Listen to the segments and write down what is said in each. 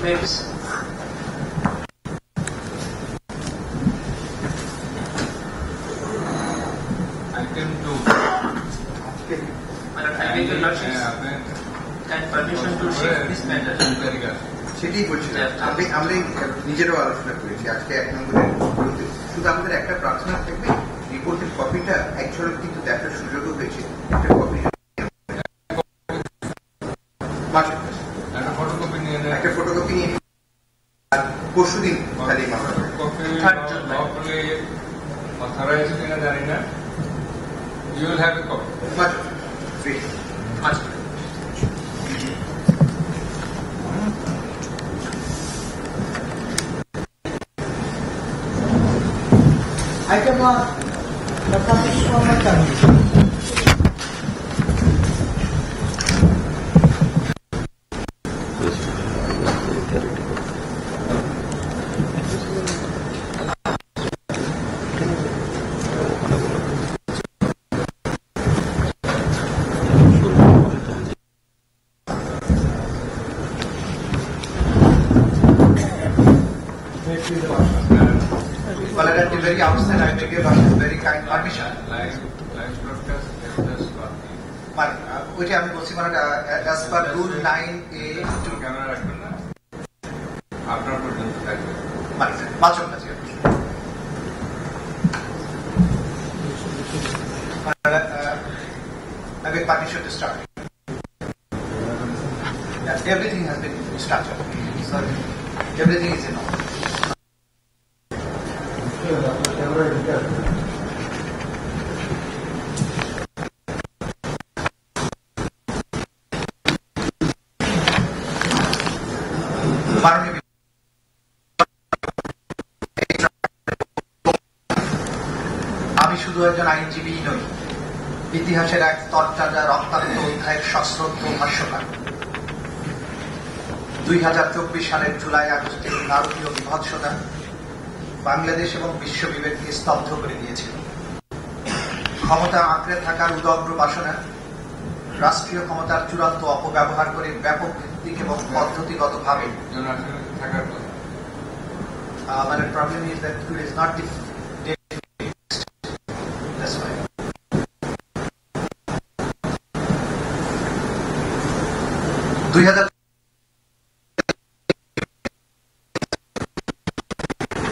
tapes. Item 2. I beg your lordship and permission to shift this matter. সেটাই বলছিলাম, আমরা নিজেরাও আলোচনা করেছি আজকে 1 নম্বরের শুধু আমাদের একটা প্রার্থনা থাকবে, রিপোর্টের কপিটা একজন কিন্তু দেখার সুযোগও হয়েছে, একটা কপি একটা ফটোকপি নিয়ে পরশু দিন খালি অথরাইজ কিনা জানি না, you will have a copy. Item of the Participant Committee. Very outstanding. I beg your lordship, very kind permission. Live broadcast ওইটা আমি বলছি মানে as per rule 9A একটু ক্যামেরা রাখবেন না, আপনার পর্যন্ত থাকবে মানে বাচক কাছে I beg permission to start. Yeah, everything has been started. So everything is in order. আমি শুধু একজন আইনজীবী নই, ইতিহাসের এক তরতাজা রক্তাক্ত অধ্যায়ের সশ্রদ্ধ ভাষ্যকার। 2024 সালের জুলাই আগস্টে ভারতীয় বিভৎসতা বাংলাদেশ এবং বিশ্ব বিবেককে স্তব্ধ করে দিয়েছিল। ক্ষমতা আঁকড়ে থাকার উদগ্র বাসনা, রাষ্ট্রীয় ক্ষমতার চূড়ান্ত অপব্যবহার করে ব্যাপক ভিত্তিক এবং পদ্ধতিগতভাবে মানে problem is that it is not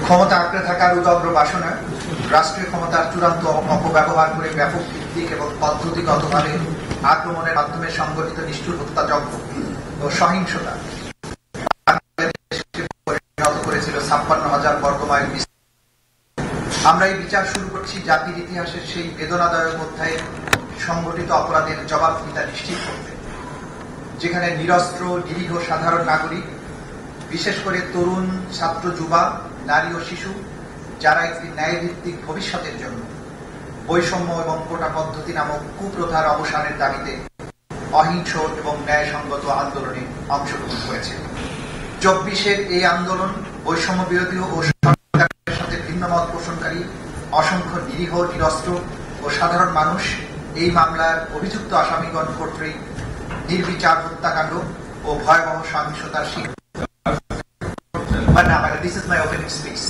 ক্ষমতা আঁকড়ে থাকার উদগ্র বাসনা, রাষ্ট্রীয় ক্ষমতার চূড়ান্ত অপব্যবহার করে ব্যাপক ভিত্তিক এবং পদ্ধতিগতভাবে আক্রমণের মাধ্যমে সংগঠিত নিষ্ঠুর হত্যাযজ্ঞ ও সহিংসতা পরিণত করেছিল 56,000 বর্গমাইল। আমরা এই বিচার শুরু করছি জাতির ইতিহাসের সেই বেদনাদায়ক অধ্যায়ে সংগঠিত অপরাধের জবাবদিহিতা নিশ্চিত করতে, যেখানে নিরস্ত্র নিরীহ সাধারণ নাগরিক, বিশেষ করে তরুণ, ছাত্র, যুবা, নারী ও শিশু, যারা একটি ন্যায়ভিত্তিক ভবিষ্যতের জন্য বৈষম্য এবং কোটা পদ্ধতি নামক কুপ্রথার অবসানের দাবিতে অহিংস এবং ন্যায়সঙ্গত আন্দোলনে অংশগ্রহণ করেছে। 24-এর এই আন্দোলন বৈষম্য বিরোধী ও সরকারের সাথে ভিন্নমত পোষণকারী অসংখ্য নিরীহ, নিরস্ত্র ও সাধারণ মানুষ এই মামলার অভিযুক্ত আসামিগণ কর্তৃক নির্বিচার হত্যাকাণ্ড ও ভয়াবহ সহিংসতার শিকার। This is my opening speech.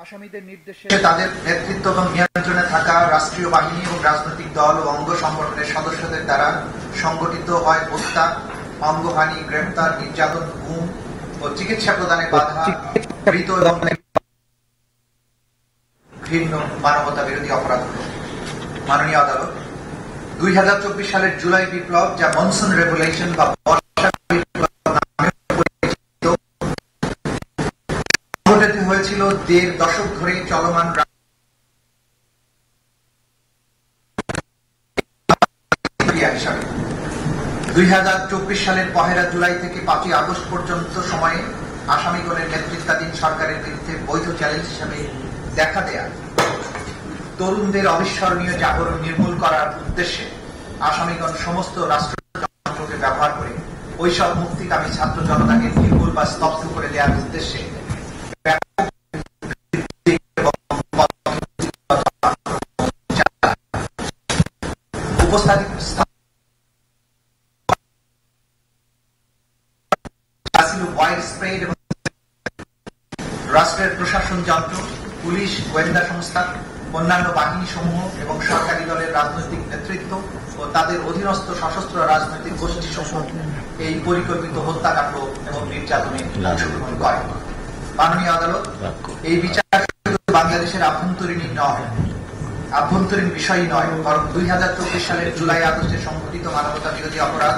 আসামিদের নির্দেশে তাদের নেতৃত্ব এবং নিয়ন্ত্রণে থাকা রাষ্ট্রীয় বাহিনী এবং রাজনৈতিক দল ও অঙ্গ সংগঠনের সদস্যদের দ্বারা সংগঠিত হয় হত্যা, অঙ্গহানি, গ্রেফতার, নির্যাতন, গুম ও চিকিৎসা প্রদানে বাধা, মৃত এবং ঘৃণ্য মানবতা বিরোধী অপরাধ। মাননীয় আদালত, 2024 সালের জুলাই বিপ্লব, যা মনসুন রেভলিউশন বা হয়েছিল 1.5 দশক ধরে চলমান 2024 সালের 1 জুলাই থেকে 5 আগস্ট পর্যন্ত সময়ে আসামিগণের নেতৃত্বাধীন সরকারের বিরুদ্ধে বৈধ চ্যালেঞ্জ হিসেবে দেখা দেয়া তরুণদের অবিস্মরণীয় জাগরণ নির্মূল করার উদ্দেশ্যে আসামিগণ সমস্ত রাষ্ট্রযন্ত্রকে ব্যবহার করে ওইসব মুক্তিকামী ছাত্র জনতাকে নির্মূল বা স্তব্ধ করে দেওয়ার উদ্দেশ্যে প্রশাসন যন্ত্র, পুলিশ, গোয়েন্দা সংস্থা, অন্যান্য বাহিনী সমূহ এবং সরকারি দলের রাজনৈতিক নেতৃত্ব ও তাদের অধীনস্থ সশস্ত্র রাজনৈতিক গোষ্ঠী সমূহ এই পরিকল্পিত হত্যাকাণ্ড এবং নির্যাতনে অংশগ্রহণ করে। মাননীয় আদালত এই বিচার শুধু বাংলাদেশের আভ্যন্তরীণ বিষয় নয়, বরং 2024 সালের জুলাই আগস্টে সংঘটিত মানবতা বিরোধী অপরাধ,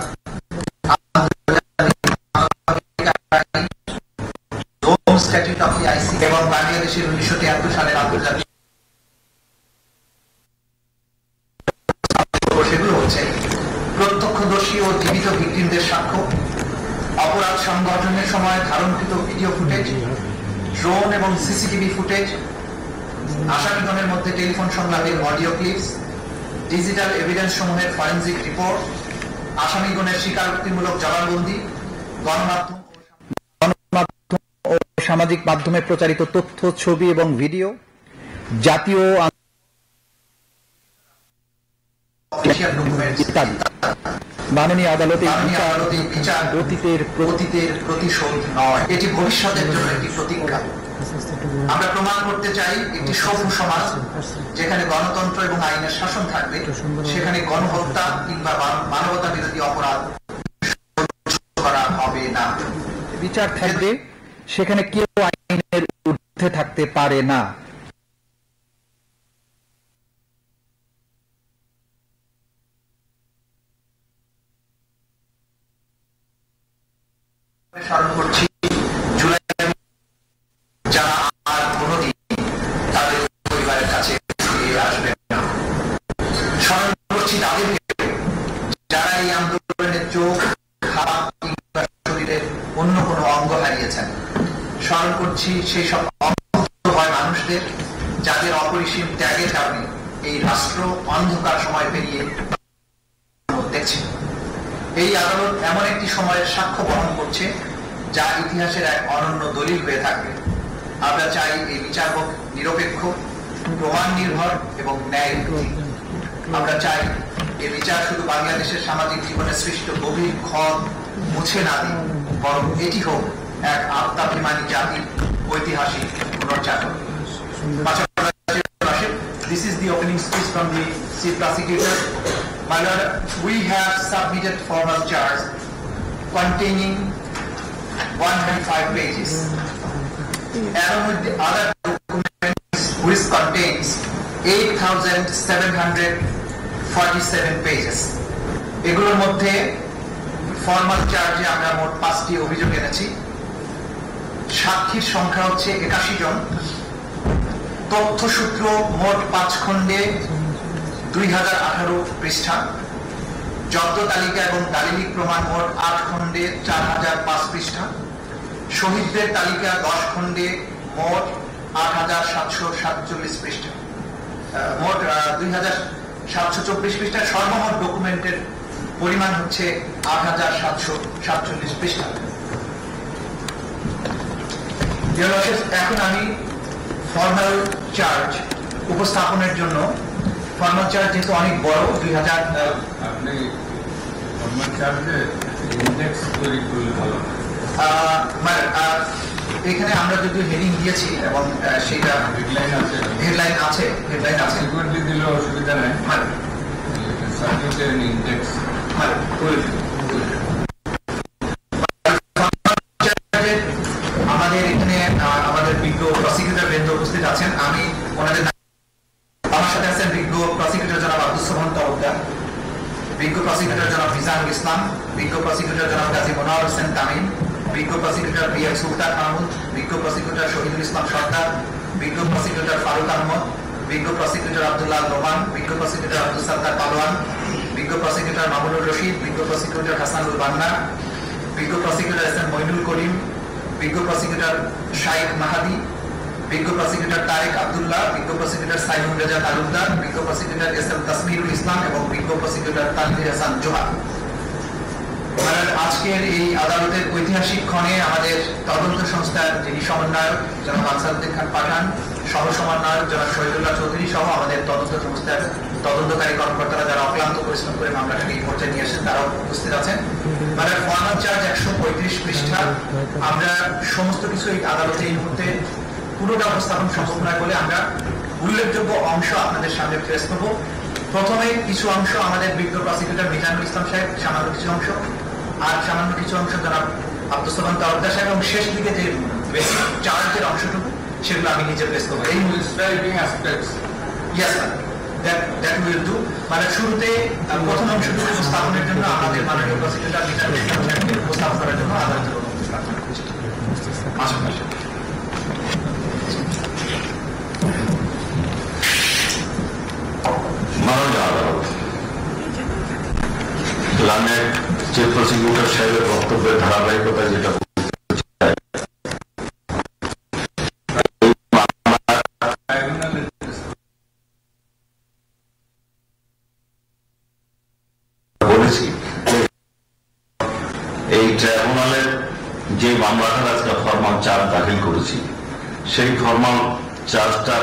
স্ট্যাটিউট অফ দি আইসিসি এবং বাংলাদেশের 1973 সালের আন্তর্জাতিক সেগুলো হচ্ছে প্রত্যক্ষদর্শী ও জীবিত ভিকটিমদের সাক্ষ্য, অপরাধ সংঘটনের সময় ধারণকৃত ভিডিও ফুটেজ, ড্রোন এবং সিসিটিভি ফুটেজ, আসামিগণের মধ্যে টেলিফোন সংলাপের অডিও ক্লিপস, ডিজিটাল এভিডেন্স সমূহের ফরেনজিক রিপোর্ট, আসামিগণের স্বীকারোক্তিমূলক জবানবন্দি, গণমাধ্যম ও সামাজিক মাধ্যমে প্রচারিত তথ্য, ছবি এবং ভিডিও, জাতীয় ইত্যাদি। মাননীয় আদালতে বিচার অতীতের প্রতিশোধ নয়, এটি ভবিষ্যতের জন্য একটি প্রতিজ্ঞা। আমরা প্রমাণ করতে চাই একটি সভ্য সমাজ যেখানে গণতন্ত্র এবং আইনের শাসন থাকবে, সেখানে গণহত্যা কিংবা মানবতা বিরোধী অপরাধ করা হবে না। বিচার থাকবে সেখানে কেউ আইনের ঊর্ধ্বে থাকতে পারে না। স্মরণ করছি জুলাই যারা আর কোনদিন তাদের পরিবারের কাছে ফিরে আসবেন না। স্মরণ করছি তাদেরকে যারা এই আন্দোলনের চোখ, হাত কিংবা শরীরের অন্য কোনো অঙ্গ হারিয়েছেন। স্মরণ করছি সেই সব অন্ধভয় মানুষদের যাদের অপরিসীম ত্যাগের কারণে এই রাষ্ট্র অন্ধকার সময় পেরিয়ে দেখছে। এই আদালত এমন একটি সময়ের সাক্ষ্য বহন করছে যা ইতিহাসের এক অনন্য দলিল হয়ে থাকবে। আমরা চাই এই বিচার হোক নিরপেক্ষ, প্রমাণ নির্ভর এবং ন্যায় ভিত্তিক। আমরা চাই এই বিচার শুধু বাংলাদেশের সামাজিক জীবনে সৃষ্ট গভীর ক্ষত মুছে না দিই, বরং এটি হোক এক আত্মাভিমানী জাতির ঐতিহাসিক পুনর্জাগরণ। This is the opening speech from the Chief Prosecutor. My Lord, we have submitted formal charge containing 105 pages, along with the other documents which contains 8,747 pages. এগুলোর মধ্যে ফর্মাল চার্জে আমরা মোট 5টি অভিযোগ এনেছি। সাক্ষীর সংখ্যা হচ্ছে 81 জন। তথ্যসূত্র মোট 5 খণ্ডে 2018 পৃষ্ঠা। জব্দ তালিকা এবং দালিলিক প্রমাণ মোট 8 খণ্ডে 4005 পৃষ্ঠা। শহীদদের তালিকা 10 খণ্ডে মোট 8747 পৃষ্ঠা। মোট 2724 পৃষ্ঠা। সর্বমোট ডকুমেন্টের পরিমাণ হচ্ছে 8747 পৃষ্ঠা। এখন আমি ফর্মাল চার্জ উপস্থাপনের জন্য, ফর্মাল চার্জ যেহেতু অনেক বড়, 2000 আপনি ফর্মাল চার্জে ইন্ডেক্স তৈরি করলে ভালো। এখানে আমরা যদি হেডিং দিয়েছি এবং সেটা হেডলাইন আছে সিকিউরিটি দিলে অসুবিধা নাই। সাবজেক্টের ইন্ডেক্স আমাদের এখানে আমাদের বিজ্ঞ প্রসিকিউটর বৃন্দ উপস্থিত আছেন। আমি ওনাদের, আমার সাথে আছেন বিজ্ঞ প্রসিকিউটর জনাব আব্দুস সোবহান তরফদার, বিজ্ঞ প্রসিকিউটর জনাব মিজানুল ইসলাম, বিজ্ঞ প্রসিকিউটর জনাব গাজী মনোয়ার হোসেন তামিম, বিজ্ঞ প্রসিকিউটর বি এম সুলতান মাহমুদ, বিজ্ঞ প্রসিকিউটর শহীদুল ইসলাম সরকার, বিজ্ঞ প্রসিকিউটর ফারুক আহমদ, বিজ্ঞ প্রসিকিউটর আব্দুল্লাহ রোমান, বিজ্ঞ প্রসিকিউটর আব্দুল সাত্তার পালোয়ান, বিজ্ঞ প্রসিকিউটর মামুনুর রশিদ, বিজ্ঞ প্রসিকিউটর হাসানুল বান্না, বিজ্ঞ প্রসিকিউটর এস এম মইনুল করিম, বিজ্ঞ প্রসিকিউটর শাইখ মাহাদি, বিজ্ঞ প্রসিকিউটর তারেক আব্দুল্লাহ, বিজ্ঞ প্রসিকিউটর সাইমুল রেজা তালুকদার, বিজ্ঞ প্রসিকিউটর এস এম তাসমিরুল ইসলাম এবং বিজ্ঞ প্রসিকিউটর তানভীর হাসান জোহা। আজকের এই আদালতের ঐতিহাসিক ক্ষণে আমাদের তদন্ত সংস্থার যিনি সমন্বয়ক জনাব আনসারউদ্দিন খান পাঠান, সহ সমন্বয়ক জনাব শহীদুল্লাহ চৌধুরী সহ আমাদের তদন্ত সংস্থার তদন্তকারী কর্মকর্তারা যারা অক্লান্ত পরিশ্রম করে মামলাটাকে এই পর্যায়ে নিয়ে আসেন তারাও উপস্থিত আছেন। মানে ফর্মাল চার্জ 135 পৃষ্ঠা। আমরা সমস্ত কিছু এই আদালতে এই মুহূর্তে পুরোটা উপস্থাপন সম্ভব নয় বলে আমরা উল্লেখযোগ্য অংশ আপনাদের সামনে প্রেস করব। প্রথমে কিছু অংশ আমাদের বিজ্ঞ প্রসিকিউটর মিজানুল ইসলাম সাহেব, সামান্য কিছু অংশ, আর সামান্য কিছু অংশ জনাব আব্দুস সালাম তালুকদার সাহেব, এবং শেষ দিকে যে বেসিক চার্জের অংশটুকু সেগুলো আমি নিজে প্রেস করবো। এই that will do। মানে শুরুতে প্রথম অংশটুকু উপস্থাপনের জন্য আমাদের মাননীয় প্রসিকিউটর মিজানুল ইসলাম সাহেবকে উপস্থাপন করার জন্য আদালতের অনুমতি প্রার্থনা করছি। মাননীয় আদালত, লানের চিফ প্রসিকিউটর সাহেবের বক্তব্যের ধারাবাহিকতা যেটা বলেছি, এই ট্রাইব্যুনালের যে মামলাটা আজকে ফরমাল চার্জ দাখিল করেছি, সেই ফরমাল চার্জটা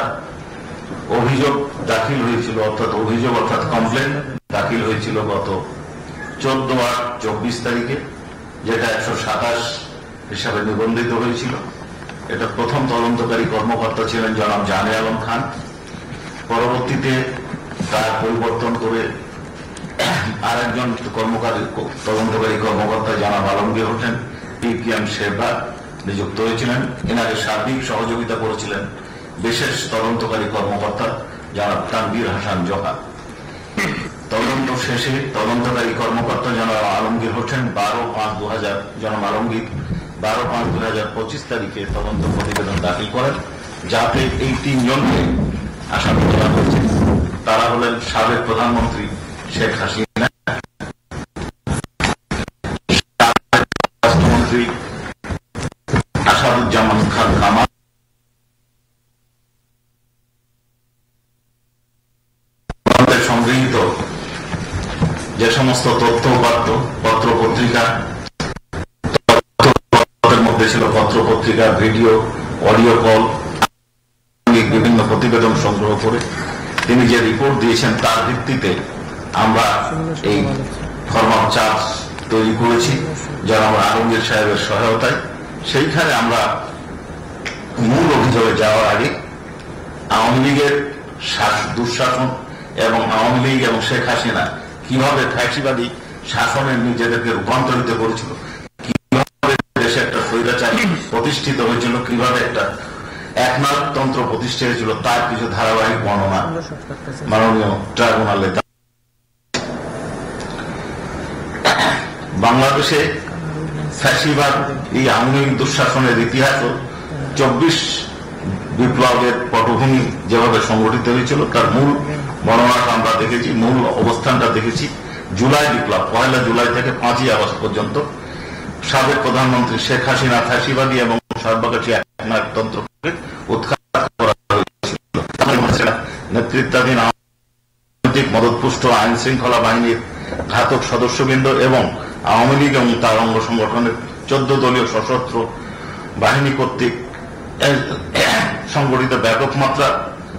অভিযোগ দাখিল হয়েছিল, অর্থাৎ কমপ্লেন দাখিল হয়েছিল গত 14/8/24 তারিখে, যেটা 127 হিসাবে নিবন্ধিত হয়েছিল। এটা প্রথম তদন্তকারী কর্মকর্তা ছিলেন জনাব জানে আলম খান। পরবর্তীতে তার পরিবর্তন করে আরেকজন তদন্তকারী কর্মকর্তা জনাব আলমগীর হোসেন PPM শেরবা নিযুক্ত হয়েছিলেন। এনাকে সার্বিক সহযোগিতা করেছিলেন বিশেষ তদন্তকারী কর্মকর্তা জনাব তানভীর হাসান জোহা। তদন্ত শেষে তদন্তকারী কর্মকর্তা জনাব আলমগীর হোসেন 12/5/2000 জনাব আলমগীর 12/5/2025 তারিখে তদন্ত প্রতিবেদন দাখিল করেন, যাতে এই 3 জনকে আসামি করা হয়েছে। তারা হলেন সাবেক প্রধানমন্ত্রী শেখ হাসিনা, রাষ্ট্রমন্ত্রী আসাদুজ্জামান খান কামাল, সংগৃহীত যে সমস্ত তথ্য উপাত্ত পত্র পত্রিকা মধ্যে ছিল, পত্র পত্রিকা, ভিডিও, অডিও কল, বিভিন্ন প্রতিবেদন সংগ্রহ করে তিনি যে রিপোর্ট দিয়েছেন তার ভিত্তিতে আমরা এই ফরমাল চার্জ তৈরি করেছি জনাব আলমগীর সাহেবের সহায়তায়। সেইখানে আমরা মূল অভিযোগে যাওয়ার আগে আওয়ামী লীগের দুঃশাসন এবং আওয়ামী লীগ এবং শেখ হাসিনা কিভাবে ফ্যাসিবাদী শাসনে নিজেদেরকে রূপান্তরিত করেছিল, কিভাবে দেশে একটা স্বৈরাচার প্রতিষ্ঠিত হয়েছিল, কিভাবে একটা একনায়কতন্ত্র প্রতিষ্ঠা হয়েছিল, তার কিছু ধারাবাহিক বর্ণনা মাননীয় ট্রাইব্যুনালে। বাংলাদেশে ফ্যাসিবাদ এই আওয়ামী লীগ দুঃশাসনের ইতিহাস 24 বিপ্লবের পটভূমি যেভাবে সংগঠিত হয়েছিল তার মূল বর্ণনাটা আমরা দেখেছি, মূল অবস্থানটা দেখেছি। জুলাই বিপ্লব 1 জুলাই থেকে 5 আগস্ট পর্যন্ত সাবেক প্রধানমন্ত্রী শেখ হাসিনা ফ্যাসিবাদী এবং সর্বকাশী একনায়কতন্ত্রকে উৎখাত করা হয়েছিল। নেতৃত্বাধীন মদতপুষ্ট আইন শৃঙ্খলা বাহিনীর ঘাতক সদস্যবৃন্দ এবং আওয়ামী লীগ এবং তার অঙ্গ সংগঠনের 14 দলীয় সশস্ত্র বাহিনী কর্তৃক সংগঠিত ব্যাপক মাত্রা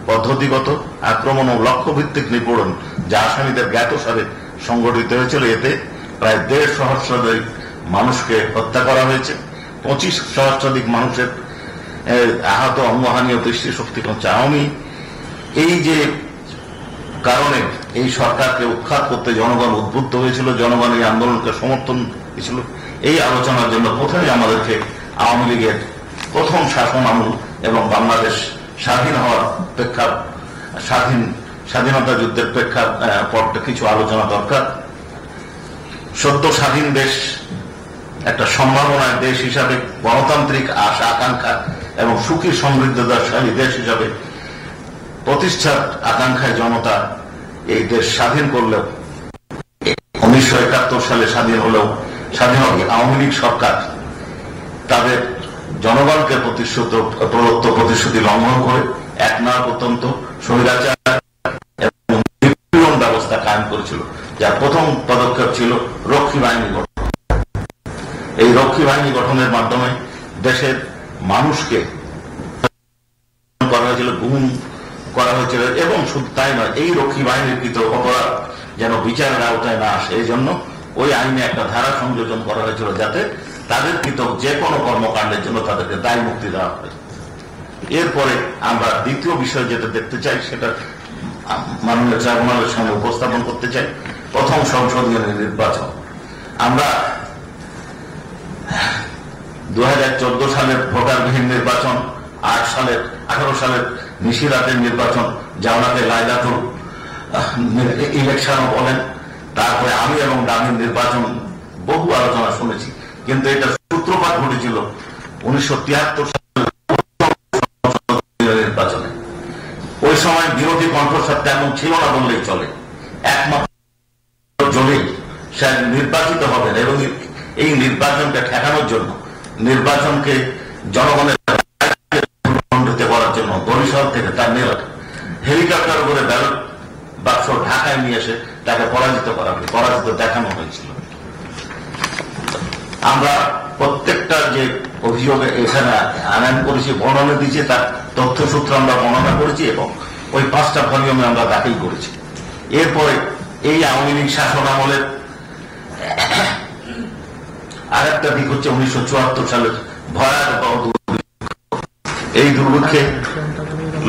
পদ্ধতিগত আক্রমণ ও লক্ষ্যভিত্তিক নিপীড়ন যা আসামিদের জ্ঞাতসারে সংগঠিত হয়েছিল। এতে প্রায় 1.5 সহস্রাধিক মানুষকে হত্যা করা হয়েছে, 25 সহস্রাধিক মানুষের আহত, অঙ্গহানি ও দৃষ্টিশক্তি কমছে। আওয়ামী এই যে কারণে এই সরকারকে উৎখাত করতে জনগণ উদ্বুদ্ধ হয়েছিল, জনগণ এই আন্দোলনকে সমর্থন দিয়েছিল। এই আলোচনার জন্য প্রথমে আমাদেরকে আওয়ামী লীগের প্রথম শাসন আমল এবং বাংলাদেশ স্বাধীন হওয়ার স্বাধীনতা যুদ্ধের প্রেক্ষাপটে কিছু আলোচনা দরকার। সদ্য স্বাধীন দেশ একটা সম্ভাবনার দেশ হিসাবে, গণতান্ত্রিক আশা আকাঙ্ক্ষা এবং সুখী সমৃদ্ধশালী দেশ হিসাবে প্রতিষ্ঠার আকাঙ্ক্ষায় জনতা এই দেশ স্বাধীন করলেও 1971 সালে স্বাধীন হলেও আওয়ামী লীগ সরকার তাদের জনগণকে প্রদত্ত প্রতিশ্রুতি লঙ্ঘন করে একনায়কতন্ত্র, স্বৈরাচার এবং নিপীড়ন ব্যবস্থা কায়েম করেছিল, যার প্রথম পদক্ষেপ ছিল রক্ষী বাহিনী গঠন। এই রক্ষী বাহিনী গঠনের মাধ্যমে দেশের মানুষকে করা হয়েছিল, গুম করা হয়েছিল, এবং শুধু তাই নয়, এই রক্ষী বাহিনীর কৃত অপরাধ যেন বিচারের আওতায় না আসে, এই জন্য ওই আইনে একটা ধারা সংযোজন করা হয়েছিল যাতে তাদের কৃত যে কোনো কর্মকাণ্ডের জন্য তাদেরকে দায় মুক্তি দেওয়া হয়। এরপরে আমরা দ্বিতীয় বিষয় যেটা দেখতে চাই সেটা মাননীয় ট্রাইব্যুনালের সামনে উপস্থাপন করতে চাই। প্রথম সংসদীয় নির্বাচন আমরা 2014 সালের ভোটারবিহীন নির্বাচন, 18 সালের নিশিরাতের নির্বাচন, যা ওনাকে লাইলাতুল ইলেকশনও বলেন, তারপরে আমি এবং দামির নির্বাচন, বহু আলোচনা শুনেছি, কিন্তু এটা সূত্রপাত ঘটেছিল 1973 সালের নির্বাচনে। ওই সময় বিরোধী কণ্ঠস্বর তেমন ছিল না বললেই চলে। একমাত্র জনেই সে নির্বাচিত হবেন এবং এই নির্বাচনকে ঠেকানোর জন্য, নির্বাচনকে জনগণের করার জন্য বরিশাল থেকে তার নেতা হেলিকপ্টার করে ব্যালট বাক্স ঢাকায় নিয়ে এসে তাকে পরাজিত দেখানো হয়েছিল। আমরা প্রত্যেকটা যে অভিযোগে এখানে আনয়ন করেছি, বর্ণনা দিয়েছি, তার তথ্যসূত্র আমরা বর্ণনা করেছি এবং ওই 5টা ভলিউমে আমরা দাখিল করেছি। এরপরে এই আওয়ামী লীগ শাসন আমলের আরেকটা দিক হচ্ছে 1974 সালের ভয়াবহ এই দুর্ভিক্ষে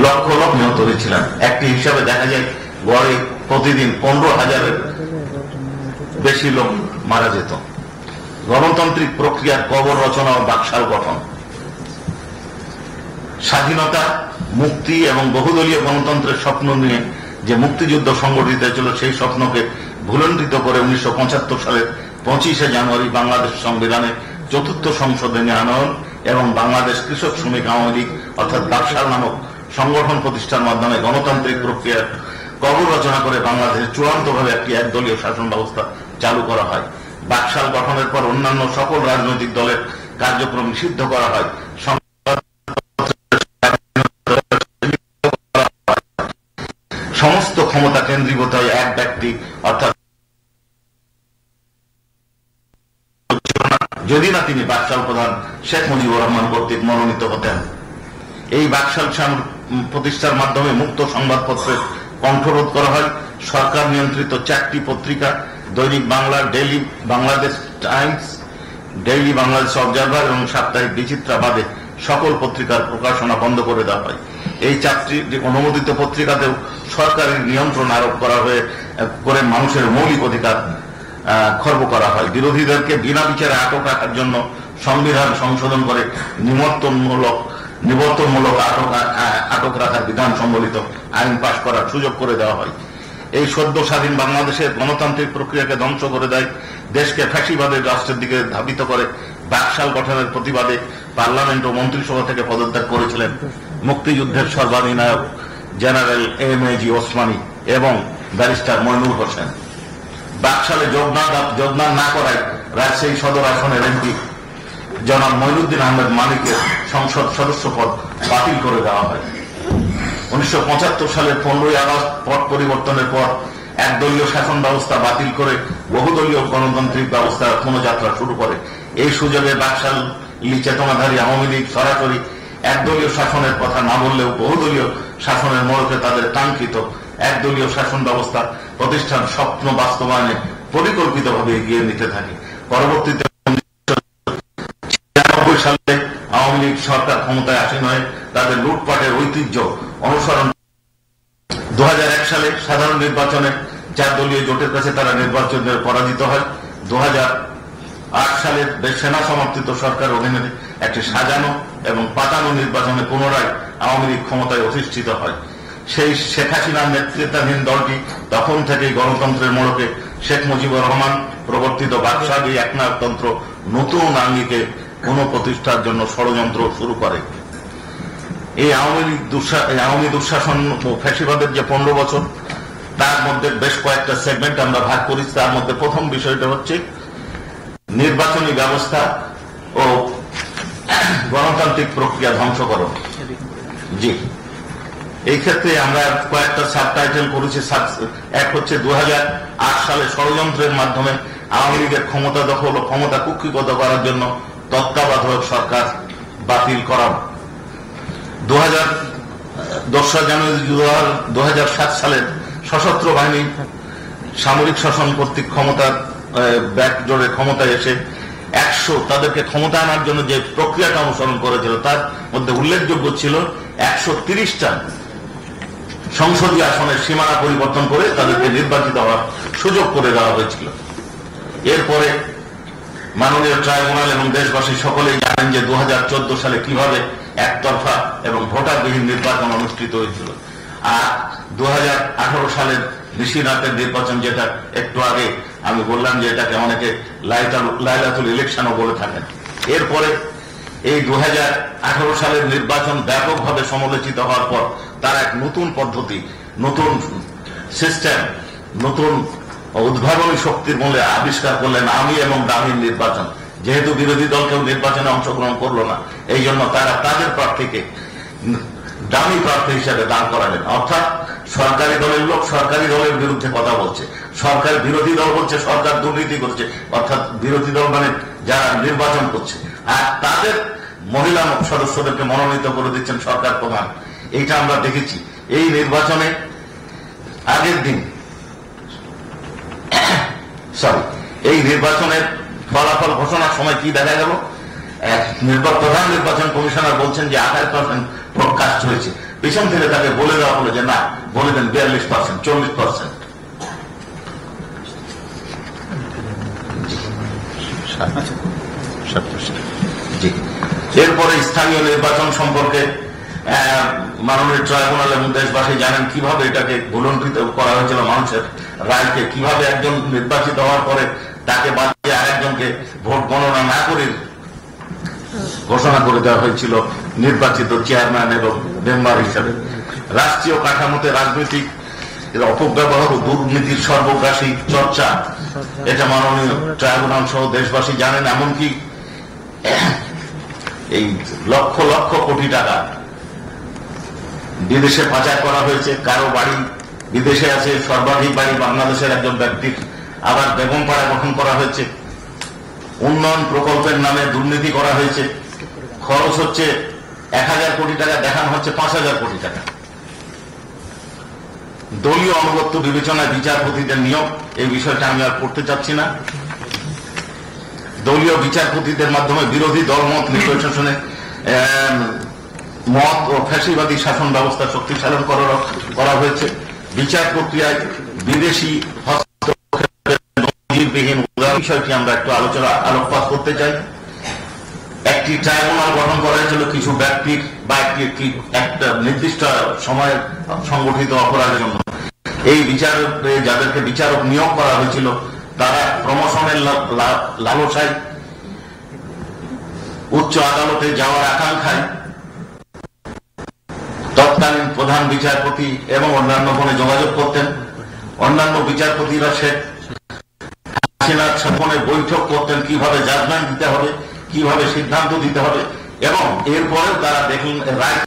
লক্ষ লক্ষ নিহত হয়েছিলেন। একটি হিসাবে দেখা যায় গড়ে প্রতিদিন 15,000-এর বেশি লোক মারা যেত। গণতান্ত্রিক প্রক্রিয়ার কবর রচনা ও বাকশাল গঠন, স্বাধীনতা, মুক্তি এবং বহুদলীয় গণতন্ত্রের স্বপ্ন নিয়ে যে মুক্তিযুদ্ধ সংগঠিত হয়েছিল, সেই স্বপ্নকে ভুলণ্ঠিত করে 1975 সালের 25শে জানুয়ারি বাংলাদেশ সংবিধানের 4র্থ সংশোধনী আনয়ন এবং বাংলাদেশ কৃষক শ্রমিক আওয়ামী লীগ অর্থাৎ বাকশাল নামক সংগঠন প্রতিষ্ঠার মাধ্যমে গণতান্ত্রিক প্রক্রিয়ার কবর রচনা করে বাংলাদেশে চূড়ান্তভাবে একটি একদলীয় শাসন ব্যবস্থা চালু করা হয়। বাকশাল গঠনের পর অন্যান্য সকল রাজনৈতিক দলের কার্যক্রম নিষিদ্ধ করা হয়। সমস্ত ক্ষমতা কেন্দ্রীভূত হয় এক ব্যক্তি অর্থাৎ যদি না তিনি বাকশাল প্রধান শেখ মুজিবুর রহমান কর্তৃক মনোনীত হতেন। এই বাকশাল প্রতিষ্ঠার মাধ্যমে মুক্ত সংবাদপত্রের কণ্ঠরোধ করা হয়। সরকার নিয়ন্ত্রিত 4টি পত্রিকা, দৈনিক Bangla, daily Bangladesh Times, daily Bangladesh observer এবং সাপ্তাহিক বিচিত্রা বাদে সকল পত্রিকার প্রকাশনা বন্ধ করে দেওয়া হয়। এই 4টি অনুমোদিত পত্রিকাতেও সরকারের নিয়ন্ত্রণ আরোপ করা করে মানুষের মৌলিক অধিকার খর্ব করা হয়। বিরোধীদেরকে বিনা বিচারে আটক রাখার জন্য সংবিধান সংশোধন করে নিবর্তনমূলক আটক রাখার বিধান সম্বলিত আইন পাশ করার সুযোগ করে দেওয়া হয়। এই সদ্য স্বাধীন বাংলাদেশের গণতান্ত্রিক প্রক্রিয়াকে ধ্বংস করে দেয়, দেশকে ফ্যাসিবাদের রাষ্ট্রের দিকে ধাবিত করে। বাকশাল গঠনের প্রতিবাদে পার্লামেন্ট ও মন্ত্রিসভা থেকে পদত্যাগ করেছিলেন মুক্তিযুদ্ধের সর্বাধিনায়ক জেনারেল এম.এ.জি. ওসমানী এবং ব্যারিস্টার মইনুল হোসেন। বাকশালে যোগদান না করায় রাজশাহী সদর আসনের এমপি জনাব মঈনুদ্দিন আহমেদ মানিকের সংসদ সদস্য পদ বাতিল করে দেওয়া হয়। 1975 সালের 15ই আগস্ট পট পরিবর্তনের পর একদলীয় শাসন ব্যবস্থা বাতিল করে বহুদলীয় গণতান্ত্রিক ব্যবস্থার পুনঃযাত্রা শুরু করে। এই সুযোগে বাকশাল চেতনাধারী আওয়ামী লীগ সরাসরি একদলীয় শাসনের কথা না বললেও বহুদলীয় শাসনের মোড়কে তাদের কাঙ্ক্ষিত একদলীয় শাসন ব্যবস্থা প্রতিষ্ঠান স্বপ্ন বাস্তবায়নে পরিকল্পিতভাবে এগিয়ে নিতে থাকে। পরবর্তীতে 1996 সালে আওয়ামী লীগ সরকার ক্ষমতায় আসীন হয়ে তাদের লুটপাটের ঐতিহ্য অনুসরণ 2001 সালে সাধারণ নির্বাচনে 4 দলীয় জোটের কাছে তারা নির্বাচনে পরাজিত হয়। 2008 সালের সেনা সমর্থিত সরকার অধীনে একটি সাজানো এবং পাতানো নির্বাচনে পুনরায় আওয়ামী লীগ ক্ষমতায় অধিষ্ঠিত হয়। সেই শেখ হাসিনার নেতৃত্বাধীন দলটি তখন থেকেই গণতন্ত্রের মোড়কে শেখ মুজিবুর রহমান প্রবর্তিত বাকশালী একনায়কতন্ত্র নতুন আঙ্গিকে পুনঃপ্রতিষ্ঠার জন্য ষড়যন্ত্র শুরু করে। এই আওয়ামী দুঃশাসন ও ফ্যাসিবাদের যে 15 বছর, তার মধ্যে বেশ কয়েকটা সেগমেন্ট আমরা ভাগ করেছি। তার মধ্যে প্রথম বিষয়টা হচ্ছে নির্বাচনী ব্যবস্থা ও গণতান্ত্রিক প্রক্রিয়া ধ্বংসকরণ। জি, এই ক্ষেত্রে আমরা কয়েকটা সাবটাইটেল করেছি। এক হচ্ছে 2008 সালে ষড়যন্ত্রের মাধ্যমে আওয়ামী লীগের ক্ষমতা দখল ও ক্ষমতা কুক্ষিগত করার জন্য তত্ত্বাবধায়ক সরকার বাতিল করা। 2রা জানুয়ারি 2007 সালের সশস্ত্র বাহিনী সামরিক শাসন কর্তৃক ক্ষমতার ব্যাকডোরে ক্ষমতায় এসে 100 তাদেরকে ক্ষমতা আনার জন্য যে প্রক্রিয়াটা অনুসরণ করেছিল, তার মধ্যে উল্লেখযোগ্য ছিল 130টা সংসদীয় আসনের সীমানা পরিবর্তন করে তাদেরকে নির্বাচিত হওয়ার সুযোগ করে দেওয়া হয়েছিল। এরপরে মাননীয় ট্রাইব্যুনাল এবং দেশবাসী সকলেই জানেন যে 2014 সালে কিভাবে একতরফা এবং ভোটারবিহীন নির্বাচন অনুষ্ঠিত হয়েছিল। আর 2018 সালের নিশিরাতের নির্বাচন, যেটা একটু আগে আমি বললাম যে এটাকে অনেকে লাইলাতুল ইলেকশনও বলে থাকেন। এরপরে এই 2018 সালের নির্বাচন ব্যাপকভাবে সমালোচিত হওয়ার পর তার এক নতুন পদ্ধতি, নতুন সিস্টেম, নতুন উদ্ভাবনী শক্তির মূলে আবিষ্কার করলেন আমি এবং দামির নির্বাচন। যেহেতু বিরোধী দল কেউ নির্বাচনে অংশগ্রহণ করলো না, এই জন্য তারা তাদের প্রার্থীকে দামি প্রার্থী হিসেবে দাঁড় করালেন। অর্থাৎ সরকারি দলের লোক সরকারি দলের বিরুদ্ধে কথা বলছে, সরকার বিরোধী দল বলছে সরকার দুর্নীতি করছে, অর্থাৎ বিরোধী দল মানে যারা নির্বাচন করছে, আর তাদের মহিলা সদস্যদেরকে মনোনীত করে দিচ্ছেন সরকার প্রধান। এইটা আমরা দেখেছি। এই নির্বাচনে আগের দিন এই নির্বাচনের ফলাফল ঘোষণার সময় কি দেখা গেল, প্রধান নির্বাচন কমিশনার বলছেন যে 28% প্রকাশ হয়েছে। পিছন থেকে তাকে বলে দেওয়া হলো যে না, বলে দেন 42%, 40%। জি, এরপরে স্থানীয় নির্বাচন সম্পর্কে মাননীয় ট্রাইব্যুনাল এবং দেশবাসী জানেন কিভাবে এটাকে ভুলণ্ঠিত করা হয়েছিল, মানুষের রায়কে কিভাবে একজন নির্বাচিত হওয়ার পরে তাকে বাদ দিয়ে আরেকজনকে ভোট গণনা না করে ঘোষণা করে দেওয়া হয়েছিল নির্বাচিত চেয়ারম্যান এবং মেম্বার হিসাবে। রাষ্ট্রীয় কাঠামোতে রাজনৈতিক অপব্যবহার ও দুর্নীতির সর্বগ্রাসী চর্চা, এটা মাননীয় ট্রাইব্যুনাল সহ দেশবাসী জানেন। এমনকি এই লক্ষ লক্ষ কোটি টাকা বিদেশে পাচার করা হয়েছে। কারো বাড়ি বিদেশে আছে, সর্বাধিক বাড়ি বাংলাদেশের একজন ব্যক্তির। আবার বেগমপাড়া গঠন করা হয়েছে, উন্নয়ন প্রকল্পের নামে দুর্নীতি করা হয়েছে। খরচ হচ্ছে 1000 কোটি টাকা, দেখানো হচ্ছে 5000 কোটি টাকা। দলীয় আনুগত্য বিবেচনায় বিচারপতিদের নিয়োগ, এই বিষয়টা আমি আর পড়তে চাচ্ছি না। দলীয় বিচারপতিদের মাধ্যমে বিরোধী দলমত নির্বাচনে মত ও ফ্যাসিবাদী শাসন ব্যবস্থা শক্তিশালী করা হয়েছে। বিচার প্রক্রিয়ায় বিদেশি হস্তক্ষেপবিহীন বিষয়টি আমরা একটু আলোকপাত করতে চাই। একটি ট্রাইব্যুনাল গঠন করা হয়েছিল কিছু ব্যক্তির বা একটা নির্দিষ্ট সময়ে সংগঠিত অপরাধের জন্য। এই বিচারকে যাদেরকে বিচারক নিয়োগ করা হয়েছিল তারা প্রমোশনের লালসায় উচ্চ আদালতে যাওয়ার আকাঙ্ক্ষায় তৎকালীন প্রধান বিচারপতি এবং অন্যান্য ফোনে যোগাযোগ করতেন। অন্যান্য বিচারপতিরা শেখ হাসিনার সাথে বৈঠক করতেন কিভাবে জাজমেন্ট দিতে হবে, কিভাবে সিদ্ধান্ত দিতে হবে, এবং এরপরেও তারা দেখলেন রায়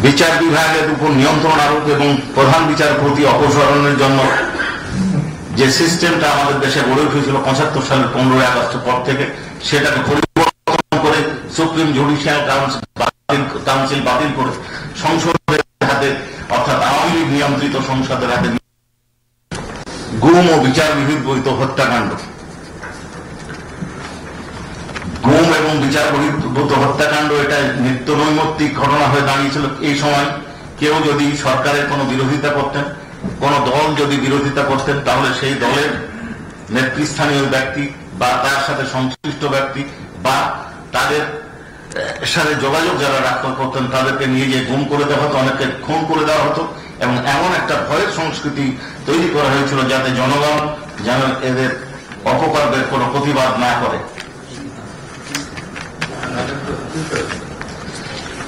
বিচার বিভাগের উপর নিয়ন্ত্রণ আরোপ এবং প্রধান বিচারপতি অপসারণের জন্য যে সিস্টেমটা আমাদের দেশে গড়ে উঠেছিল 75 সালের 15ই আগস্টের পর থেকে, সেটাকে পরিবর্তন করে সুপ্রিম জুডিশিয়াল কাউন্সিল বাতিল করে সংসদের হাতে, অর্থাৎ আওয়ামী লীগ নিয়ন্ত্রিত সংসদের হাতে গুম ও বিচার বহির্ভূত হত্যাকাণ্ড, গুম এবং বিচার বহির্ভূত হত্যাকাণ্ড এটা নিত্য নৈমিত্তিক ঘটনা হয়ে দাঁড়িয়েছিল। এই সময় কেউ যদি সরকারের কোনো বিরোধিতা করতেন, কোন দল যদি বিরোধিতা করতেন, তাহলে সেই দলের নেতৃস্থানীয় ব্যক্তি বা তার সাথে সংশ্লিষ্ট ব্যক্তি বা তাদের সাথে যোগাযোগ যারা রাখতে করতেন তাদেরকে নিয়ে গিয়ে গুম করে দেওয়া হতো, অনেককে খুন করে দেওয়া হতো। এবং এমন একটা ভয়ের সংস্কৃতি তৈরি করা হয়েছিল যাতে জনগণ যেন এদের অপকর্মের কোনো প্রতিবাদ না করে।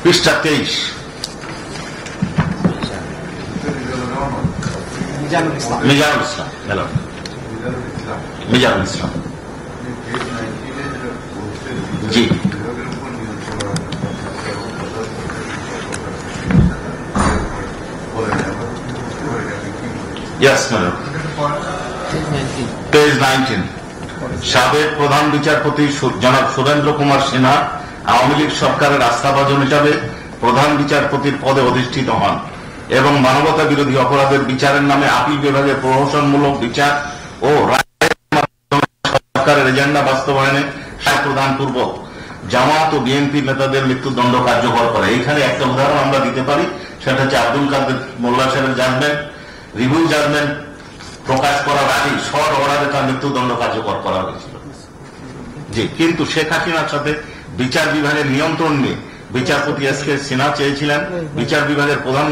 পৃষ্ঠা 23। মিজানুল ইসলাম, হ্যালো মিজানুল ইসলাম, জি Yes, madam. Page 19. সাবেক প্রধান বিচারপতি জনাব সুরেন্দ্র কুমার সিনহা আওয়ামী লীগ সরকারের আস্থাভাজন হিসাবে প্রধান বিচারপতির পদে অধিষ্ঠিত হন এবং মানবতা বিরোধী অপরাধের বিচারের নামে আপিল বিভাগের প্রহসনমূলক বিচার ও ও সরকারের এজেন্ডা বাস্তবায়নে প্রদান পূর্বক জামাত ও বিএনপি নেতাদের মৃত্যুদণ্ড কার্যকর করে। এইখানে একটা উদাহরণ আমরা দিতে পারি, সেটা হচ্ছে আব্দুল কাদের মোল্লা সাহেবের জাজমেন্ট, রিভিউ জাজমেন্ট প্রকাশ করার আগেই শর্ট অর্ডারে তার মৃত্যুদণ্ড কার্যকর করা হয়েছিল। জি, কিন্তু শেখ হাসিনার সাথে বিচার বিভাগের নিয়ন্ত্রণ নিয়ে বিচারপতি এস কে সিনহা চেয়েছিলেন বিচার বিভাগের প্রধান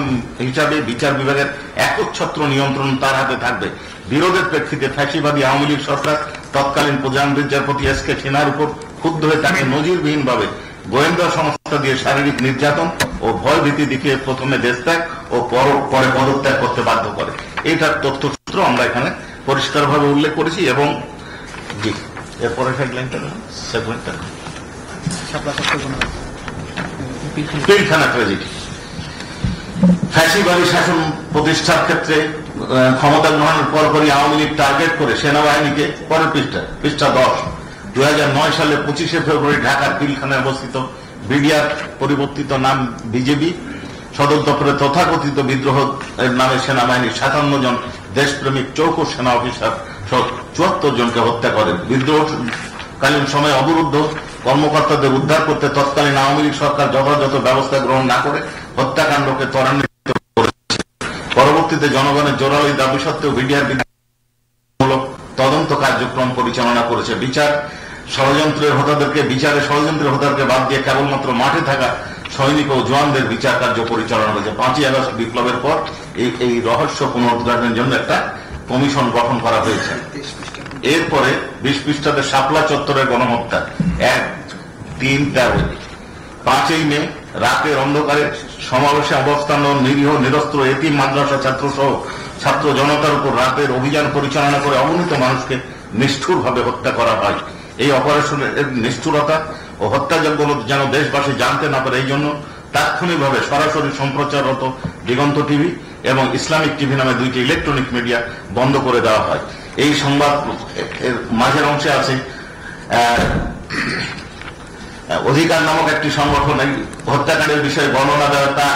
হিসাবে বিচার বিভাগের একচ্ছত্র নিয়ন্ত্রণ তার হাতে থাকবে। বিরোধের প্রেক্ষিতে ফ্যাসিবাদী আওয়ামী লীগ সরকার তৎকালীন প্রধান বিচারপতি এস কে সিনহার উপর ক্ষুব্ধ হয়ে তাকে নজিরবিহীনভাবে গোয়েন্দা সংস্থা দিয়ে শারীরিক নির্যাতন ও ভয় ভীতি দেখিয়ে প্রথমে দেশত্যাগ ও পরে পদত্যাগ করতে বাধ্য করে। এইটার তথ্যসূত্র আমরা এখানে পরিষ্কারভাবে উল্লেখ করেছি। এবং জি, এরপরে সেগমেন্টটা পিলখানা ট্র্যাজেডি। ফ্যাসিবাদী শাসন প্রতিষ্ঠার ক্ষেত্রে ক্ষমতা গ্রহণের পরপরই আওয়ামী লীগ টার্গেট করে সেনাবাহিনীকে, পরের পৃষ্ঠা 10, 2009 সালে 25শে ফেব্রুয়ারি ঢাকার পিলখানায় অবস্থিত বিডিআর পরিবর্তিত নাম বিজেপি সদর দপ্তরে তথাকথিত বিদ্রোহ এর নামে সেনাবাহিনীর 57 জন দেশপ্রেমিক চৌকো সেনা অফিসার সহ 74 জনকে হত্যা করে। বিদ্রোহকালীন সময়ে অবরুদ্ধ কর্মকর্তাদের উদ্ধার করতে তৎকালীন আওয়ামী লীগ সরকার যথাযথ ব্যবস্থা গ্রহণ না করে হত্যাকাণ্ডকে ত্বরান্বিত করেছে। পরবর্তীতে জনগণের জোরালো দাবি সত্ত্বেও বিডিআর মূলক তদন্ত কার্যক্রম পরিচালনা করেছে। বিচারে ষড়যন্ত্রের হোতাদেরকে বাদ দিয়ে কেবলমাত্র মাঠে থাকা সৈনিক ও জওয়ানদের বিচার কার্য পরিচালনা করেছে। 5ই আগস্ট বিপ্লবের পর এই রহস্য পুনরুদ্ধারের জন্য একটা কমিশন গঠন করা হয়েছে। এরপরে 20 পৃষ্ঠাতে শাপলা চত্বরের গণহত্যা 1-3-13। 5ই মে রাতের অন্ধকারে সমাবেশে অবস্থান নিরীহ নিরস্ত্র এতিম মাদ্রাসা ছাত্র সহ ছাত্র জনতার উপর রাতের অভিযান পরিচালনা করে অগণিত মানুষকে নিষ্ঠুরভাবে হত্যা করা হয়। এই অপারেশনের নিষ্ঠুরতা ও হত্যাযজ্ঞ যেন দেশবাসী জানতে না পারে, এই জন্য তাৎক্ষণিকভাবে সরাসরি সম্প্রচাররত দিগন্ত টিভি এবং ইসলামিক টিভি নামে 2টি ইলেকট্রনিক মিডিয়া বন্ধ করে দেওয়া হয়। এই সংবাদ মাঝের অংশে আছে অধিকার নামক একটি সংগঠন এই হত্যাকাণ্ডের বিষয়ে বর্ণনা দেওয়া, তা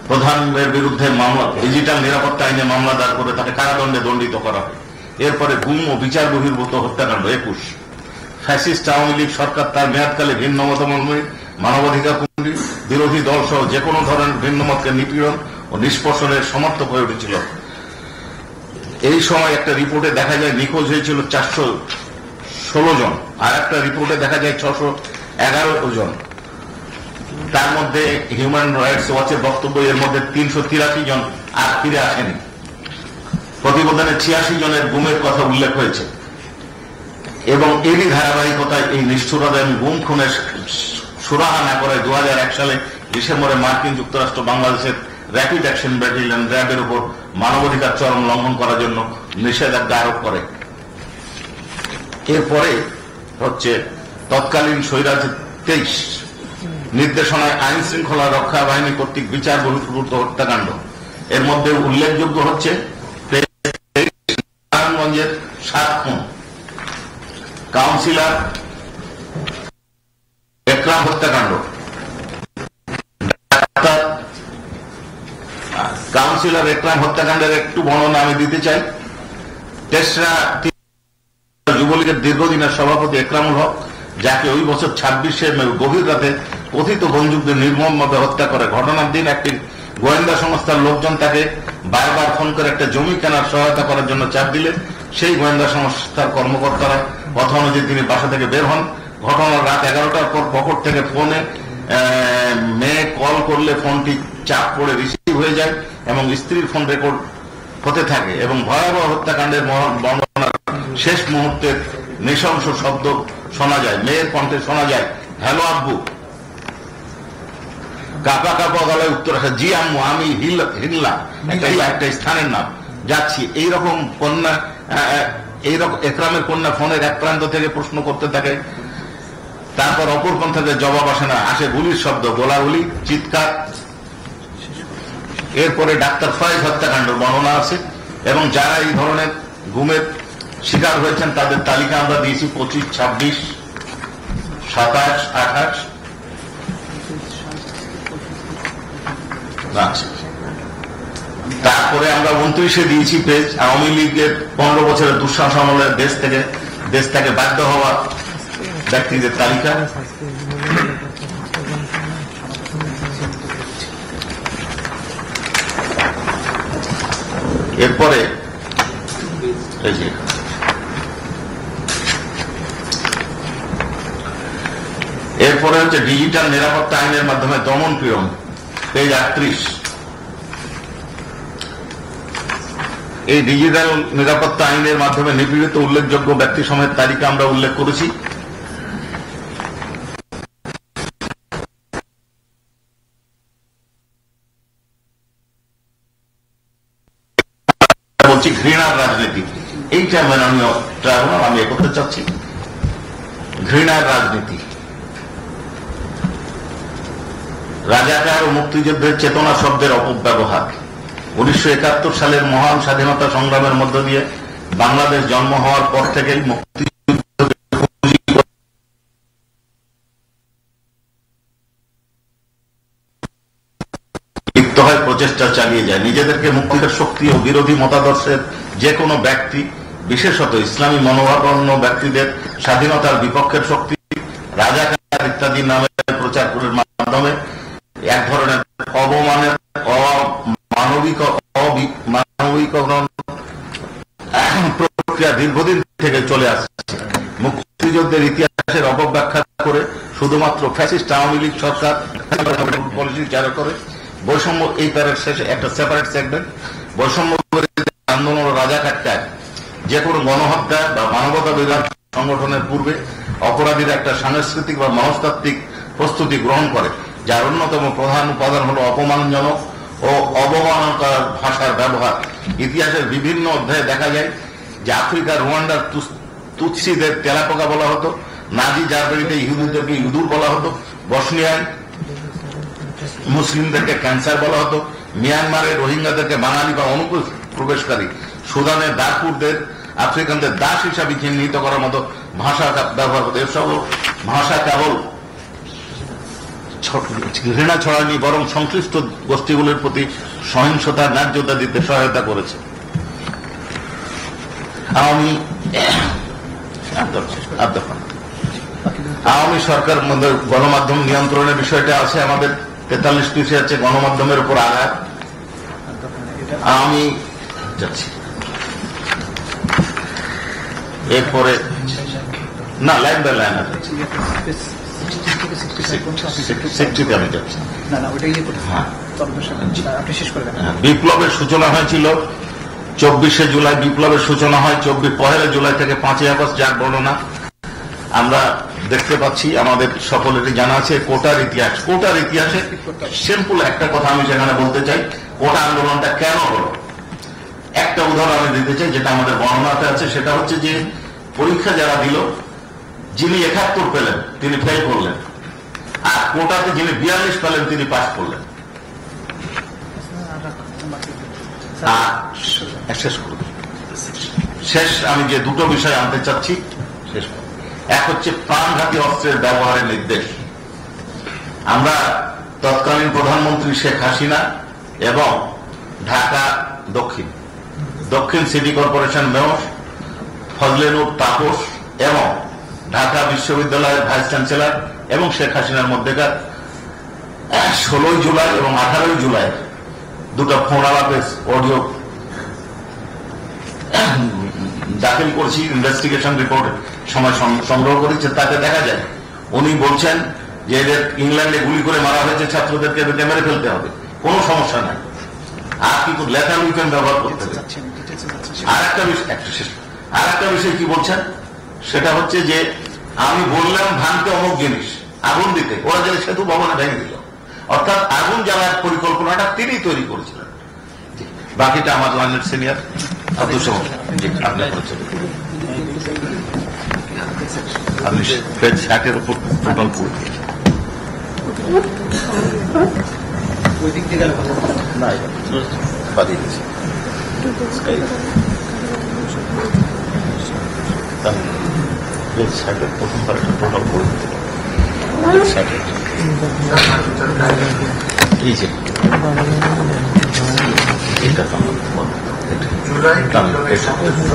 প্রধানের বিরুদ্ধে মামলা ডিজিটাল নিরাপত্তা আইনে মামলা দায়ের করে তাকে কারাদণ্ডে দণ্ডিত করা হয়। এরপরে গুম ও বিচার বহির্ভূত হত্যাকাণ্ড 21। ফ্যাসিস্ট আওয়ামী লীগ সরকার তার মেয়াদকালে ভিন্ন মতাবলম্বী, মানবাধিকার কর্মী, বিরোধী দল সহ যে কোনো ধরনের ভিন্ন মতকে নিপীড়ন ও নিষ্পেষণের সমর্থক হয়ে উঠেছিল। এই সময় একটা রিপোর্টে দেখা যায় নিখোঁজ হয়েছিল 416 জন, আর একটা রিপোর্টে দেখা যায় 611 জন। তার মধ্যে হিউম্যান রাইটস ওয়াচের বক্তব্য, এর মধ্যে 383 জন আর ফিরে আসেনি। প্রতিবেদনে 86 জনের গুমের কথা উল্লেখ হয়েছে। এবং এরই ধারাবাহিকতায় এই নিষ্ঠুরতা এবং গুম খুনের সুরাহা না করে 2001 সালে ডিসেম্বরে মার্কিন যুক্তরাষ্ট্র বাংলাদেশের র্যাপিড অ্যাকশন ব্যাটালিয়ন র্যাবের উপর মানবাধিকার চরম লঙ্ঘন করার জন্য নিষেধাজ্ঞা আরোপ করে। এরপরে হচ্ছে তৎকালীন স্বৈরাচার 23 নির্দেশনায় আইন শৃঙ্খলা রক্ষা বাহিনী কর্তৃক বিচার বহির্ভূত হত্যাকাণ্ড। এর মধ্যে উল্লেখযোগ্য হচ্ছে নারায়ণগঞ্জের 7 খুন, কাউন্সিলর একরাম হত্যাকাণ্ড, কাউন্সিলর একরাম হত্যাকাণ্ডের একটু বর্ণনা আমি দিতে চাই। তেসরা যুবলীগের দীর্ঘদিনের সভাপতি একরামুল হক, যাকে ওই বছর 26শে মে গভীর রাতে কথিত বন্দুকদের নির্মমভাবে হত্যা করে। ঘটনার দিন একটি গোয়েন্দা সংস্থার লোকজন তাকে বারবার ফোন করে একটা জমি কেনার সহায়তা করার জন্য চাপ দিলে সেই গোয়েন্দা সংস্থার কর্মকর্তারা কথা অনুযায়ী তিনি বাসা থেকে বের হন। ঘটনার রাত 11টার পর পকেট থেকে ফোনে মেয়ে কল করলে ফোনটি চাপ পড়ে রিসিভ হয়ে যায় এবং স্ত্রীর ফোন রেকর্ড হতে থাকে এবং ভয়াবহ হত্যাকাণ্ডের বর্ণনার শেষ মুহূর্তের নৃশংস শব্দ শোনা যায়। মেয়ের কণ্ঠে শোনা যায়, হ্যালো আব্বু। কাপা কাপা গলায় উত্তর আসে, জি আম্মু, আমি হিল্লা, একটা স্থানের নাম, যাচ্ছি। এইরকম কন্যা, এইরকম একরামের কন্যা ফোনের এক প্রান্ত থেকে প্রশ্ন করতে থাকে। তারপর অপর প্রান্ত থেকে জবাব আসে না, আসে গুলির শব্দ, গোলাগুলি, চিৎকার। এরপরে ডাক্তার ফয়েজ হত্যাকাণ্ডের বর্ণনা আছে এবং যারা এই ধরনের গুমের শিকার হয়েছেন তাদের তালিকা আমরা দিয়েছি 25, 26, 27, 28। তারপরে আমরা 29-এ দিয়েছি পেজ আওয়ামী লীগের 15 বছরের দুঃশাসন আমলে দেশ থেকে বাধ্য হওয়া ব্যক্তিদের তালিকা। এরপরে এই যে এরপরে হচ্ছে ডিজিটাল নিরাপত্তা আইনের মাধ্যমে দমন পীড়ন, পেজ 38। এই ডিজিটাল নিরাপত্তা আইনের মাধ্যমে নিপীড়িত উল্লেখযোগ্য ব্যক্তি সমেত তালিকা আমরা উল্লেখ করেছি। বলছি ঘৃণার রাজনীতি, এইটা মাননীয় ট্রাইব্যুনাল আমি এ করতে চাচ্ছি। ঘৃণার রাজনীতি, রাজাকার ও মুক্তিযুদ্ধের চেতনা শব্দের অপব্যবহার। 1971 সালের মহান স্বাধীনতা সংগ্রামের মধ্য দিয়ে বাংলাদেশ জন্ম হওয়ার পর থেকেই লিপ্ত হয়, প্রচেষ্টা চালিয়ে যায়। নিজেদেরকে মুক্তির শক্তি ও বিরোধী মতাদর্শের যে কোনো ব্যক্তি, বিশেষত ইসলামী মনোভাবাপন্ন ব্যক্তিদের স্বাধীনতার বিপক্ষের শক্তি, রাজাকার ইত্যাদি নামে প্রচার করার মাধ্যমে এক ধরনের অবমানের মানবিকরণ প্রক্রিয়া দীর্ঘদিন থেকে চলে আসছে। মুক্তিযুদ্ধের ইতিহাসের অপব্যাখ্যা করে শুধুমাত্র ফ্যাসিস্ট আওয়ামী লীগ সরকার পলিসি চালু করে বৈষম্য, এই প্যারের শেষে একটা সেপারেট সেগমেন্ট, বৈষম্য আন্দোলন ও রাজাকার ত্যাগ, যে কোনো গণহত্যা বা মানবতা বিধান সংগঠনের পূর্বে অপরাধীরা একটা সাংস্কৃতিক বা মনস্তাত্ত্বিক প্রস্তুতি গ্রহণ করে, যার অন্যতম প্রধান উপাদান হল অপমানজনক ও অবমাননাকর ভাষার ব্যবহার। ইতিহাসের বিভিন্ন অধ্যায়ে দেখা যায় যে আফ্রিকার রুয়ান্ডার তুৎসিদের তেলাপোকা বলা হতো, নাজি জার্মানিতে ইহুদিদেরকে ইঁদুর বলা হতো, বসনিয়ায় মুসলিমদেরকে ক্যান্সার বলা হতো, মিয়ানমারের রোহিঙ্গাদেরকে বাঙালি বা অনুপ্রবেশকারী, সুদানের দারফুরদের আফ্রিকানদের দাস হিসাবে চিহ্নিত করার মতো ভাষা ব্যবহার হতো। এসব ভাষা কেবল ঘৃণা ছড়ায়নি, বরং সংশ্লিষ্ট গোষ্ঠীগুলির প্রতি সহিংসতার ন্যায্যতা দিতে সহায়তা করেছে। আওয়ামী সরকার মধ্যে গণমাধ্যম নিয়ন্ত্রণের বিষয়টা আছে, আমাদের 43 পৃষ্ঠা আছে গণমাধ্যমের উপর আঘাত। আমি যাচ্ছি এরপরে না, লাইন বাই লাইন আছে, আমি যাচ্ছি। বিপ্লবের সূচনা হয়েছিল 24শে জুলাই, বিপ্লবের সূচনা হয় 1 জুলাই থেকে 5ই আগস্ট, যার বর্ণনা আমরা দেখতে পাচ্ছি, আমাদের সকলেরই জানা আছে। কোটার ইতিহাসে সিম্পল একটা কথা আমি সেখানে বলতে চাই, কোটা আন্দোলনটা কেন হলো। একটা উদাহরণ আমি দিতে চাই যেটা আমাদের বর্ণনাতে আছে, সেটা হচ্ছে যে পরীক্ষা যারা দিল, যিনি 71 পেলেন তিনি ফেল করলেন, আর কোটাতে যিনি 42 পেলেন তিনি পাস করলেন। শেষ আমি যে দুটো বিষয় আনতে চাচ্ছি, শেষ এক হচ্ছে প্রাণঘাতী অস্ত্রের ব্যবহারের নির্দেশ। আমরা তৎকালীন প্রধানমন্ত্রী শেখ হাসিনা এবং ঢাকা দক্ষিণ city corporation mayor Fazle Noor Taposh এবং ঢাকা বিশ্ববিদ্যালয়ের ভাইস চ্যান্সেলর এবং শেখ হাসিনার মধ্যেকার 16 জুলাই এবং 18 জুলাই দুটো ফোন আলাপের অডিও দাখিল করছি, ইনভেস্টিগেশন রিপোর্ট সময় সংগ্রহ করেছে। তাতে দেখা যায় উনি বলছেন যে এদের ইংল্যান্ডে গুলি করে মারা হয়েছে, ছাত্রদেরকে এদেরকে মেরে ফেলতে হবে, কোনো সমস্যা নাই, আর কি লেথাল উইপেন ব্যবহার করতে হবে। আর একটা বিষয় কি বলছেন, সেটা হচ্ছে যে আমি বললাম ভাঙতে অমুক জিনিস, আগুন দিতে, ওরা যে সেতু ভবনে ভেঙে দিল, অর্থাৎ আগুন জ্বালার পরিকল্পনাটা তিনি তৈরি করেছিলেন। বাকিটা আমার লাইনের সিনিয়র আব্দুল সামাদ আপনার আপনি পেজ 60-এর উপর টোটাল পড়ে ওই দিক থেকে না বাদিয়ে দিয়েছি। পেজ 60-এর প্রথম পার্টটা টোটাল পড়ে দিতে পারে। এই যে এটা জুলাই বিপ্লবের সমস্ত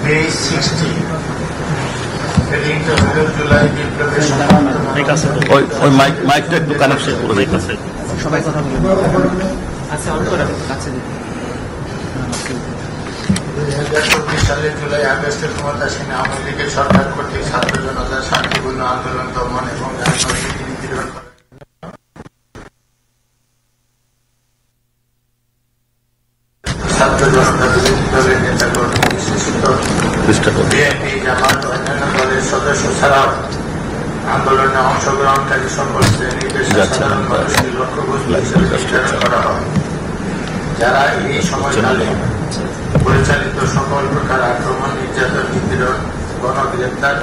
May 60 heading to জুলাই বিপ্লবের সমস্ত ওই মাইকটা একটু কানেকশন করে দেখতেছে সবাই কথা বলুন। 2024 সালের জুলাই আগস্টের ক্ষমতাসীন আওয়ামী লীগের সরকার কর্তৃক ছাত্র জনতার শান্তিপূর্ণ আন্দোলন দমন এবং রাজনৈতিক নিপীড়ন করে ছাত্র জনতা বিরোধী দলের নেতাকর্মী বিশেষত বিএনপি জামাত অন্যান্য দলের সদস্য ছাড়াও আন্দোলনে অংশগ্রহণকারী সকল শ্রেণী পেশা সাধারণ মানুষকে লক্ষ্যবস্তু হিসেবে নির্ধারণ করা হয়, যারা এই সময়কালে পরিচালিত সকল প্রকার আক্রমণ, নির্যাতন, নিপীড়ন, গণগ্রেপ্তার,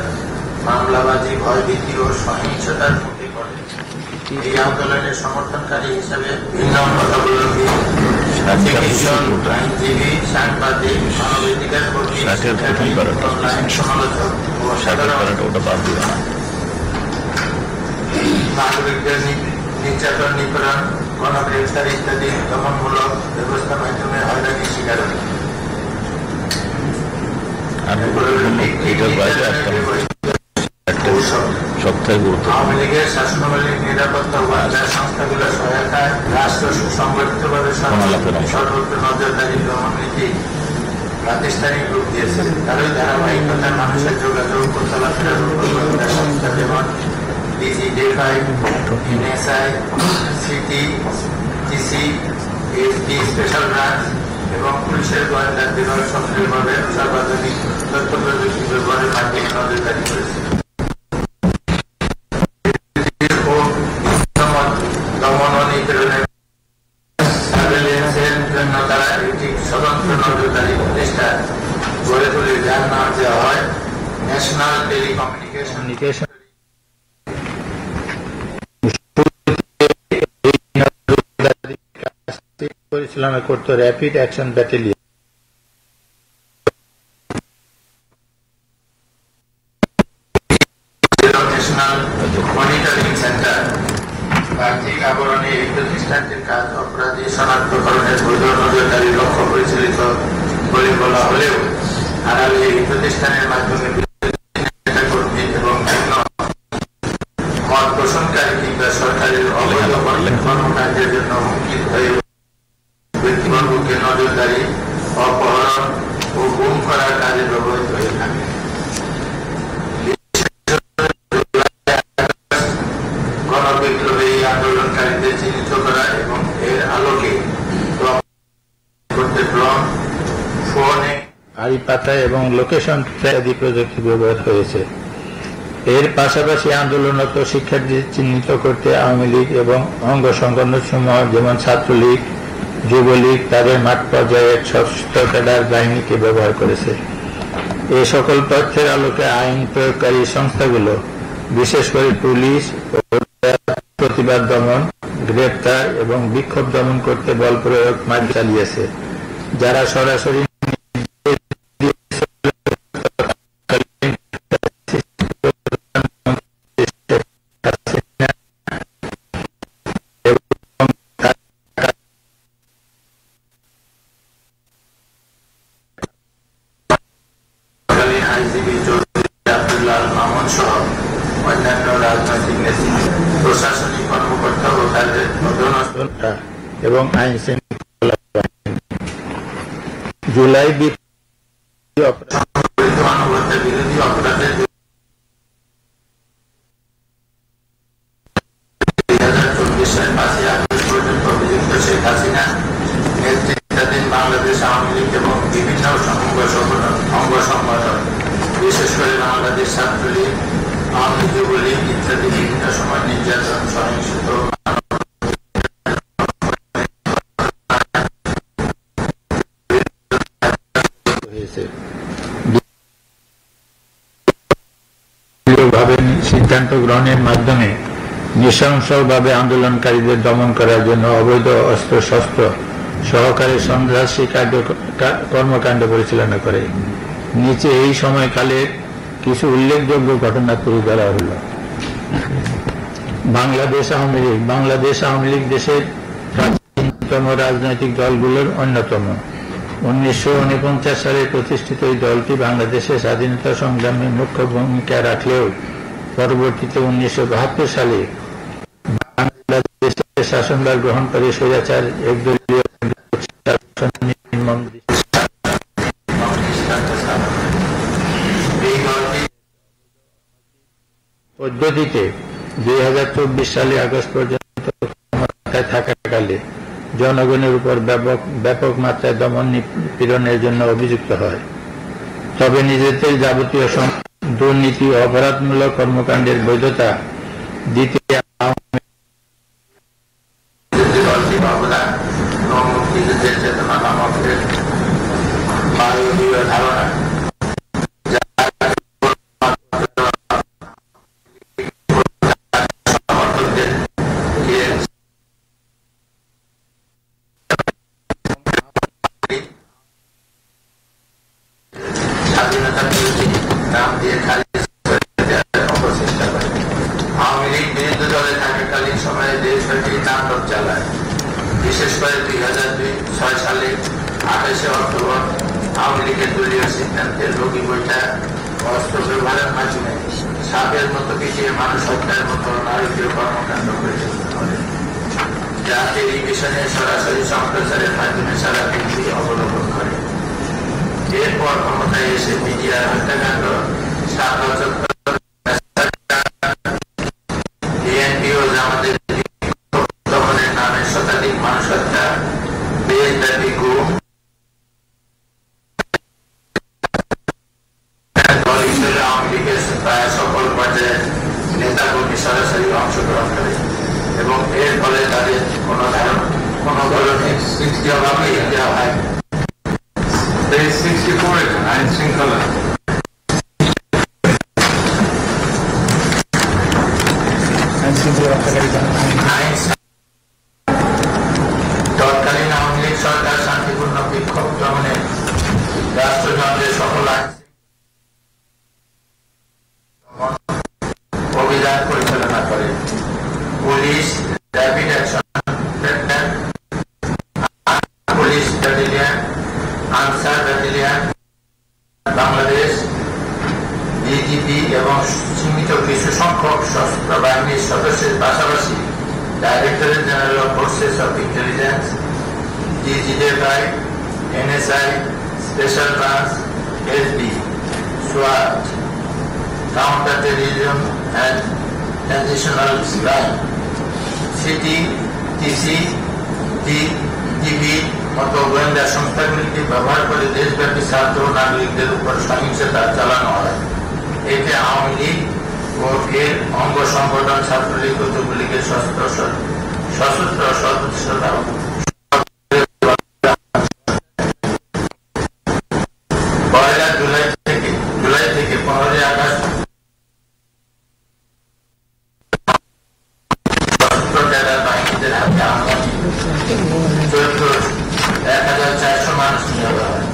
মামলাবাজি, ভয়ভীতি ও সহিংসতার মুখে পড়ে। এই আন্দোলনের সমর্থনকারী হিসেবে ভিন্ন মতাবলম্বী চিকিৎসক, আইনজীবী, সাংবাদিক, মানবাধিকার কর্মী, শিক্ষার্থী, অনলাইন সমালোচক ও সাধারণ নাগরিকদের নির্যাতন, নিপীড়ন, গণগ্রেপ্তার ইত্যাদি দমনমূলক ব্যবস্থার মাধ্যমে হয়রানির শিকার হয়। আওয়ামী লীগের শাসনামলের নিরাপত্তা ও বাজার সংস্থাগুলোর সহায়তায় রাষ্ট্র সুসংগঠিতভাবে সর্বত্র নজরদারি দমননীতি প্রাতিষ্ঠানিক রূপ দিয়েছে। তারই ধারাবাহিকতায় মানুষের যোগাযোগ ও চলাফেরার উপর সংস্থা যেমন DGFI, NSI, CT, TC, SP special branch এবং পুলিশের গোয়েন্দা বিভাগ সক্রিয়ভাবে সর্বাধুনিক তথ্য প্রযুক্তি ব্যবহারের মাধ্যমে নজরদারি করেছে ও দমন ও নিপীড়নের সার্ভেইলেন্সের জন্য তারা একটি স্বতন্ত্র নজরদারি প্রতিষ্ঠা গড়ে তুলে, যার নাম দেওয়া হয় ন্যাশনাল টেলিকমিউনিকেশন পরিচালনা করত rapid action battalion. National monitoring centre বাহ্যিক আবরণে এই প্রতিষ্ঠানটির কাজ অপরাধী শনাক্তকরণের বৈধ নজরদারি লক্ষ্য পরিচালিত বলে বলা হলেও আড়ালে এই প্রতিষ্ঠানের মাধ্যমে নেতাকর্মী এবং ভিন্ন মত পোষণকারী কিংবা সরকারের অবৈধ কর্মকাণ্ডের জন্য হুমকি হয়ে ব্যক্তিবর্গকে নজরদারি, অপহরণ ও গুম করার কাজে ব্যবহৃত হয়ে থাকে। গণবিপ্লবে এই আন্দোলনকারীদের চিহ্নিত করা এবং এর আলোকে করতে ড্রোন, ফোনে, আড়ি পাতা এবং লোকেশন ইত্যাদি প্রযুক্তি ব্যবহার হয়েছে। এর পাশাপাশি আন্দোলনরত শিক্ষার্থীদের চিহ্নিত করতে আওয়ামী লীগ এবং অঙ্গ সংগঠনসমূহ যেমন ছাত্রলীগ, যুবলীগ তাদের মাঠ পর্যায়ের সশস্ত্র ক্যাডার বাহিনীকে ব্যবহার করেছে। এই সকল তথ্যের আলোকে আইন প্রয়োগকারী সংস্থাগুলো বিশেষ করে পুলিশ ও প্রতিবাদ দমন, গ্রেপ্তার এবং বিক্ষোভ দমন করতে বল প্রয়োগ চালিয়েছে, যারা সরাসরি অন্যান্য রাজনৈতিক নেতৃত্ব, প্রশাসনিক কর্মকর্তা ও তাদের অধীনস্থ এবং আইন শৃঙ্খলা বাহিনী। জুলাই মানবতা বিরোধী অপরাধের 2024 সালের 5 আগস্ট পর্যন্ত অভিযুক্ত শেখ হাসিনা নেতৃত্বাধীন বাংলাদেশ আওয়ামী লীগ এবং বিভিন্ন অঙ্গ সংগঠন, বিশেষ করে বাংলাদেশ ছাত্রলীগ, আওয়ামী যুবলীগ ইত্যাদি বিভিন্ন সময় নির্যাতন, সহিংসতা সিদ্ধান্ত গ্রহণের মাধ্যমে নৃশংসভাবে আন্দোলনকারীদের দমন করার জন্য অবৈধ অস্ত্রশস্ত্র সহকারে সন্ত্রাসী কর্মকাণ্ড পরিচালনা করে। নিচে এই সময়কালের কিছু উল্লেখযোগ্য ঘটনা তুলে ধরা হল। বাংলাদেশ আওয়ামী লীগ বাংলাদেশ আওয়ামী লীগ দেশের প্রাচীনতম রাজনৈতিক দলগুলোর অন্যতম। 1949 সালে প্রতিষ্ঠিত এই দলটি বাংলাদেশের স্বাধীনতা সংগ্রামে মুখ্য ভূমিকা রাখলেও পরবর্তীতে 1972 সালে বাংলাদেশের শাসনভার গ্রহণ করে স্বৈরাচার একদলীয় পদ্ধতিতে 2024 সালে আগস্ট পর্যন্ত ক্ষমতায় থাকাকালে জনগণের উপর ব্যাপক মাত্রায় দমন নিপীড়নের জন্য অভিযুক্ত হয়। তবে নিজেদের যাবতীয় দুর্নীতি ও অপরাধমূলক কর্মকাণ্ডের বৈধতা দিতে ধারণা স্বাধীনতা বিরোধী নাম দিয়ে খালি অপচেষ্টা করে। আওয়ামী লীগ বিরোধী দলে থাকাকালীন সময়ে দেশব্যাপী নাটক চালায়। বিশেষ করে 2006 সালে 28 অক্টোবর আওয়ামী লীগের দলীয় সিদ্ধান্তের রোগী বইটা অস্ত্র ব্যবহারের মাধ্যমে সাপের মতো পিছিয়ে মানুষ হত্যার মতো নারকীয় কর্মকাণ্ড পরিচালনা করে, যা টেলিভিশনে সরাসরি সম্প্রচারের মাধ্যমে সারা পৃথিবী অবলোকন করে। এরপর ক্ষমতায় এসে মিডিয়ার হত্যাকাণ্ড, সাত বছর বিএনপি ও জামাতের দমনের নামে শতাধিক মানুষ হত্যা, দেশব্যাপী গুম, দল হিসেবে আওয়ামী লীগের প্রায় সকল পর্যায়ের নেতাকর্মী সরাসরি অংশগ্রহণ করে এবং এর ফলে তাদের কোনো ধরনের জবাবই দেওয়া হয়। 64 আইন শৃঙ্খলা তৎকালীন আওয়ামী লীগ সরকার শান্তিপূর্ণ বিক্ষোভ দমনে রাষ্ট্রযন্ত্রের সকল অভিযান পরিচালনা করে। Police, rapid action centre, police battalion, Ansar battalion, Bangladesh DGP এবং সীমিত কিছু সংখ্যক সশস্ত্র বাহিনীর সদস্যের পাশাপাশি directorate general of forces of intelligence, DGFI, NSI, special branch, SB, সোয়াট, counter terrorism and transitional crime, CT, TC, DB মতো গোয়েন্দা সংস্থাগুলিকে ব্যবহার করে দেশব্যাপী ছাত্র ও নাগরিকদের উপর সহিংসতা চালানো হয়। এতে আওয়ামী লীগ ও এর অঙ্গ সংগঠন ছাত্রলীগ ও যুবলীগের সশস্ত্র সদস্যরা জুলাই থেকে 15 আগস্ট সশস্ত্র ক্যাডার বাহিনীদের হাতে আহ্বানী 14,400 মানুষ নিহত হয়,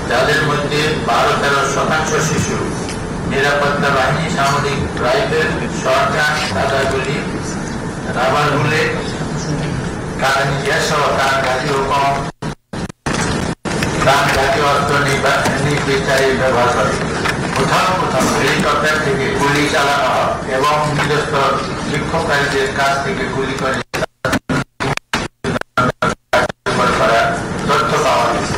যাদের মধ্যে 12-13% শিশু। নিরাপত্তা বাহিনী সামরিক রাইফেল, শটগান, গাঁদাগুলি, রাবার বুলেট, কাঁদানি গ্যাস সহ প্রাণঘাতী ও কম প্রাণঘাতী অস্ত্র নির্বিচারে ব্যবহার করে। কোথাও কোথাও হেলিকপ্টার থেকে গুলি চালানো হয় এবং নিজস্ব বিক্ষোভকারীদের কাছ থেকে গুলি করে তথ্য পাওয়া গেছে।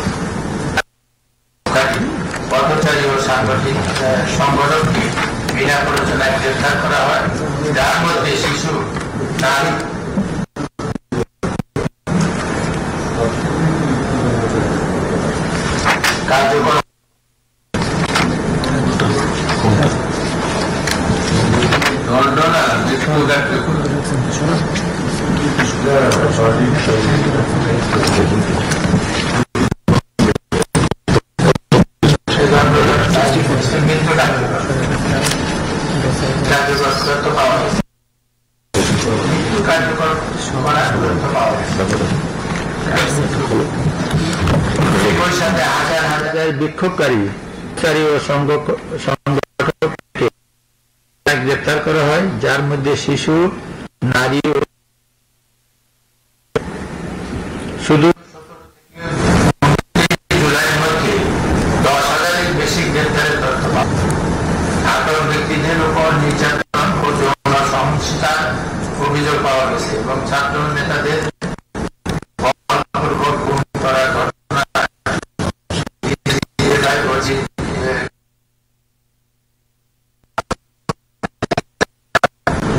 পথচারী ও সাংগঠনিক সংগঠনকে বিনা প্ররোচনায় গ্রেফতার করা হয়, যার মধ্যে শিশু, নারী, কার্যকর বিক্ষোভকারী ও সংগঠককে গ্রেফতার করা হয়, যার মধ্যে শিশু, নারী শুধু জুলাইয়ের মধ্যে 10,000-এর বেশি গ্রেপ্তারের তথ্য পাওয়া। আটক ব্যক্তিদের উপর নির্যাতন ও যৌন সহিংসতার অভিযোগ পাওয়া গেছে এবং ছাত্র নেতাদের বলপূর্বক গুম করার ঘটনা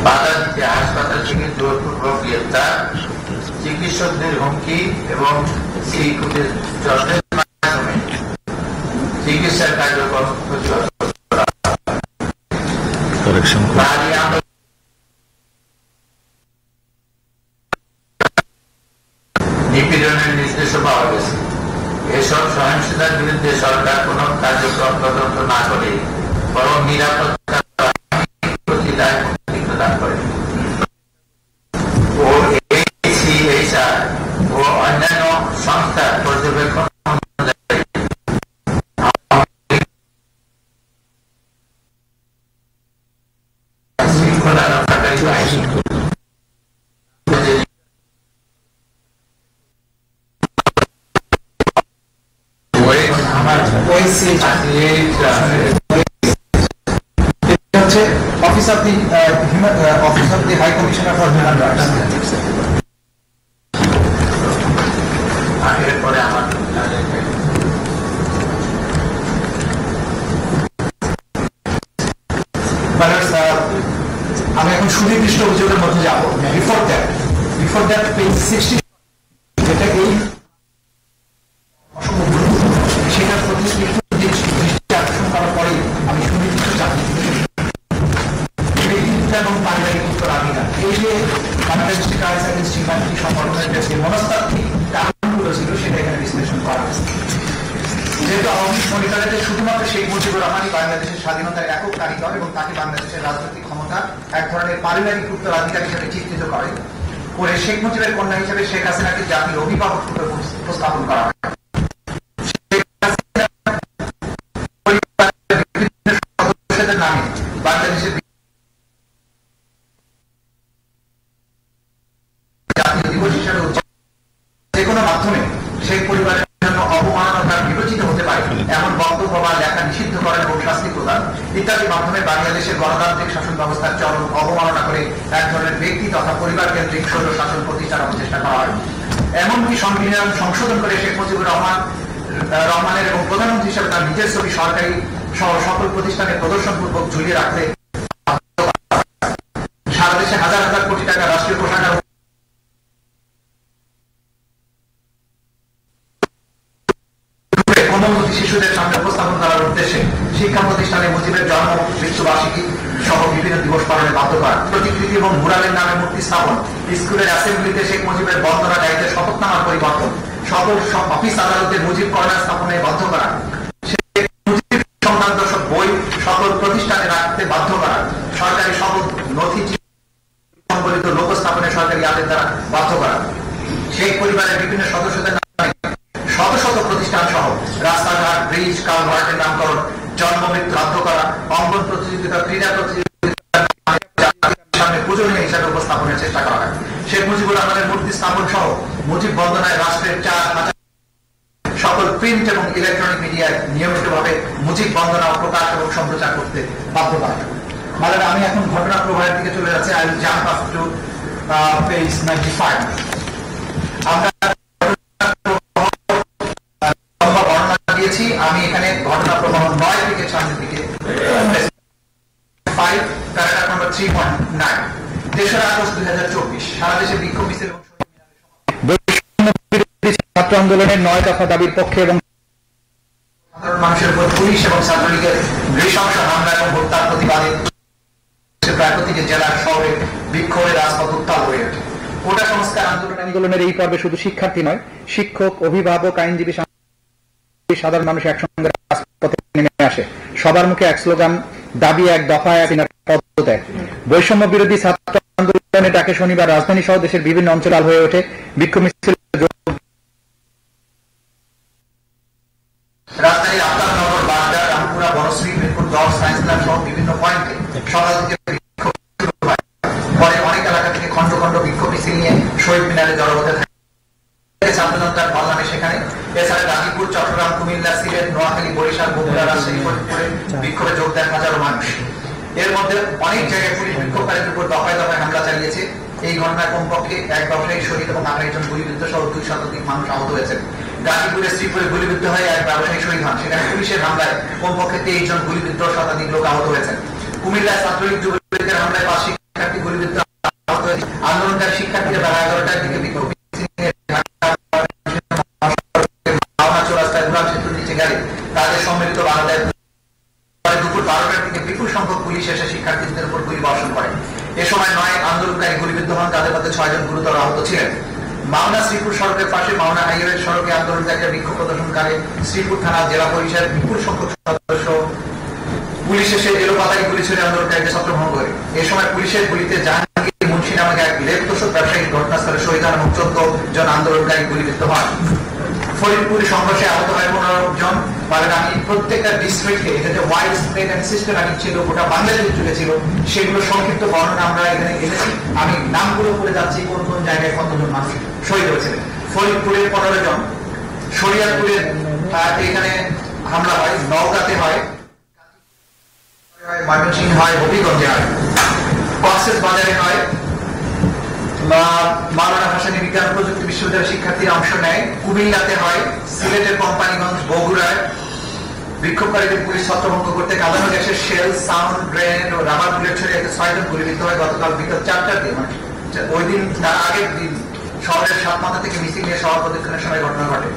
বাধা দিতে হাসপাতাল থেকে জোরপূর্বক গ্রেপ্তার, চিকিৎসকদের হুমকি এবং শিশুদের যত্নের মাধ্যমে চিকিৎসার কার্যক্রম প্রতিহত করা। নারী আন্দোলন নিপীড়নের নির্দেশও পাওয়া গেছে। এসব সহিংসতার বিরুদ্ধে সরকার কোনো কার্যক্রম তদন্ত না করে বরং নিরাপত্তা বাহিনীর প্রতি দায়মুক্তি প্রদান করে ও ACHR ও অন্যান্য সংস্থার পর্যবেক্ষণ অনুযায়ী শৃঙ্খলা রক্ষাকারী বাহিনী Office of the High Commissioner for Human Rights. এরপরে আমার আমি এখন সুনির্দিষ্ট অভিযোগের মধ্যে যাব। বিফোর দ্যাট পেজ 60 যেটা এই সেটার প্রতি একটু দৃষ্টি আকর্ষণ করার পরে আমি সুনির্দিষ্ট চাকরি এবং পারিবারিক উত্তরাধিকার এই যে বাংলাদেশ সংগঠনের যে মনস্তাত্ত্বিক কারণগুলো ছিল সেটা এখানে বিশ্লেষণ করা হয়েছে। যেহেতু আওয়ামী সরকারের শুধুমাত্র শেখ মুজিবুর রহমানই বাংলাদেশের স্বাধীনতার একক কারিগর এবং তাকে বাংলাদেশের রাজনৈতিক ক্ষমতা এক ধরনের পারিবারিক উত্তরাধিকার হিসেবে চিত্রিত করে শেখ মুজিবের কন্যা হিসেবে শেখ হাসিনাকে জাতির অভিভাবক রূপে উপস্থাপন করা হয়। সদস্যদের নামে বাংলাদেশের জাতীয় দিবস হিসেবে যে কোনো মাধ্যমে সেই পরিবারের জন্য অবমাননার বিবেচিত হতে পারে এমন বক্তব্য বা লেখা নিষিদ্ধ করেন এবং শাস্তি প্রদান ইত্যাদি মাধ্যমে বাংলাদেশের গণতান্ত্রিক শাসন ব্যবস্থার চরম অবমাননা করে এক ধরনের ব্যক্তি তথা পরিবার কেন্দ্রিক স্বৈর শাসন প্রতিষ্ঠার চেষ্টা করা হয়। এমনকি সংবিধান সংশোধন করে শেখ মুজিবুর রহমানের এবং প্রধানমন্ত্রী হিসেবে তার নিজের ছবি সরকারি সহ সকল প্রতিষ্ঠানে প্রদর্শনপূর্বক ঝুলিয়ে রাখতে সারা দেশে হাজার হাজার কোটি টাকা রাষ্ট্রীয় কোষাগার শিশুদের সামনে উপস্থাপন করার উদ্দেশ্যে শিক্ষা প্রতিষ্ঠানে মুজিবের জন্ম মৃত্যুবার্ষিকী সহ বিভিন্ন দিবস পালনে বাধ্য করা, প্রতিকৃতি এবং মুরালের নামে মূর্তি স্থাপন, স্কুলের অ্যাসেম্বলিতে শেখ মুজিবের বন্দনা গাইতে শপথনামার পরিবর্তন, সকল অফিস আদালতে মুজিব কর্নার স্থাপনে বাধ্য করা, শেখ মুজিব সংক্রান্ত সব বই সকল প্রতিষ্ঠানে রাখতে বাধ্য করা, সরকারি সকল নথি সংবলিত লোক স্থাপনে সরকারি আদেশ দ্বারা বাধ্য করা, শেখ পরিবারের বিভিন্ন সদস্যদের শত শত প্রতিষ্ঠান সহ রাস্তাঘাট ব্রিজ কালভার্টের নামকরণ, জন্ম মৃত্যু রদ্দ করা, অঙ্গন প্রতিযোগিতা ক্রীড়া প্রতিযোগিতার সামনে পূজনীয় হিসাবে উপস্থাপনের চেষ্টা করা হয়। শেখ মুজিবুর রহমানের মূর্তি স্থাপন সহ মুজিব বন্দনায় রাষ্ট্রের 4,000 সকল প্রিন্ট এবং ইলেকট্রনিক মিডিয়ায় নিয়মিতভাবে মুজিব বন্দনা প্রকাশ এবং সম্প্রচার করতে বাধ্য করা হয়। মানে আমি এখন ঘটনা প্রবাহের দিকে চলে যাচ্ছি। I will jump up to page 95। আমরা দিয়েছি, আমি এখানে ঘটনা প্রবাহ 9 থেকে সামনের দিকে 5 প্যারাগ্রাফ নাম্বার 3.9 3রা আগস্ট 2024 সারা দেশে বিক্ষোভ মিছিল এবং ছাত্র আন্দোলনের 9 দফা দাবির পক্ষে এবং সাধারণ মানুষের উপর পুলিশ এবং ছাত্রলীগের নৃশংস হামলা এবং হত্যার প্রতিবাদে প্রায় প্রতিটি জেলার শহরে বিক্ষোভের রাজপথ উত্তাল হয়ে ওঠে। কোটা সংস্কার আন্দোলনের এই পর্বে শুধু শিক্ষার্থী নয়, শিক্ষক, অভিভাবক, আইনজীবী, সাধারণ মানুষ একসঙ্গে রাজপথে নেমে আসে। সবার মুখে এক স্লোগান, দাবি এক, দফা এক, পদত্যাগ। বৈষম্য বিরোধী ছাত্র আন্দোলনের ডাকে শনিবার রাজধানী সহ দেশের বিভিন্ন অঞ্চল হয়ে ওঠে বিক্ষোভ মিছিল। রাজধানীর আফতাবনগর, বাড্ডা, রামপুরা, বনশ্রী, মিরপুর 10, সায়েন্স ক্লাব সহ বিভিন্ন পয়েন্টে সকাল থেকে বিক্ষোভ শুরু হয়। পরে অনেক এলাকা থেকে শহীদ মিনারে জড়ো হতে থাকে। ছাত্র জনতার ঢল নামে সেখানে। এছাড়া গাজীপুর, চট্টগ্রাম, কুমিল্লা, সিলেট, নোয়াখালী, বরিশাল, বগুড়া, রাজশাহী, ফরিদপুরে বিক্ষোভে যোগ দেন হাজারো মানুষ। এর মধ্যে অনেক জায়গায় পুলিশ বিক্ষোভকারীদের উপর দফায় দফায় হামলা চালিয়েছে। এই ঘটনায় কমপক্ষে এক ব্যবসায়ী শহীদ এবং 28 জন গুলিবিদ্ধ সহ 2 শতাধিক মানুষ আহত হয়েছেন। গাজীপুরে শ্রীপুরে গুলিবিদ্ধ হয়ে এক ব্যবসায়ী শহীদ হন। সেখানে পুলিশের হামলায় কমপক্ষে 23 জন গুলিবিদ্ধ, শতাধিক লোক আহত হয়েছেন। কুমিল্লায় ছাত্রলীগ যুবলীগের হামলায় 5 শিক্ষার্থী গুলিবিদ্ধ আহত হয়েছে। আন্দোলনকারী শিক্ষার্থীরা বেলা 11টার দিকে বিক্ষোভ তাদের সম্মিলিত বাংলাদেশ দুপুর 12টার দিকে বিপুল সংখ্যক পুলিশ এসে শিক্ষার্থীদের উপর গুলি বর্ষণ করে। এ সময় 9 আন্দোলনকারী গুলিবিদ্ধ হন, তাদের মধ্যে 6 জন গুরুতর আহত ছিলেন। মাওনা শ্রীপুর সড়কের পাশে মাওনা হাইওয়ে সড়কে আন্দোলনকারীরা বিক্ষোভ প্রদর্শনকালে শ্রীপুর থানা, জেলা পরিষদের বিপুল সংখ্যক সদস্য পুলিশ এসে এলোপাতাড়ি গুলি ছুড়ে আন্দোলনকারীদের ছত্রভঙ্গ করে। এ সময় পুলিশের গুলিতে জাহাঙ্গীর মুন্সি নামে এক লেপতোষক ব্যবসায়ী ঘটনাস্থলে শহীদ হন এবং 14 জন আন্দোলনকারী গুলিবিদ্ধ হন। ফরিদপুর সংঘর্ষে আহত হয় 15 জন। আমি প্রত্যেকটা ডিস্ট্রিক্টে এটা যে ওয়াইড স্প্রেড এন্ড সিস্টেম্যাটিক ছিল, গোটা বাংলাদেশ জুড়ে ছিল, সেগুলো সংক্ষিপ্ত বর্ণনা আমরা এখানে এনেছি। আমি নামগুলো করে যাচ্ছি কোন কোন জায়গায় কতজন মানুষ শহীদ হয়েছিলেন। ফরিদপুরে 15 জন, শরিয়াতপুরে এখানে হামলা হয়, নওগাঁতে হয়, ময়মনসিংহ হয়, হবিগঞ্জে হয়, কক্সেস বাজারে হয়, মাওলানা ভাসানী বিজ্ঞান প্রযুক্তি বিশ্ববিদ্যালয়ের শিক্ষার্থীরা অংশ নেয়, কুমিল্লাতে হয়, সিলেটের কোম্পানিগঞ্জ, বগুড়ায় বিক্ষোভকারীদের পুলিশ ছত্রভঙ্গ করতে কাঁদানো গ্যাসের শেল, সাউন্ড গ্রেনেড ও রাবার বুলেট ছড়িয়ে 6 জন গুলিবিদ্ধ হয় গতকাল বিকেল 4টার দিকে। ওই দিন তার আগের দিন শহরের সাতমাথা থেকে মিছিল নিয়ে শহর প্রদক্ষিণের সময় ঘটনা ঘটে।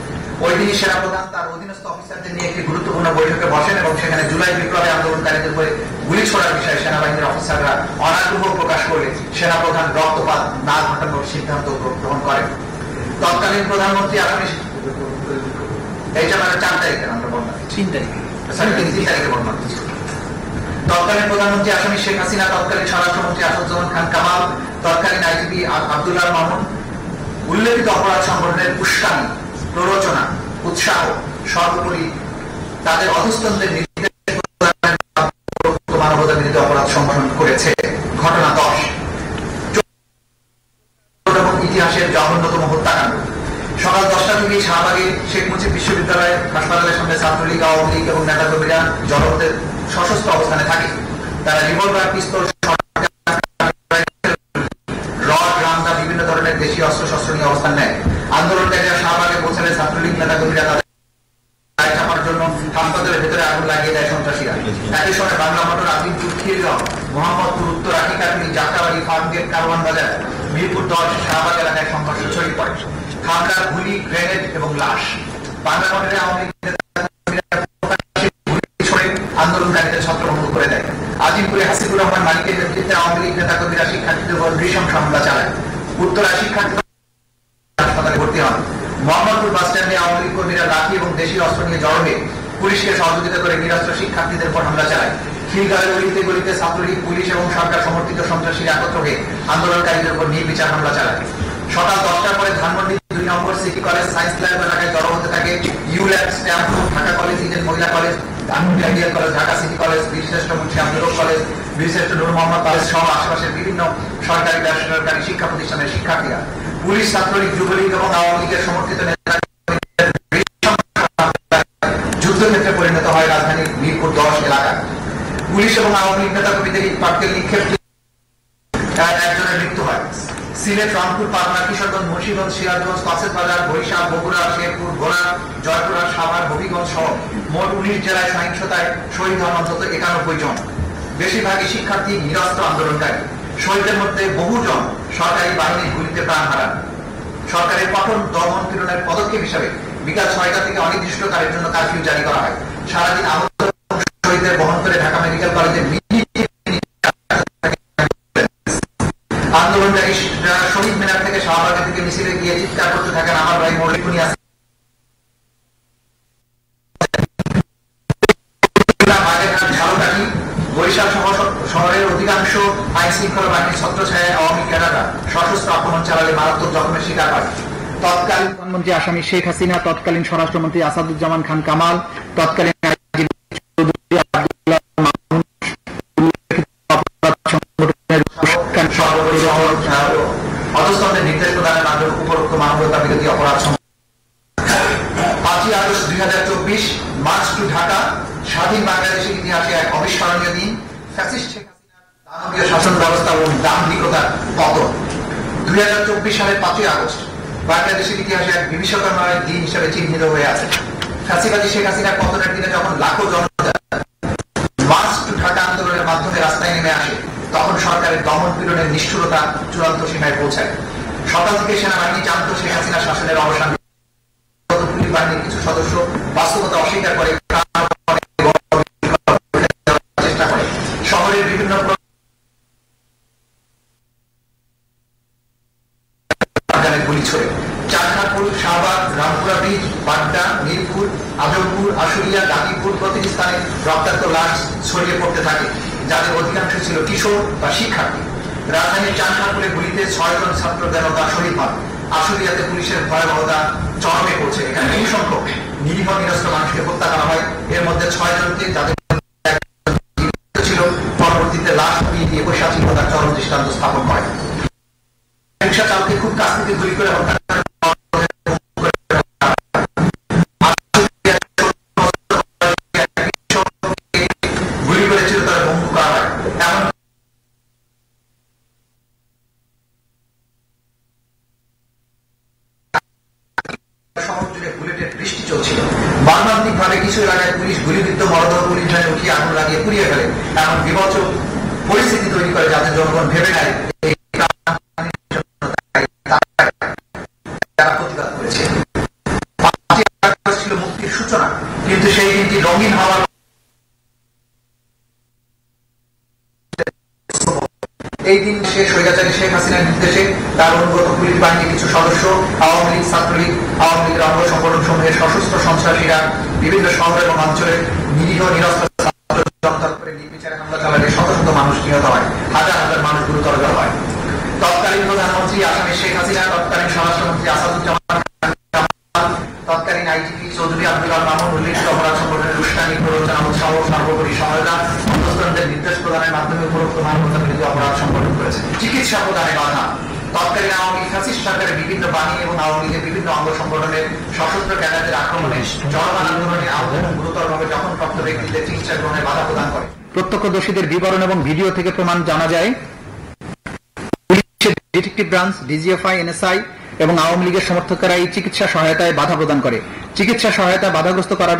ওই দিনই সেনাপ্রধান তার অধীনস্থ অফিসারদের নিয়ে একটি গুরুত্বপূর্ণ বৈঠকে বসেন এবং সেখানে জুলাই বিপ্লবে আন্দোলনকারীদের উপরে গুলি ছোড়ার বিষয়ে সেনাবাহিনীর অফিসাররা অনাগ্রহ প্রকাশ করলে সেনাপ্রধান রক্তপাত না ঘটানোর সিদ্ধান্ত গ্রহণ করেন। তৎকালীন প্রধানমন্ত্রী আগামী এইটা মানে 4 তারিখে আমরা বললাম 3 তারিখে বললাম। তৎকালীন প্রধানমন্ত্রী আসামি শেখ হাসিনা, তৎকালীন স্বরাষ্ট্রমন্ত্রী আসাদুজ্জামান খান কামাল, তৎকালীন আইজিপি আব্দুল্লাহ মামুন উল্লেখিত অপরাধ সংগঠনের উস্কানি, প্ররোচনা, উৎসাহ, সর্বোপরি তাদের অধস্তনদের মানবতা বিরোধী অপরাধ সংগঠন করেছে। ঘটনা 10, ইতিহাসের জঘন্যতম হত্যাকাণ্ড। সকাল 10টা থেকে শাহবাগে শেখ মুজিব বিশ্ববিদ্যালয় হাসপাতালের সামনে ছাত্রলীগ, আওয়ামী লীগ এবং নেতাকর্মীরা জনগণে সশস্ত্র অবস্থানে থাকে। তারা রিভলভার, পিস্তল, রড, রামদা, বিভিন্ন ধরনের দেশীয় অস্ত্র শস্ত্র নিয়ে অবস্থান নেয়। আন্দোলনকারীরা শাহবাগে পৌঁছালে ছাত্রলীগ নেতাকর্মীরা তাদের চাপার জন্য হাসপাতালের ভেতরে আগুন লাগিয়ে দেয় সন্ত্রাসীরা। একই সময় বাংলা মোটর, আজিমপুর, খিলগাঁও, মোহাম্মদপুর, উত্তর আটিকাটুলি, যাত্রাবাড়ি, ফার্মগেট, কারওয়ান বাজার, মিরপুর 10, শাহবাগ এলাকায় সংঘর্ষ ছড়িয়ে পড়ে। হামলা, গুলি, গ্রেনেড এবং লাশ। বাংলা মোটরে আওয়ামী লীগ ছড়ে আন্দোলনকারীদের ছত্রভঙ্গ করে দেয়। আজিমপুরে হাসিবুর রহমান মালিকের নেতৃত্বে আওয়ামী লীগ নেতাকর্মীরা শিক্ষার্থীদের উপর নৃশংস হামলা চালায়। উত্তরা শিক্ষার্থী হাসপাতালে ভর্তি হন। মোহাম্মদপুর বাস স্ট্যান্ডে আওয়ামী লীগ কর্মীরা লাঠি এবং দেশীয় অস্ত্র নিয়ে জড়ো হয়ে পুলিশকে সহযোগিতা করে নিরস্ত্র শিক্ষার্থীদের উপর হামলা চালায়। খিলগাঁওয়ের গলিতে গলিতে ছাত্রলীগ, পুলিশ এবং সরকার সমর্থিত সন্ত্রাসীরা একত্র হয়ে আন্দোলনকারীদের উপর নির্বিচার হামলা চালায়। সকাল 10টার পরে ধানমন্ডি 2 নম্বর সিটি কলেজ, সায়েন্স ল্যাব এলাকায় জড়ো হতে থাকে ইউল্যাব, স্ট্যাম্পফোর্ড, ঢাকা কলেজ, ইডেন মহিলা college, Dhanmondi ideal college, Dhaka city college, বীরশ্রেষ্ঠ মুন্সি আব্দুল কলেজ, বীরশ্রেষ্ঠ নূর মোহাম্মদ কলেজ সহ আশেপাশের বিভিন্ন সরকারি বেসরকারি শিক্ষা প্রতিষ্ঠানের শিক্ষার্থীরা পুলিশ, ছাত্রলীগ, যুবলীগ এবং আওয়ামী লীগের সমর্থিত নেতা যুদ্ধক্ষেত্রে পরিণত হয় রাজধানীর মিরপুর 10 এলাকা। পুলিশ এবং আওয়ামী লীগ নেতাকর্মীদের পাটকেল নিক্ষেপ একজনের মৃত্যু হয়। সিলেট, রংপুর, পাবনা, কিশোরগঞ্জ, মুন্সিগঞ্জ, সিরাজগঞ্জ, কক্সেস বাজার, বরিশাল, বগুড়া, শেরপুর, ভোলা, জয়পুরা, সাভার, হবিগঞ্জ সহ মোট 19 জেলায় সহিংসতায় শহীদ হন অন্তত 91 জন। বেশিরভাগই শিক্ষার্থী, নিরস্ত্র আন্দোলনকারী। শহীদদের মধ্যে বহুজন সরকারি বাহিনীর গুলিতে প্রাণ হারান। সরকারের কঠোর দমন পীড়নের পদক্ষেপ হিসেবে বিকাল 6টা থেকে অনির্দিষ্টকালের জন্য কারফিউ জারি করা হয়। সারাদিন আহত শহীদদের বহন করে ঢাকা মেডিকেল কলেজের আন্দোলনকারীরা শহীদ মিনার থেকে শাহবাগের দিকে মিছিলে গিয়ে চিৎকার করতে থাকেন, আমার ভাই মৌলিকুনি আছে। বরিশাল শহরের অধিকাংশ আইন শৃঙ্খলা বাহিনীর ছত্রছায়ায় আওয়ামী ক্যাডাররা সশস্ত্র আক্রমণ চালালে মারাত্মক জখমের শিকার হয়। তৎকালীন প্রধানমন্ত্রী আসামি শেখ হাসিনা, তৎকালীন স্বরাষ্ট্রমন্ত্রী আসাদুজ্জামান খান কামাল, তৎকালীন অধস্তম্ভের নির্দেশ প্রদানের দানবীয় শাসন ব্যবস্থা ও দাম্ভিকতার পতন। 2024 সালের 5ই আগস্ট বাংলাদেশের ইতিহাসে এক বিভীষিকাময় দিন হিসেবে চিহ্নিত হয়ে আছে। ফ্যাসিবাদী শেখ হাসিনার পতনের দিনে যখন লাখো জনতা মার্চ টু ঢাকা আন্দোলনের মাধ্যমে রাস্তায় নেমে আসে, তখন সরকারের দমন পীড়নের নিষ্ঠুরতা চূড়ান্ত সীমায় পৌঁছায়। সকাল থেকে সেনাবাহিনী জানত শেখ হাসিনা শাসনের অবসান। পুলিশ বাহিনীর কিছু সদস্য বাস্তবতা অস্বীকার করে চেষ্টা করে। শহরের বিভিন্ন গুলি ছড়ে চারখানপুর, শাহবাগ, রামপুরা ব্রিজ, বাড্ডা, মিরপুর, আজমপুর, আশুলিয়া, গাজীপুর প্রতিটি স্থানে রক্তাক্ত লাশ ছড়িয়ে পড়তে থাকে, যাদের অধিকাংশ ছিল কিশোর বা শিক্ষার্থী। রাজধানীর চারখানপুরে গুলিতে 6 জন ছাত্র জনতা শহীদ হন। আশুলিয়াতে পুলিশের ভয়াবহতা চরমে পৌঁছে। এখানে বহু সংখ্যক নিরীহ নিরস্ত্র মানুষকে হত্যা করা হয়। এর মধ্যে 6 জনকে, যাদের ছিল, পরবর্তীতে লাশ পুড়িয়ে দিয়ে বৈশাচিকতার চরম দৃষ্টান্ত স্থাপন করে। রিক্সা চালকে খুব কাছ থেকে গুলি করে হত্যা গুলি করেছিল তারা বন্ধু করা হয়। এমন শহর জুড়ে বুলেটের বৃষ্টি চলছিল। মর্মান্তিক ভাবে কিছু এলাকায় পুলিশ গুলিবিদ্ধ মরদেহ পুলিশ ভ্যানে উঠিয়ে আগুন লাগিয়ে পুড়িয়ে ফেলে। এমন বিভৎস পরিস্থিতি তৈরি করে যাতে জনগণ ভেবে নেয় ছিল মুক্তির সূচনা। কিন্তু সেই দিনটি রঙিন হওয়ার এই দিন শেষ স্বৈরাচারী শেখ হাসিনার নির্দেশে তার অনুগত পুলিশ বাহিনীর কিছু সদস্য, আওয়ামী লীগ, ছাত্রলীগ, আওয়ামী লীগের অঙ্গ সংগঠন সমূহের সশস্ত্র সন্ত্রাসীরা বিভিন্ন শহর এবং অঞ্চলে নিরীহ নিরস্ত্র জনতার উপরে নির্বিচারে হামলা চালালে শত শত মানুষ নিহত হয়, হাজার হাজার মানুষ গুরুতর হয়। তৎকালীন প্রধানমন্ত্রী আসামের শেখ হাসিনা, তৎকালীন স্বরাষ্ট্রমন্ত্রী আসাদুজ্জামান, তৎকালীন আইজিপি চৌধুরী আব্দুল্লাহ মামুন উল্লেখিত অপরাধ সংগঠনের উস্কানি, প্ররোচনা উৎসাহ, সর্বোপরি সহায়তা, অন্তঃস্থদের নির্দেশ প্রদানের মাধ্যমে উপরোক্ত মানবতা বিরোধী অপরাধ সংগঠন করেছে। চিকিৎসা প্রদানে বাধা। তৎকালীন আওয়ামী লীগ ফ্যাসিস্ট সরকারের বিভিন্ন বাহিনী এবং আওয়ামী লীগের বিভিন্ন অঙ্গ সংগঠনের সশস্ত্র ক্যাডারদের আক্রমণে চলমান আন্দোলনে আহত এবং গুরুতরভাবে জখমপ্রাপ্ত ব্যক্তিদের চিকিৎসা গ্রহণে বাধা প্রদান করে। প্রত্যক্ষদর্শীদের বিবরণ এবং ভিডিও থেকে প্রমাণ জানা যায়, পুলিশের ডিটেকটিভ ব্রাঞ্চ, ডিজিএফআই, এনএসআই এবং আওয়ামী লীগের সমর্থকেরা এই চিকিৎসা সহায়তায় বাধা প্রদান করে। চিকিৎসা সহায়তা বাধাগ্রস্ত করার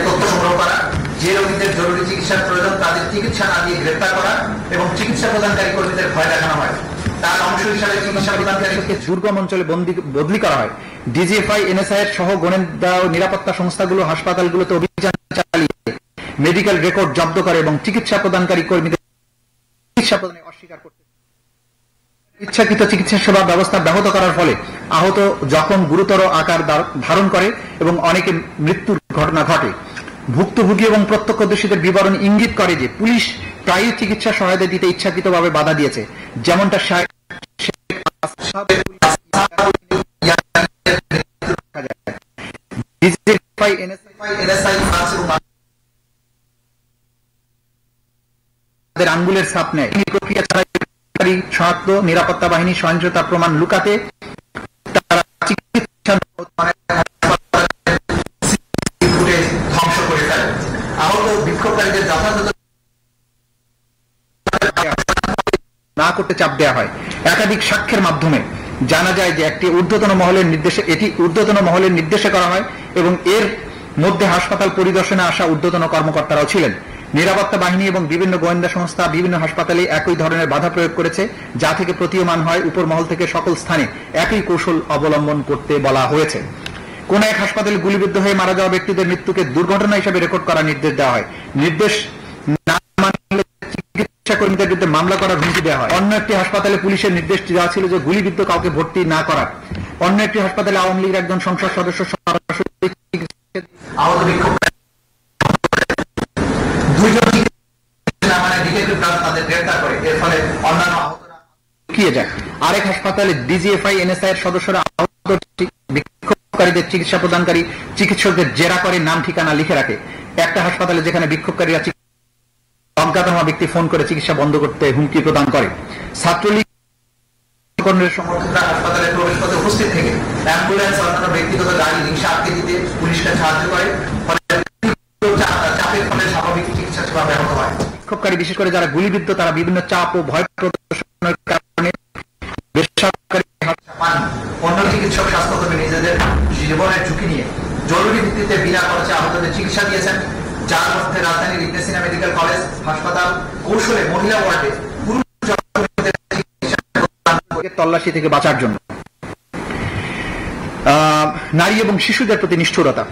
তথ্য সংগ্রহ করা, যে রোগীদের জরুরি চিকিৎসার প্রয়োজন তাদের চিকিৎসা না দিয়ে গ্রেপ্তার করা এবং চিকিৎসা প্রদানকারী কর্মীদের ভয় দেখানো হয়। তার অংশ হিসাবে চিকিৎসা প্রদানকারীকে দুর্গম অঞ্চলে বদলি করা হয়। ডিজিএফআই, এনএসআই সহ গোয়েন্দা ও নিরাপত্তা সংস্থাগুলো হাসপাতালগুলোতে অভিযান চালিয়ে মেডিকেল রেকর্ড জব্দ করে এবং চিকিৎসা প্রদানকারী কর্মীদের চিকিৎসা প্রদানে অস্বীকার করতে ইচ্ছাকৃত চিকিৎসা সেবা ব্যবস্থা ব্যাহত করার ফলে আহত জখম গুরুতর আকার ধারণ করে এবং অনেকে মৃত্যুর ঘটনা ঘটে। ভুক্তভোগী এবং প্রত্যক্ষদর্শীদের বিবরণ ইঙ্গিত করে যে পুলিশ প্রায়ই চিকিৎসা সহায়তা দিতে ইচ্ছাকৃতভাবে বাধা দিয়েছে, যেমনটা আঙ্গুলের ছাপ নেয়। প্রক্রিয়া ছাড়াই শনাক্ত নিরাপত্তা বাহিনী সহিংসতা প্রমাণ লুকাতে তারা চিকিৎসা ধ্বংস করে ফেলে। আহত বিক্ষোভকারীদের যথাযথ না করতে চাপ দেওয়া হয়। একাধিক সাক্ষ্যের মাধ্যমে জানা যায় যে এটি ঊর্ধ্বতন মহলের নির্দেশে করা হয় এবং এর মধ্যে হাসপাতাল পরিদর্শনে আসা ঊর্ধ্বতন কর্মকর্তারাও ছিলেন। নিরাপত্তা বাহিনী এবং বিভিন্ন গোয়েন্দা সংস্থা বিভিন্ন হাসপাতালে একই ধরনের বাধা প্রয়োগ করেছে, যা থেকে প্রতীয়মান হয় উপর মহল থেকে সকল স্থানে একই কৌশল অবলম্বন করতে বলা হয়েছে। কোন এক হাসপাতালে গুলিবিদ্ধ হয়ে মারা যাওয়া ব্যক্তিদের মৃত্যুকে দুর্ঘটনা হিসেবে রেকর্ড করার নির্দেশ দেওয়া হয়। নির্দেশ না মানলে চিকিৎসা কর্মীদের বিরুদ্ধে মামলা করার হুমকি দেওয়া হয়। অন্য একটি হাসপাতালে পুলিশের নির্দেশ দেওয়া ছিল যে গুলিবিদ্ধ কাউকে ভর্তি না করার। অন্য একটি হাসপাতালে আওয়ামী লীগের একজন সংসদ সদস্য সরাসরি আহত বিক্ষোভ তাদের গ্রেফতার করে। এর ফলে অন্যান্য আহতরা লুকিয়ে যায়। আরেক হাসপাতালে ডিজিএফআই, এনএসআই এর সদস্যরা আহত বিক্ষোভকারীদের চিকিৎসা প্রদানকারী চিকিৎসকদের জেরা করে নাম ঠিকানা লিখে রাখে। একটা হাসপাতালে যেখানে বিক্ষোভকারীরা অজ্ঞাতনামা ব্যক্তি ফোন করে চিকিৎসা বন্ধ করতে হুমকি প্রদান করে। ছাত্রলীগ সমর্থকরা হাসপাতালে প্রবেশ পথে উপস্থিত থেকে অ্যাম্বুলেন্স, অন্যান্য ব্যক্তিগত গাড়ি, রিক্সা আটকে দিতে পুলিশকে সাহায্য করে। ফলে চাপের ফলে স্বাভাবিক চিকিৎসা বা ব্যাহত হয়। বিক্ষোভকারী বিশেষ করে যারা গুলিবিদ্ধ তারা বিভিন্ন চাপ ও ভয় প্রদর্শনের কারণে বেসরকারি পান। অন্য চিকিৎসক স্বাস্থ্যকর্মী নিজেদের জীবনের ঝুঁকি নিয়ে জরুরি ভিত্তিতে বিনা খরচে আহতদের চিকিৎসা দিয়েছেন, যার মধ্যে রাজধানীর ইবনে সিনা মেডিকেল কলেজ হাসপাতাল কৌশলে মহিলা ওয়ার্ডে তল্লাশি থেকে বাঁচার জন্য। নারী এবং শিশুদের প্রতি নিষ্ঠুরতা।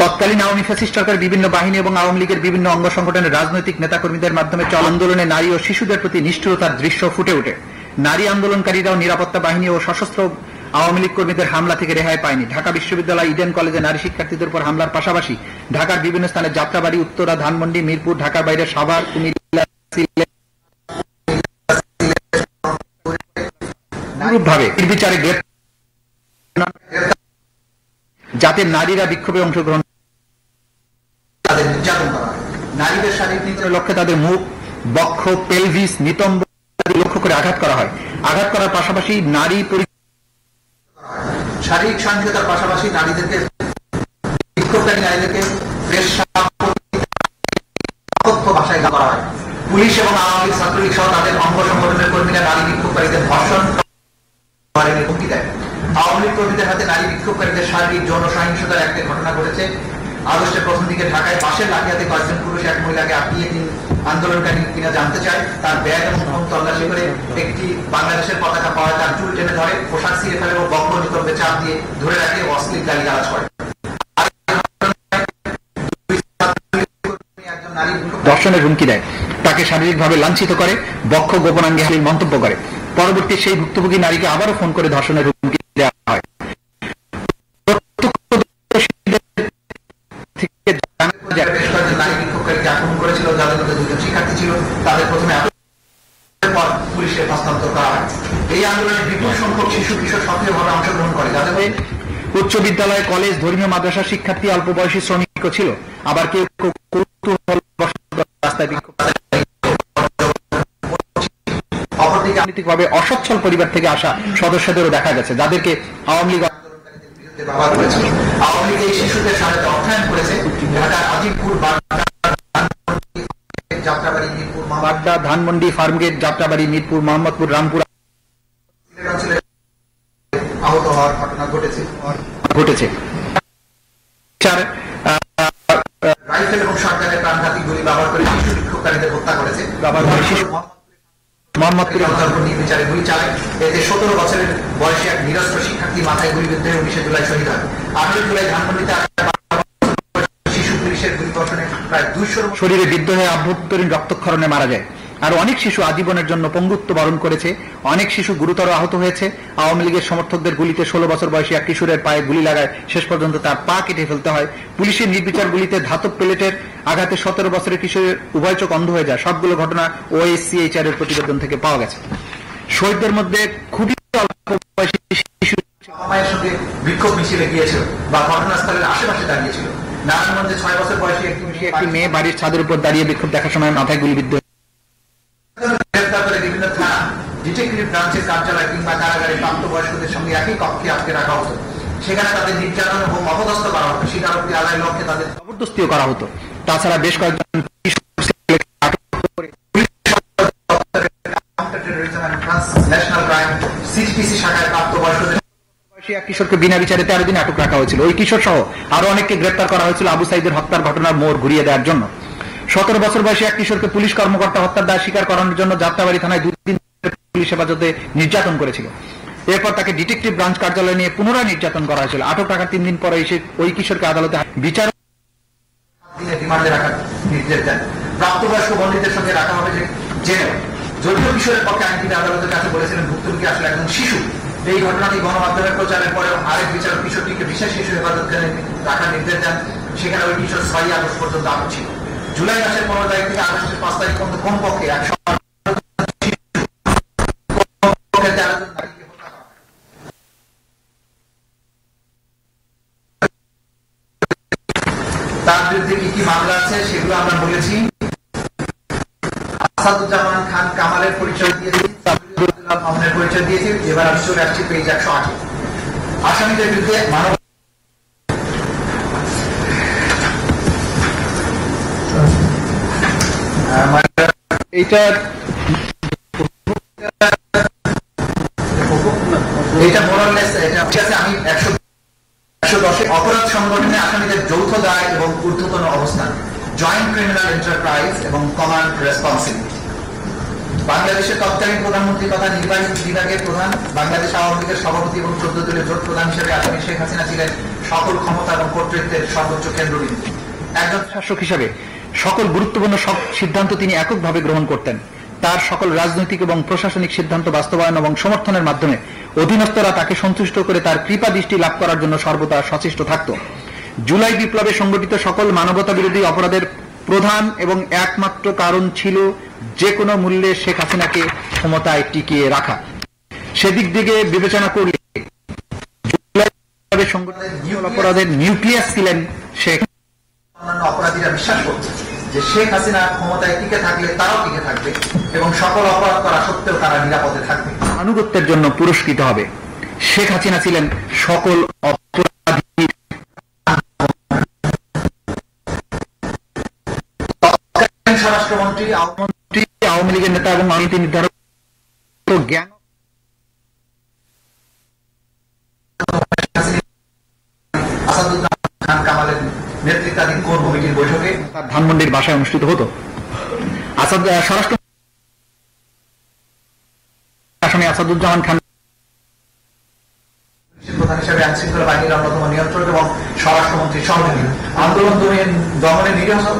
তৎকালীন আওয়ামী ফ্যাসিস্ট সরকার বিভিন্ন বাহিনী এবং আওয়ামী লীগের বিভিন্ন অঙ্গ সংগঠনের রাজনৈতিক নেতাকর্মীদের মাধ্যমে চল আন্দোলনে নারী ও শিশুদের প্রতি নিষ্ঠুরতার দৃশ্য ফুটে ওঠে। নারী আন্দোলনকারীরাও নিরাপত্তা বাহিনী ও সশস্ত্র আওয়ামী লীগ কর্মীদের হামলা থেকে রেহাই পায়নি। ঢাকা বিশ্ববিদ্যালয় ইডেন কলেজে নারী শিক্ষার্থীদের উপর হামলার পাশাপাশি ঢাকার বিভিন্ন স্থানে যাত্রাবাড়ি, উত্তরা, ধানমন্ডি, মিরপুর, ঢাকার বাইরে সাভার, কুমিল্লা, অনুরূপভাবে নির্বিচারে যাতে নারীরা বিক্ষোভে অংশগ্রহণ তাদের নির্যাতন করা হয়। নারীদের শারীরিক নির্যাতনের লক্ষ্যে তাদের মুখ, বক্ষ, পেলভিস, নিতম্ব লক্ষ্য করে আঘাত করা হয়। আঘাত করার পাশাপাশি শারীরিক সহিংসতার পাশাপাশি নারীদেরকে বিক্ষোভকারী নারীদেরকে ভাষায় করা হয়। পুলিশ এবং আওয়ামী লীগ, ছাত্রলীগ সহ তাদের অঙ্গ সংগঠনের কর্মীরা নারী বিক্ষোভকারীদের ধর্ষণ হুমকি দেয়। আওয়ামী লীগ কর্মীদের হাতে নারী বিক্ষোভকারীদের শারীরিক যৌন সহিংসতার একটা ঘটনা ঘটেছে। আগস্টের প্রথম দিকে ঢাকায় বাসের লাঠিয়াতে কয়েকজন পুরুষ এক মহিলাকে আটকিয়ে তিনি আন্দোলনকারী কিনা জানতে চায়। তার ব্যাগ এবং ফোন তল্লাশি করে একটি বাংলাদেশের পতাকা পাওয়া তার চুল টেনে ধরে, পোশাক ছিঁড়ে ফেলে এবং বক্র নিতম্বে চাপ দিয়ে ধরে রাখে অশ্লীল গালিগালাজ করে। ধর্ষণের হুমকি দেয়, তাকে শারীরিকভাবে লাঞ্ছিত করে, বক্ষ গোপনাঙ্গে মন্তব্য করে। পরবর্তী সেই ভুক্তভোগী নারীকে আবারও ফোন করে ধর্ষণের হুমকি দেওয়া হয়। নারী বিক্ষোভকারীকে আক্রমণ করেছিল, যাদের মধ্যে দুজন শিক্ষার্থী ছিল, তাদের প্রথমে পর পুলিশে হস্তান্তর করা হয়। এই আন্দোলনে বিপুল সংখ্যক শিশু কিশোর সক্রিয়ভাবে অংশগ্রহণ করে, যাদের উচ্চ বিদ্যালয়, কলেজ, ধর্মীয় মাদ্রাসার শিক্ষার্থী, অল্প বয়সী শ্রমিকও ছিল। আবার কেউ রাস্তায় বিক্ষোভ। অপরদিকে রাজনৈতিকভাবে অসচ্ছল পরিবার থেকে আসা সদস্যদেরও দেখা গেছে, যাদেরকে আওয়ামী লীগ ব্যবহার করেছে। আওয়ামী লীগ এই শিশুদের সহায়তা অর্থায়ন করেছে। ঢাকার আজিমপুর, যাত্রাবাড়ি, মিরপুর, বাড্ডা, ধানমন্ডি, ফার্মগেট, যাত্রাবাড়ি, মিরপুর, মোহাম্মদপুর, রামপুর আহত হওয়ার ঘটনা ঘটেছে। রাইফেল এবং সরকারের প্রাণঘাতী গুলি ব্যবহার করে শিশু বিক্ষোভকারীদের হত্যা করেছে। মোহাম্মদপুরে নির্বিচারে গুলি চালায়। এতে 17 বছরের বয়সী এক নিরস্ত্র শিক্ষার্থী মাথায় গুলিবিদ্ধ হয়ে 19 জুলাই শহীদ হয়। 18 জুলাই ধানমন্ডিতে শিশু পুলিশের গুলিবর্ষণে প্রায় 200 শরীরে বিদ্ধ হয়ে আভ্যন্তরীণ রক্তক্ষরণে মারা যায়। আর অনেক শিশু আজীবনের জন্য পঙ্গুত্ব বরণ করেছে। অনেক শিশু গুরুতর আহত হয়েছে। আওয়ামী লীগের সমর্থকদের গুলিতে 16 বছর বয়সী এক কিশোরের পায়ে গুলি লাগায় শেষ পর্যন্ত তার পা কেটে ফেলতে হয়। পুলিশের নির্বিচার গুলিতে ধাতব প্লেটের আঘাতে 17 বছরের কিশোরের উভয় চোখ অন্ধ হয়ে যায়। সবগুলো ঘটনা OSCHR এর প্রতিবেদন থেকে পাওয়া গেছে। শহীদদের মধ্যে খুবই অল্প বয়সী শিশু মায়ের সঙ্গে বিক্ষোভ মিছিলে গিয়েছিল বা ঘটনাস্থলের আশেপাশে দাঁড়িয়েছিল। নারায়ণগঞ্জে 6 বছর বয়সী একটি মেয়ে বাড়ির ছাদের উপর দাঁড়িয়ে বিক্ষোভ দেখার সময় মাথায় গুলিবিদ্ধ বিভিন্ন থানা, ডিটেকটিভ ব্রাঞ্চের কার্যালয় কিংবা কারাগারে প্রাপ্তবয়স্কদের সঙ্গে একই কক্ষে আটকে রাখা হতো। সেখানে তাদের নির্যাতন এবং অপদস্থ করা হতো। স্বীকারোক্তি আদায়ের লক্ষ্যে তাদের জবরদস্তিও করা হতো। তাছাড়া বেশ কয়েকজন ন্যাশনাল ক্রাইম সিটিসি শাখায় প্রাপ্তবয়স্কদের এক কিশোরকে বিনা বিচারে 13 দিন আটক রাখা হয়েছিল। ওই কিশোর সহ আরো অনেককে গ্রেপ্তার করা হয়েছিল আবু সাইদের হত্যার ঘটনার মোড় ঘুরিয়ে দেওয়ার জন্য। 17 বছর বয়সী এক কিশোরকে পুলিশ কর্মকর্তা হত্যার দায় স্বীকার করানোর জন্য যাত্রাবাড়ি থানায় 2 দিন পুলিশ হেফাজতে নির্যাতন করেছিল। এরপর তাকে ডিটেকটিভ ব্রাঞ্চ কার্যালয়ে নিয়ে পুনরায় নির্যাতন করা হয়েছিল। আটক রাখার 3 দিন পরে এসে ওই কিশোরকে আদালতে বিচার রিমান্ডে রাখার নির্দেশ দেন। প্রাপ্তবয়স্ক বন্দীদের সঙ্গে রাখা হবে জেনেও। যদিও কিশোরের পক্ষে আইনজীবী আদালতের কাছে বলেছিলেন ভুক্তভোগী আসলে একজন শিশু। এই ঘটনাটি গণমাধ্যমের প্রচারের পরেও আরেক বিচারক কিশোরটিকে বিশেষ শিশু হেফাজতখানায় রাখার নির্দেশ দেন। সেখানে ওই কিশোর 6 আগস্ট পর্যন্ত আটক ছিল। জুলাই মাসের 15 তারিখ থেকে আগস্টের 5 তারিখ পর্যন্ত কমপক্ষে 100 তার বিরুদ্ধে কি কি মামলা আছে সেগুলো আমরা বলেছি। আসাদুজ্জামান খান কামালের পরিচয় দিয়েছি, মামুনের পরিচয় দিয়েছি। এবার আমি চলে আসছি পেজ 108। আসামিদের বিরুদ্ধে মানব এইটা মোরাললেস, এটা ঠিক আছে। আমি 110 অপরাধ সংগঠনে আসামিদের যৌথ দায় এবং ঊর্ধ্বতন অবস্থান, জয়েন্ট ক্রিমিনাল এন্টারপ্রাইজ এবং কমান্ড রেসপন্সিবিলিটি। বাংলাদেশের তৎকালীন প্রধানমন্ত্রী তথা নির্বাহী বিভাগের প্রধান, বাংলাদেশ আওয়ামী লীগের সভাপতি এবং 14 দলের জোট প্রধান হিসেবে আসামি শেখ হাসিনা ছিলেন সকল ক্ষমতা এবং কর্তৃত্বের সর্বোচ্চ কেন্দ্রবিন্দু। একজন শাসক হিসেবে সকল গুরুত্বপূর্ণ সব সিদ্ধান্ত তিনি এককভাবে গ্রহণ করতেন। তার সকল রাজনৈতিক এবং প্রশাসনিক সিদ্ধান্ত বাস্তবায়ন এবং সমর্থনের মাধ্যমে অধীনস্থরা তাকে সন্তুষ্ট করে তার কৃপা দৃষ্টি লাভ করার জন্য সর্বদা সচেষ্ট থাকত। জুলাই বিপ্লবে সংগঠিত সকল মানবতা বিরোধী অপরাধের প্রধান এবং একমাত্র কারণ ছিল যে কোনো মূল্যে শেখ হাসিনাকে ক্ষমতায় টিকিয়ে রাখা। সেদিক থেকে বিবেচনা করলে জুলাই সংগঠিত অপরাধের নিউক্লিয়াস ছিলেন শেখ। অন্যান্য অপরাধীরা বিশ্বাস করত যে শেখ হাসিনা ক্ষমতায় টিকে থাকলে তারাও টিকে থাকবে এবং সকল অপরাধ করা সত্ত্বেও তারা নিরাপদে থাকবে, আনুগত্যের জন্য পুরস্কৃত হবে। শেখ হাসিনা ছিলেন সকল অপরাধী স্বরাষ্ট্রমন্ত্রী, আওয়ামী লীগের নেতা এবং নীতি নির্ধারক জ্ঞান আসাদুজ্জামান খান কামালের নেতৃত্বাধীন কোর কমিটির বৈঠকে ধানমন্ডির বাসায় অনুষ্ঠিত হতো। স্বরাষ্ট্র আসামি আসাদুজ্জামান খান প্রধান হিসেবে আইন শৃঙ্খলা বাহিনীর অন্যতম নিয়ন্ত্রক এবং স্বরাষ্ট্রমন্ত্রীর সহযোগী। আন্দোলন দমনে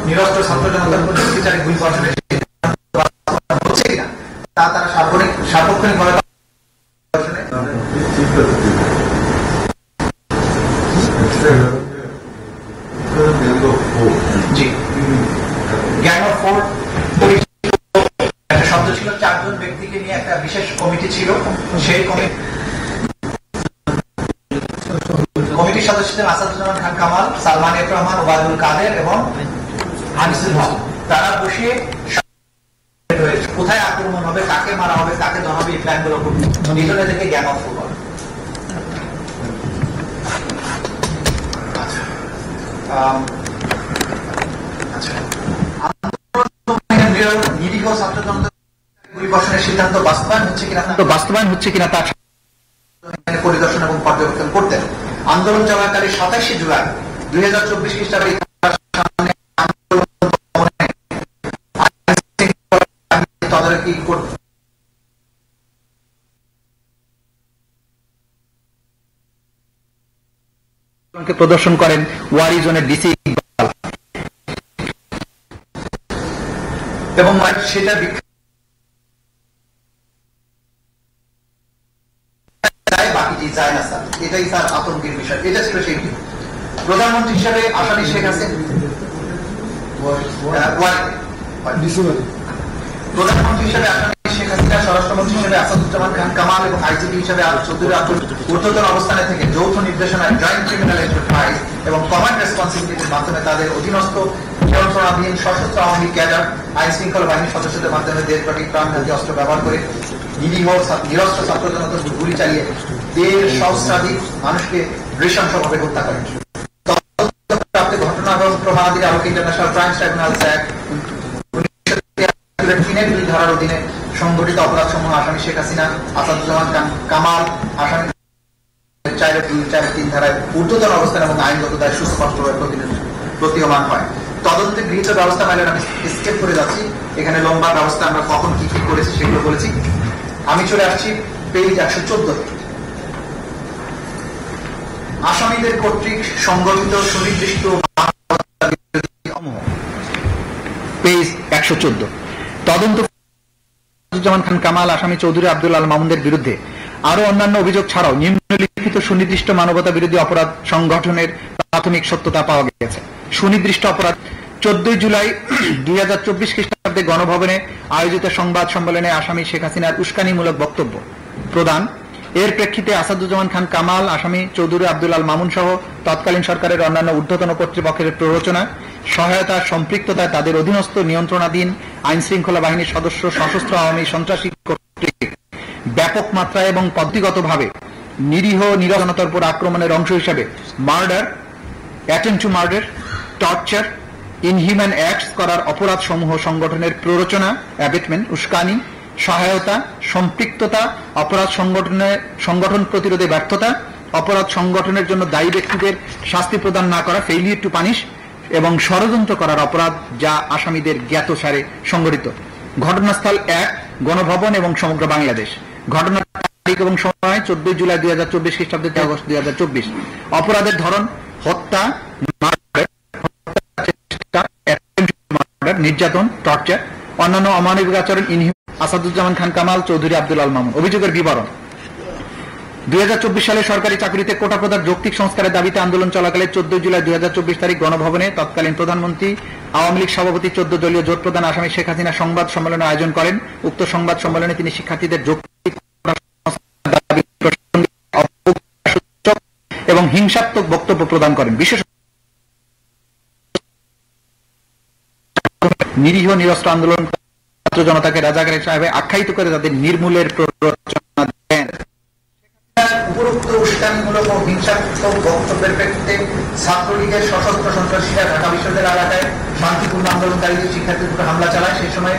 নিরস্ত্র ছাত্র জনতার উপর বিচারিক গুলি বর্ষণের হচ্ছে কিনা তা তারা সার্বক্ষণিকভাবে গ্যাং অফ ফোর একটা শব্দ ছিল, 4 জন ব্যক্তিকে নিয়ে একটা বিশেষ কমিটি ছিল। সেই কমিটির সদস্য ছিলেন আসাদুজ্জামান খান কামাল, সালমান এফ রহমান, ওবায়দুল কাদের এবং আনিসুল হক। তারা বসে কোথায় আক্রমণ হবে, কাকে মারা হবে, কাকে ধরা হবে, এই প্ল্যানগুলো করবে। নিজনে থেকে গ্যাং অফ ফোর বলে। সিদ্ধান্ত বাস্তবায়ন হচ্ছে কিনা তা পরিদর্শন এবং পর্যবেক্ষণ করতেন। আন্দোলন চলাকালে 27 জুলাই 2024 খ্রিস্টাব্দে তদারকি প্রদর্শন করেন ওয়ারি জোনের ডিসি এবং সেটা বাকিটি যায় না স্যার, এটাই তার আতঙ্কের বিষয়। এটা ছিল সেই প্রধানমন্ত্রী হিসেবে আসামি শেখ হাসিনা, প্রধানমন্ত্রী হিসেবে আসামি শেখ হাসিনা, স্বরাষ্ট্রমন্ত্রী হিসেবে আসাদুজ্জামান খান কামাল এবং আইজিপি হিসেবে চৌধুরী আব্দুল ঊর্ধ্বতন অবস্থানে থেকে যৌথ নির্দেশনায় জয়েন্ট ক্রিমিনাল এন্টারপ্রাইজ এবং কমান্ড রেসপন্সিবিলিটির মাধ্যমে তাদের অধীনস্থ নিয়ন্ত্রণাধীন সশস্ত্র আওয়ামী ক্যাডার আইন শৃঙ্খলা বাহিনীর সদস্যদের মাধ্যমে দেশব্যাপী প্রাণঘাতী অস্ত্র ব্যবহার করে নিরীহ নিরস্ত্র ছাত্র জনতার গুলি চালিয়ে 1.5 সহস্রাধিক মানুষকে নৃশংসভাবে হত্যা করেন। ঘটনা এবং প্রমাণাদির আলোকে ইন্টারন্যাশনাল ক্রাইমস ট্রাইব্যুনালস অ্যাক্ট 1903 ধারার অধীনে সংগঠিত অপরাধ সমূহ আসামি শেখ হাসিনা, আসাদুজ্জামান কামাল আসামি 4-2-4-3 ধারায় ঊর্ধ্বতন অবস্থান এবং আইনগত দায় সুস্পষ্টভাবে প্রতীয়মান হয়। তদন্তে গৃহীত ব্যবস্থা মানে আমি স্কেপ করে যাচ্ছি, এখানে লম্বা ব্যবস্থা আমরা কখন কি কি করেছি সেগুলো বলেছি। আমি চলে আসছি পেজ 114। আসামিদের কর্তৃক সংগঠিত সুনির্দিষ্ট পেজ 114। তদন্ত আসাদুজ্জামান খান কামাল আসামি চৌধুরী আব্দুল আল মামুনের বিরুদ্ধে আরো অন্যান্য অভিযোগ ছাড়াও নিম্নলিখিত সুনির্দিষ্ট মানবতা বিরোধী অপরাধ সংগঠনের প্রাথমিক সত্যতা পাওয়া গেছে। সুনির্দিষ্ট অপরাধ 14 জুলাই 2024 খ্রিস্টাব্দে গণভবনে আয়োজিত সংবাদ সম্মেলনে আসামি শেখ হাসিনার উস্কানিমূলক বক্তব্য প্রদান, এর প্রেক্ষিতে আসাদুজ্জামান খান কামাল আসামি চৌধুরী আব্দুল আল মামুন সহ তৎকালীন সরকারের অন্যান্য ঊর্ধ্বতন কর্তৃপক্ষের প্ররোচনা, সহায়তা, সম্পৃক্ততায় তাদের অধীনস্থ নিয়ন্ত্রণাধীন আইন শৃঙ্খলা বাহিনীর সদস্য সশস্ত্র আওয়ামী সন্ত্রাসী কর্তৃক ব্যাপক মাত্রায় এবং পদ্ধতিগতভাবে নিরীহ নিরজনতার উপর আক্রমণের অংশ হিসেবে murder, attempt to murder, torture, inhuman acts করার অপরাধ সমূহ সংগঠনের প্ররোচনা, অ্যাবেটমেন্ট, উস্কানি, সহায়তা, সম্পৃক্ততা, অপরাধ সংগঠন প্রতিরোধে ব্যর্থতা, অপরাধ সংগঠনের জন্য দায়ী ব্যক্তিদের শাস্তি প্রদান না করা, ফেইলিয়ার টু পানিশ, এবং ষড়যন্ত্র করার অপরাধ যা আসামিদের জ্ঞাতসারে সংগঠিত। ঘটনাস্থল 1 গণভবন এবং সমগ্র বাংলাদেশ। ঘটনার তারিখ এবং সময় 14 জুলাই 2024 খ্রিস্টাব্দ 3 আগস্ট 2024। অপরাধের ধরন হত্যা, নির্যাতন, টর্চার, অন্যান্য অমানবিক আচরণ, আসাদুজ্জামান খান কামাল, চৌধুরী আব্দুল আল মামুন। অভিযোগের বিবরণ: 2024 সালে সরকারি চাকরিতে কোটা প্রদান যৌক্তিক সংস্কারের দাবিতে আন্দোলন চলাকালে 14 জুলাই 2024 তারিখ গণভবনে তৎকালীন প্রধানমন্ত্রী, আওয়ামী লীগ সভাপতি, 14 দলীয় জোট প্রধান আসামি শেখ হাসিনা সংবাদ সম্মেলনের আয়োজন করেন। উক্ত সংবাদ সম্মেলনে তিনি শিক্ষার্থীদের যৌক্তিক এবং হিংসাত্মক বক্তব্য প্রদান করেন। বিশেষ নিরীহ নিরস্ত্র আন্দোলন ছাত্র জনতাকে রাজাকার হিসেবে আখ্যায়িত করে তাদের নির্মূলের প্ররোচনা দেন। উপরোক্ত উস্কানিমূলক ও হিংসাত্মক বক্তব্যের প্রেক্ষিতে ছাত্রলীগের সশস্ত্র সন্ত্রাসীরা ঢাকা বিশ্ববিদ্যালয় এলাকায় শান্তিপূর্ণ আন্দোলনকারীদের শিক্ষার্থীদের উপর হামলা চালায়। সেই সময়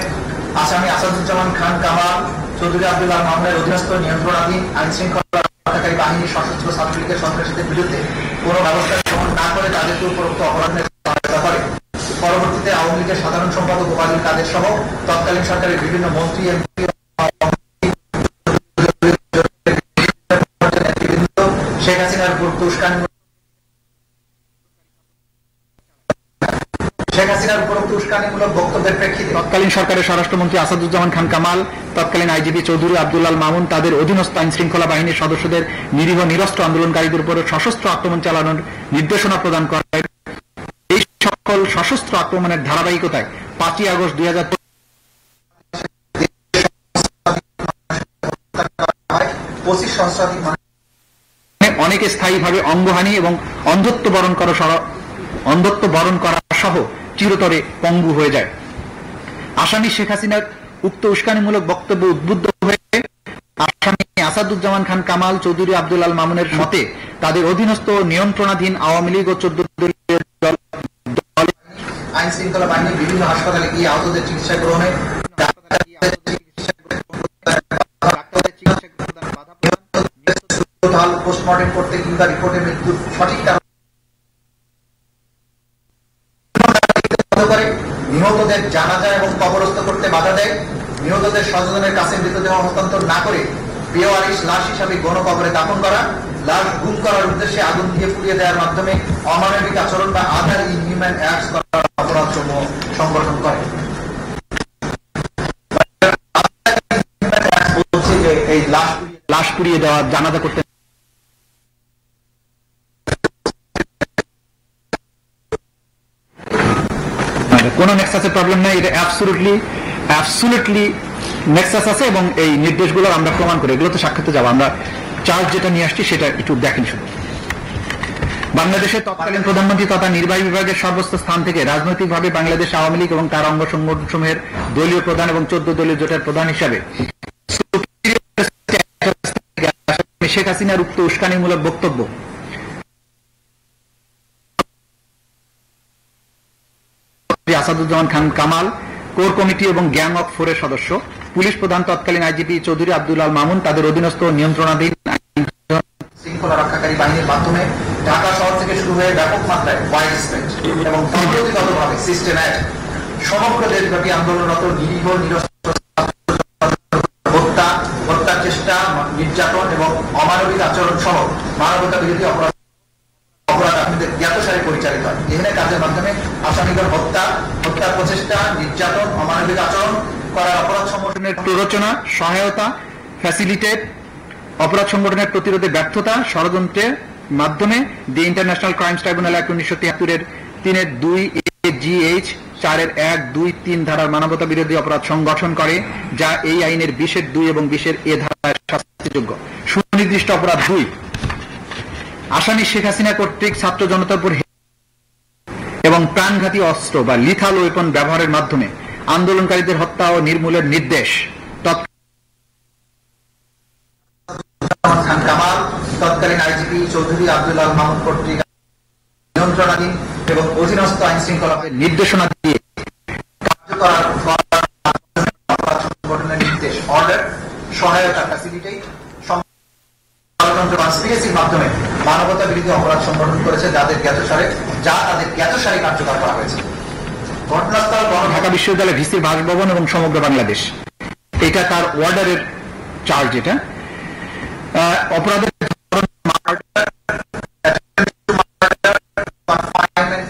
আসামি আসাদুজ্জামান খান কামাল, চৌধুরী আব্দুল আল মামুনের অধীনস্থ নিয়ন্ত্রণাধীন আইন শৃঙ্খলা রক্ষাকারী বাহিনী সশস্ত্র ছাত্রলীগের সন্ত্রাসীদের বিরুদ্ধে কোনো ব্যবস্থা গ্রহণ না করে তাদেরকে উপরোক্ত অপরাধের সহায়তা করে। পরবর্তীতে আওয়ামী লীগের সাধারণ সম্পাদক ওবায়দুল কাদের সহ তৎকালীন সরকারের বিভিন্ন মন্ত্রী, এমপি, শেখ হাসিনার উপরোক্ত উস্কানিমূলক বক্তব্যের প্রেক্ষিতে তৎকালীন সরকারের স্বরাষ্ট্রমন্ত্রী আসাদুজ্জামান খান কামাল, তৎকালীন আইজিপি চৌধুরী আব্দুল আল মামুন তাদের অধীনস্থ আইন শৃঙ্খলা বাহিনীর সদস্যদের নিরীহ নিরস্ত্র আন্দোলনকারীদের উপর সশস্ত্র আক্রমণ চালানোর নির্দেশনা প্রদান করেন। এই সকল সশস্ত্র আক্রমণের ধারাবাহিকতায় 5 আগস্ট 2025 অনেকে স্থায়ীভাবে অঙ্গহানি এবং অন্ধত্ব বরণ করা সহ চিরতরে পঙ্গু হয়ে যায়। আসামি শেখ হাসিনার উক্ত উস্কানিমূলক বক্তব্য উদ্বুদ্ধ হয়ে আসামি আসাদুজ্জামান খান কামাল, চৌধুরী আব্দুল আল মামুনের মতে তাদের অধীনস্থ নিয়ন্ত্রণাধীন আওয়ামী লীগ ও 14 দলীয় আইন শৃঙ্খলা বাহিনী বিভিন্ন হাসপাতালে গিয়ে আহতদের চিকিৎসা গ্রহণে পোস্টমর্টেম করতে কিংবা রিপোর্টে মৃত্যুর সঠিক কারণ করে, নিহতদের জানাজা এবং কবরস্থ করতে বাধা দেয়, নিহতদের স্বজনের কাছে মৃতদেহ হস্তান্তর না করে বেওয়ারিশ লাশ হিসাবে গণকবরে দাফন করা, লাশ গুম করার উদ্দেশ্যে আগুন দিয়ে পুড়িয়ে দেওয়ার মাধ্যমে অমানবিক আচরণ বা আদার ইনহিউম্যান অ্যাক্টস করার অপরাধ সমূহ সংগঠন করে। এই লাশ পুড়িয়ে দেওয়া, জানাজা করতে কোনো নেক্সাসের প্রবলেম নেই, এটা অ্যাবসলিউটলি নেক্সাস আছে এবং এই নির্দেশগুলো আমরা প্রমাণ করি। এগুলো তো সাক্ষাতে যাবো, আমরা চার্জ যেটা নিয়ে আসছি সেটা একটু দেখেন শুধু। বাংলাদেশের তৎকালীন প্রধানমন্ত্রী তথা নির্বাহী বিভাগের সর্বোচ্চ স্থান থেকে রাজনৈতিকভাবে বাংলাদেশ আওয়ামী লীগ এবং তার অঙ্গ সংগঠনসমূহের দলীয় প্রধান এবং 14 দলীয় জোটের প্রধান হিসাবে শেখ হাসিনার উক্ত উস্কানিমূলক বক্তব্য আসাদুজ্জামান খান কামাল, কোর কমিটি এবং গ্যাং অফ 4 এর সদস্য, পুলিশ প্রধান তৎকালীন আইজিপি চৌধুরী আব্দুল আল মামুন তাদের অধীনস্থ নিয়ন্ত্রণাধীন শৃঙ্খলা রক্ষাকারী বাহিনীর মাধ্যমে ঢাকা শহর থেকে শুরু হয়ে ব্যাপক মাত্রায় ওয়াইড স্প্রেড এবং পদ্ধতিগতভাবে সিস্টেম্যাটিক সমগ্র দেশব্যাপী আন্দোলনরত নিরীহ নিরস্ত্র হত্যার চেষ্টা, নির্যাতন এবং অমানবিক আচরণ সহ মানবতা বিরোধী অপরাধ আপনাদের জ্ঞাতসারে পরিচালিত হয়। এখানে কাজের মাধ্যমে আসামিদের হত্যার প্রচেষ্টা, নির্যাতন, অমানবিক আচরণ করার অপরাধ সংগঠনের প্ররোচনা, সহায়তা, ফ্যাসিলিটেট, অপরাধ সংগঠনের প্রতিরোধে ব্যর্থতা, ষড়যন্ত্রের মাধ্যমে the international crimes tribunal act 1973 এর 3(a)(g)(h) 4(1)(2)(3) ধারার মানবতা বিরোধী অপরাধ সংগঠন করে, যা এই আইনের 20(2) এবং 20(a) ধারায় শাস্তিযোগ্য। সুনির্দিষ্ট অপরাধ 2, আসামি শেখ হাসিনা কর্তৃক ছাত্র জনতার উপর এবং প্রাণঘাতী অস্ত্র বা লিথাল ওয়েপন ব্যবহারের মাধ্যমে আন্দোলনকারীদের হত্যা ও নির্মূলের নির্দেশ। খান কামাল, তৎকালীন আইজিপি চৌধুরী আব্দুল আল মামুন কর্তৃক নিয়ন্ত্রণাধীন এবং অধীনস্থ আইন শৃঙ্খলা নির্দেশনা দিয়ে কার্যকর অপরাধ সংগঠনের নির্দেশ, অর্ডার, সহায়তা, ফ্যাসিলিটেট, কনস্পিরেসির মাধ্যমে মানবতা বিরোধী অপরাধ সংগঠন করেছে যা তাদের জ্ঞাতসারে কার্যকর করা হয়েছে। ঘটনাস্থল ঢাকা বিশ্ববিদ্যালয় ভিসির বাসভবন এবং সমগ্র বাংলাদেশ। এটা তার অর্ডারের চার্জ। এটা অপরাধের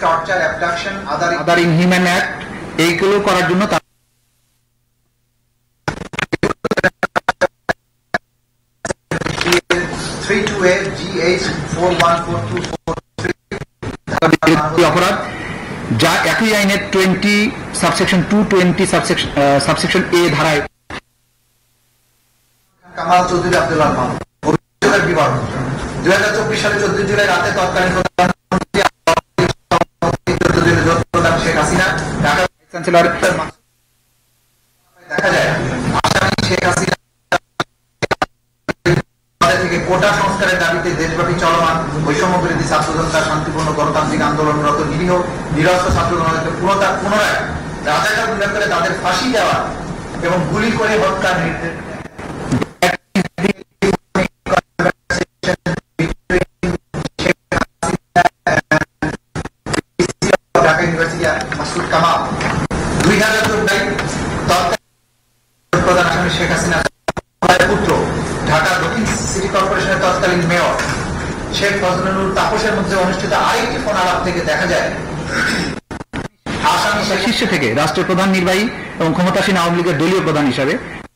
টর্চার, অ্যাবডাকশন, আদার ইনহিউম্যান অ্যাক্ট, এইগুলো করার জন্য তার অপরাধ, যা একই আইনের 20 সাবসেকশন 220 সাবসেকশন এ ধারায় কামাল চৌধুরী আব্দুল্লাহ মাহমুদ অভিযোগের বিবরণ। 2024 সালে 14 জুলাই রাতে তৎকালীন প্রধানমন্ত্রী শেখ হাসিনা ঢাকা চ্যান্সেলর দেখা যায় আসামি শেখ হাসিনা থেকে কোটা সংস্কারের দাবিতে দেশব্যাপী চলমান বৈষম্য বিরোধী ছাত্র জনতার শান্তিপূর্ণ গণতান্ত্রিক আন্দোলনরত নিরীহ নিরস্ত্র ছাত্র জনতাকে পুনরায় রাজাকার উল্লেখ করে তাদের ফাঁসি দেওয়া এবং গুলি করে হত্যার নির্দেশ ঢাকা ইউনিভার্সিটি মাসুদ কামাল 2014 প্রধান আসামি শেখ হাসিনা পুত্র ঢাকা দক্ষিণ সিটি কর্পোরেশনের তৎকালীন মেয়র শেখ ফজলুল তাপসের মধ্যে অনুষ্ঠিত আরেকটি ফোন আলাপ থেকে দেখা যায় আসামি শীর্ষ থেকে রাষ্ট্রের প্রধান নির্বাহী এবং ক্ষমতাসীন আওয়ামী লীগের দলীয় প্রধান হিসাবে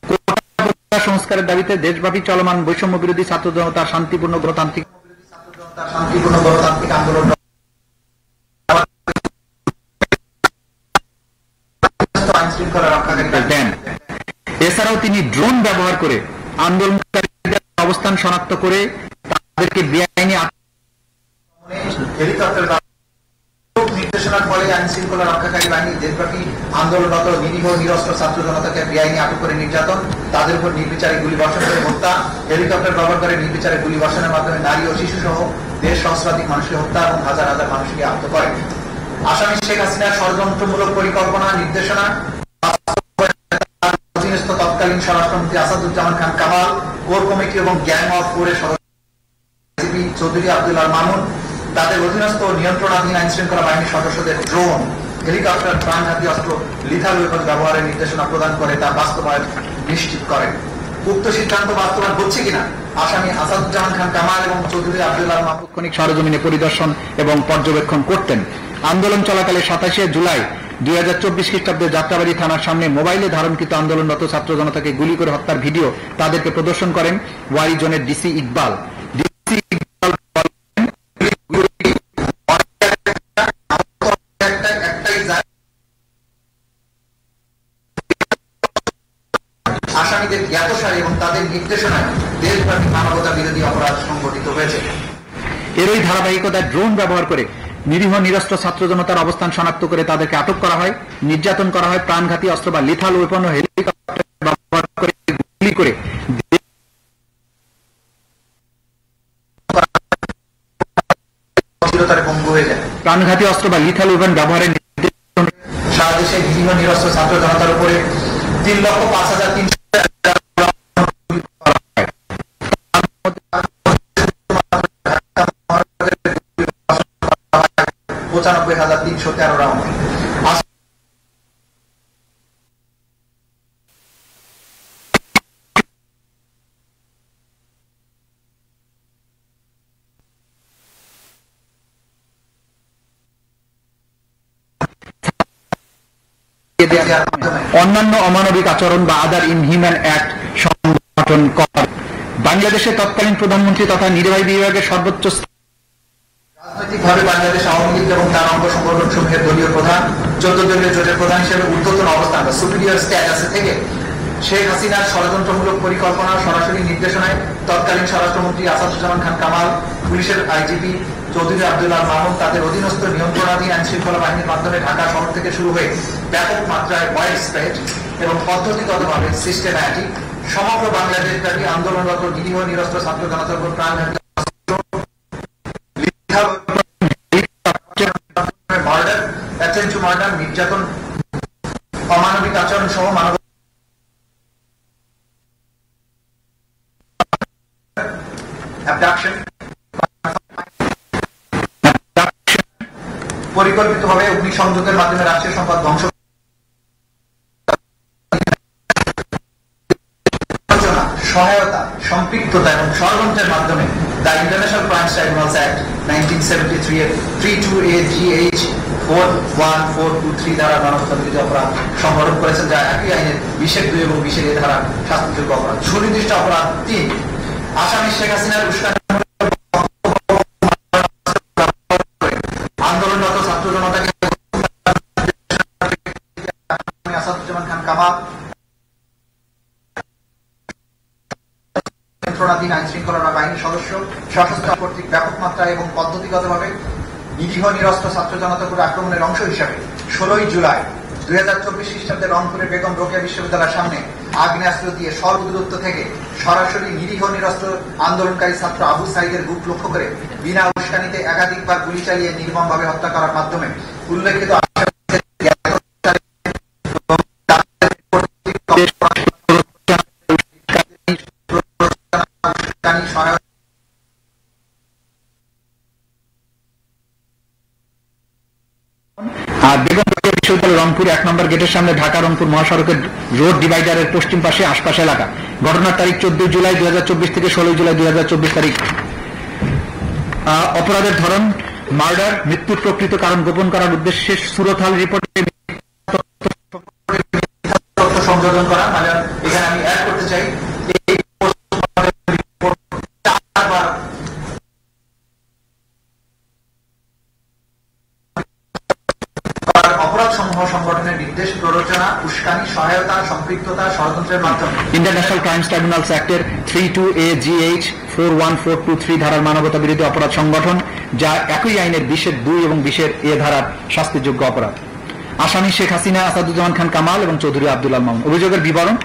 কোটা সংস্কারের দাবিতে দেশব্যাপী চলমান বৈষম্য বিরোধী ছাত্র জনতার শান্তিপূর্ণ গণতান্ত্রিক আন্দোলন আইন শৃঙ্খলা রক্ষাকারী দেন। এছাড়াও তিনি ড্রোন ব্যবহার করে আন্দোলনকারীদের অবস্থান শনাক্ত করে তাদেরকে বেআইনি হেলিকপ্টার নির্দেশনার ফলে আইন শৃঙ্খলা রক্ষাকারী বাহিনী দেশব্যাপী আন্দোলনরত নিরীহ নিরস্ত্র ছাত্র জনতাকে বেআইনি আটক করে নির্যাতন, তাদের উপর নির্বিচারে গুলি বর্ষণ করে হত্যা, হেলিকপ্টার ব্যবহার করে নির্বিচারে গুলি বর্ষণের মাধ্যমে নারী ও শিশু সহ দেশ সহস্রাধিক মানুষকে হত্যা এবং হাজার হাজার মানুষকে আহত করে। আসামি শেখ হাসিনার ষড়যন্ত্রমূলক পরিকল্পনা, নির্দেশনা তৎকালীন স্বরাষ্ট্রমন্ত্রী আসাদুজ্জামান খান কামাল, কোর কমিটি এবং গ্যাং অফ ফোরের সদস্য চৌধুরী আব্দুল্লাহ মামুন তাদের অধীনস্থ নিয়ন্ত্রণাধীন আইন শৃঙ্খলা বাহিনীর সদস্যদের ড্রোন, হেলিকপ্টার, প্রাণঘাতী অস্ত্র, লিথাল ওয়েপন ব্যবহারের নির্দেশনা প্রদান করে তা বাস্তবায়ন নিশ্চিত করেন। উক্ত সিদ্ধান্ত বাস্তবায়ন হচ্ছে কিনা আসামি আসাদুজ্জামান খান কামাল এবং চৌধুরী আব্দুল্লাহ মামুন তাৎক্ষণিক সরজমিনে পরিদর্শন এবং পর্যবেক্ষণ করতেন। আন্দোলন চলাকালে 27 জুলাই 2024 খ্রিস্টাব্দে যাত্রাবাড়ি থানার সামনে মোবাইলে ধারণকৃত আন্দোলনরত ছাত্র জনতাকে গুলি করে হত্যার ভিডিও তাদেরকে প্রদর্শন করেন ওয়ারি জোনের ডিসি ইকবাল। আসামিদের জ্ঞাতসারে এবং তাদের নির্দেশনায় দেশব্যাপী মানবতা বিরোধী অপরাধ সংঘটিত হয়েছে। এরই ধারাবাহিকতায় ড্রোন ব্যবহার করে নিরীহ নিরস্ত্র ছাত্র জনতার অবস্থান শনাক্ত করে তাদেরকে আটক করা হয়, নির্যাতন করা হয়, প্রাণঘাতী অস্ত্র বা লিথাল ওয়েপন ও হেলিকপ্টার ব্যবহার করে গুলি করে পঙ্গু হয়ে যায়। প্রাণঘাতী অস্ত্র বা লিথাল ওয়েপন ব্যবহারের নির্দেশ সারা দেশে নিরীহ নিরস্ত্র ছাত্র জনতার উপরে 3,05,300 95,313 রাউন্ড। অন্যান্য অমানবিক আচরণ বা আদার ইনহিউম্যান অ্যাক্ট সংগঠন করে। বাংলাদেশের তৎকালীন প্রধানমন্ত্রী তথা নির্বাহী বিভাগের সর্বোচ্চ রাজনৈতিকভাবে বাংলাদেশ আওয়ামী লীগ এবং তার অঙ্গ সংগঠন সমূহের দলীয় প্রধান, 14 দলীয় জোটের প্রধান হিসেবে ঊর্ধ্বতন অবস্থান বা সুপিরিয়র স্ট্যাটাসে থেকে শেখ হাসিনার ষড়যন্ত্রমূলক পরিকল্পনা সরাসরি নির্দেশনায় তৎকালীন স্বরাষ্ট্রমন্ত্রী আসাদুজ্জামান খান কামাল, পুলিশের আইজিপি চৌধুরী আব্দুল্লাহ মামুন তাদের অধীনস্থ নিয়ন্ত্রণাধীন আইন শৃঙ্খলা বাহিনীর মাধ্যমে ঢাকা শহর থেকে শুরু হয়ে ব্যাপক মাত্রায় ওয়াইড স্প্রেড এবং পদ্ধতিগতভাবে সিস্টেম্যাটিক সমগ্র বাংলাদেশ ব্যাপী আন্দোলনরত নিরীহ নিরস্ত্র ছাত্র জনতার উপর প্রাণঘাতী মার্ডার, নির্যাতন, অমানবিক আচরণ সহ মানব পরিকল্পিতভাবে অগ্নিসংযোগের মাধ্যমে রাষ্ট্রীয় সম্পদ ধ্বংস, সহায়তা, সম্পৃক্ততা এবং ষড়যন্ত্রের মাধ্যমে the international crimes tribunals act 1973 এর 32AGH 41423 ধারা মানবতা বিরোধী অপরাধ সংগঠন করেছেন, যা একই আইনের 20(2) এবং 20(a) ধারা শাস্তিযোগ্য অপরাধ। সুনির্দিষ্ট অপরাধ 3, আসামি শেখ হাসিনার উস্কানি আন্দোলনরত ছাত্র জনতাকে আসাদুজ্জামান খান কামাল আইন শৃঙ্খলা বাহিনীর সদস্য সশস্ত্র কর্তৃক ব্যাপক মাত্রায় এবং পদ্ধতিগতভাবে নিরীহ নিরস্ত্র ছাত্র জনতার উপর আক্রমণের অংশ হিসাবে 16 জুলাই 2024 খ্রিস্টাব্দে রংপুরের বেগম রোকেয়া বিশ্ববিদ্যালয়ের সামনে আগ্নেয়াস্ত্র দিয়ে স্বল্প দূরত্ব থেকে সরাসরি নিরীহ নিরস্ত্র আন্দোলনকারী ছাত্র আবু সাইদের বুক লক্ষ্য করে বিনা উস্কানিতে একাধিকবার গুলি চালিয়ে নির্মমভাবে হত্যা করার মাধ্যমে উল্লেখিত বেগম রোকেয়া বিশ্ববিদ্যালয় রংপুর 1 নম্বর গেটের সামনে ঢাকা রংপুর মহাসড়কের রোড ডিভাইডারের পশ্চিম পাশে আশপাশ এলাকা। ঘটনার তারিখ 14 জুলাই 2024 থেকে 16 জুলাই 2024 তারিখ। অপরাধের ধরন মার্ডার, মৃত্যুর প্রকৃত কারণ গোপন করার উদ্দেশ্যে সুরতহাল রিপোর্টে সংযোজন করা। এখানে আমি অ্যাড করতে চাই সংগঠনের নির্দেশ, প্ররোচনা, উস্কানি, সহায়তা, সম্পৃক্ততা, ষড়যন্ত্রের মাধ্যমে ইন্টারন্যাশনাল ক্রাইমস ট্রাইব্যুনালস অ্যাক্টের 32AGH 41423 ধারার মানবতা বিরোধী অপরাধ সংগঠন, যা একই আইনের 20(2) এবং 20(a) ধারার শাস্তিযোগ্য অপরাধ। আসামি শেখ হাসিনা, আসাদুজ্জামান খান কামাল এবং চৌধুরী আব্দুল আল মামুন। অভিযোগের বিবরণ: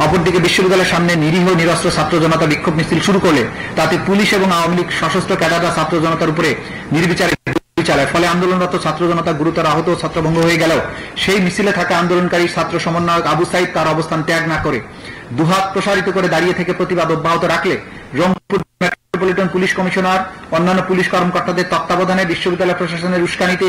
অপরদিকে বিশ্ববিদ্যালয়ের সামনে নিরীহ নিরস্ত্র ছাত্র জনতা বিক্ষোভ মিছিল শুরু করলে তাতে পুলিশ এবং আওয়ামী লীগ সশস্ত্র ক্যাডাররা ছাত্র জনতার উপরে নির্বিচারে গুলি চালায়। ফলে আন্দোলনরত ছাত্র জনতা গুরুতর আহত ও ছত্রভঙ্গ হয়ে গেল। সেই মিছিলে থাকা আন্দোলনকারী ছাত্র সমন্বয়ক আবু সাইদ তার অবস্থান ত্যাগ না করে দুহাত প্রসারিত করে দাঁড়িয়ে থেকে প্রতিবাদ অব্যাহত রাখলে রংপুর মেট্রোপলিটন পুলিশ কমিশনার অন্যান্য পুলিশ কর্মকর্তাদের তত্ত্বাবধানে বিশ্ববিদ্যালয় প্রশাসনের উস্কানিতে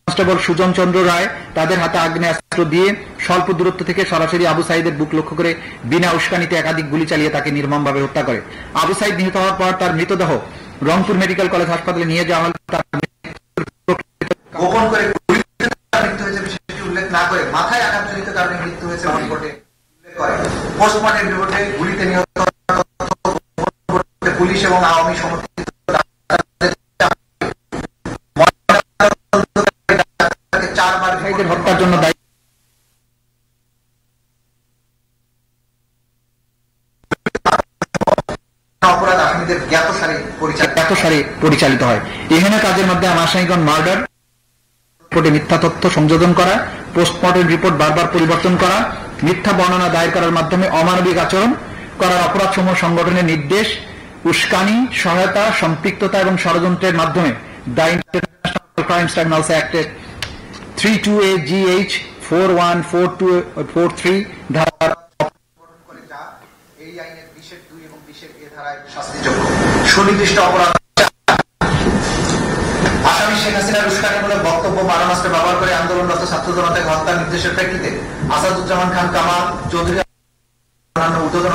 কনস্টেবল সুজন চন্দ্র রায় তাদের হাতে আগ্নেয়াস্ত্র দিয়ে স্বল্প দূরত্ব থেকে সরাসরি আবু সাইদের বুক লক্ষ্য করে বিনা উস্কানিতে একাধিক গুলি চালিয়ে তাকে নির্মমভাবে হত্যা করে। আবু সাইদ নিহত হওয়ার পর তার মৃতদেহ রংপুর মেডিকেল কলেজ হাসপাতালে নিয়ে যাওয়া হলে গোপন করে মৃত্যু হয়েছে বিষয়টি উল্লেখ না করে মাথায় আঘাতজনিত কারণে মৃত্যু হয়েছে রিপোর্টে উল্লেখ করে। পোস্টমর্টেম রিপোর্টে গুলিতে নিহত পুলিশ এবং আওয়ামী সমর্থিত হত্যার জন্য দায়ী অপরাধ আসামিদের জ্ঞাতসারে পরিচালিত হয়। এখানে কাজের মধ্যে আসামিগণ মার্ডার রিপোর্টে মিথ্যা তথ্য সংযোজন করা, পোস্টমর্টেম রিপোর্ট বারবার পরিবর্তন করা, মিথ্যা বর্ণনা দায়ের করার মাধ্যমে অমানবিক আচরণ করার অপরাধসমূহ সংগঠনের নির্দেশ, উস্কানি, সহায়তা, সম্পৃক্ততা এবং ষড়যন্ত্রের মাধ্যমে দ্য ইন্টারন্যাশনাল ক্রাইমস ট্রাইব্যুনালস অ্যাক্টের 32AGH 41423 ধারার এই আইনের 20(2) এবং 20(a) ধারায় শাস্তিযোগ্য। সুনির্দিষ্ট অপরাধ: আসামি শেখ হাসিনার উস্কানিমূলক বক্তব্য মারণাস্ত্র ব্যবহার করে আন্দোলনরত ছাত্র জনতাকে হত্যার নির্দেশের প্রেক্ষিতে আসাদুজ্জামান খান কামাল, চৌধুরী ঊর্ধ্বতন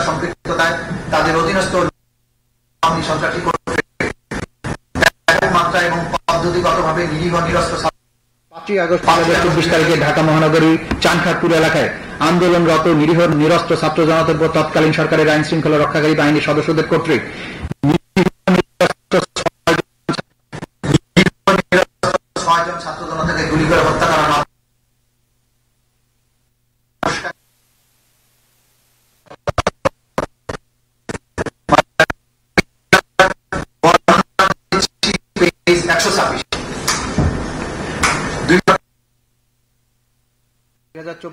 সম্পৃক্ততায় তাদের অধীনস্থ সন্ত্রাসী মাত্রা এবং পদ্ধতিগতভাবে নিরীহ নিরস্ত্র 5 আগস্ট 2024 তারিখে ঢাকা মহানগরী চানখারপুর এলাকায় আন্দোলনরত নিরীহ নিরস্ত্র ছাত্র জনতার উপর তৎকালীন সরকারের আইন শৃঙ্খলা রক্ষাকারী বাহিনীর সদস্যদের কর্তৃক 6 জন ছাত্র জনতাকে গুলি করে হত্যা করা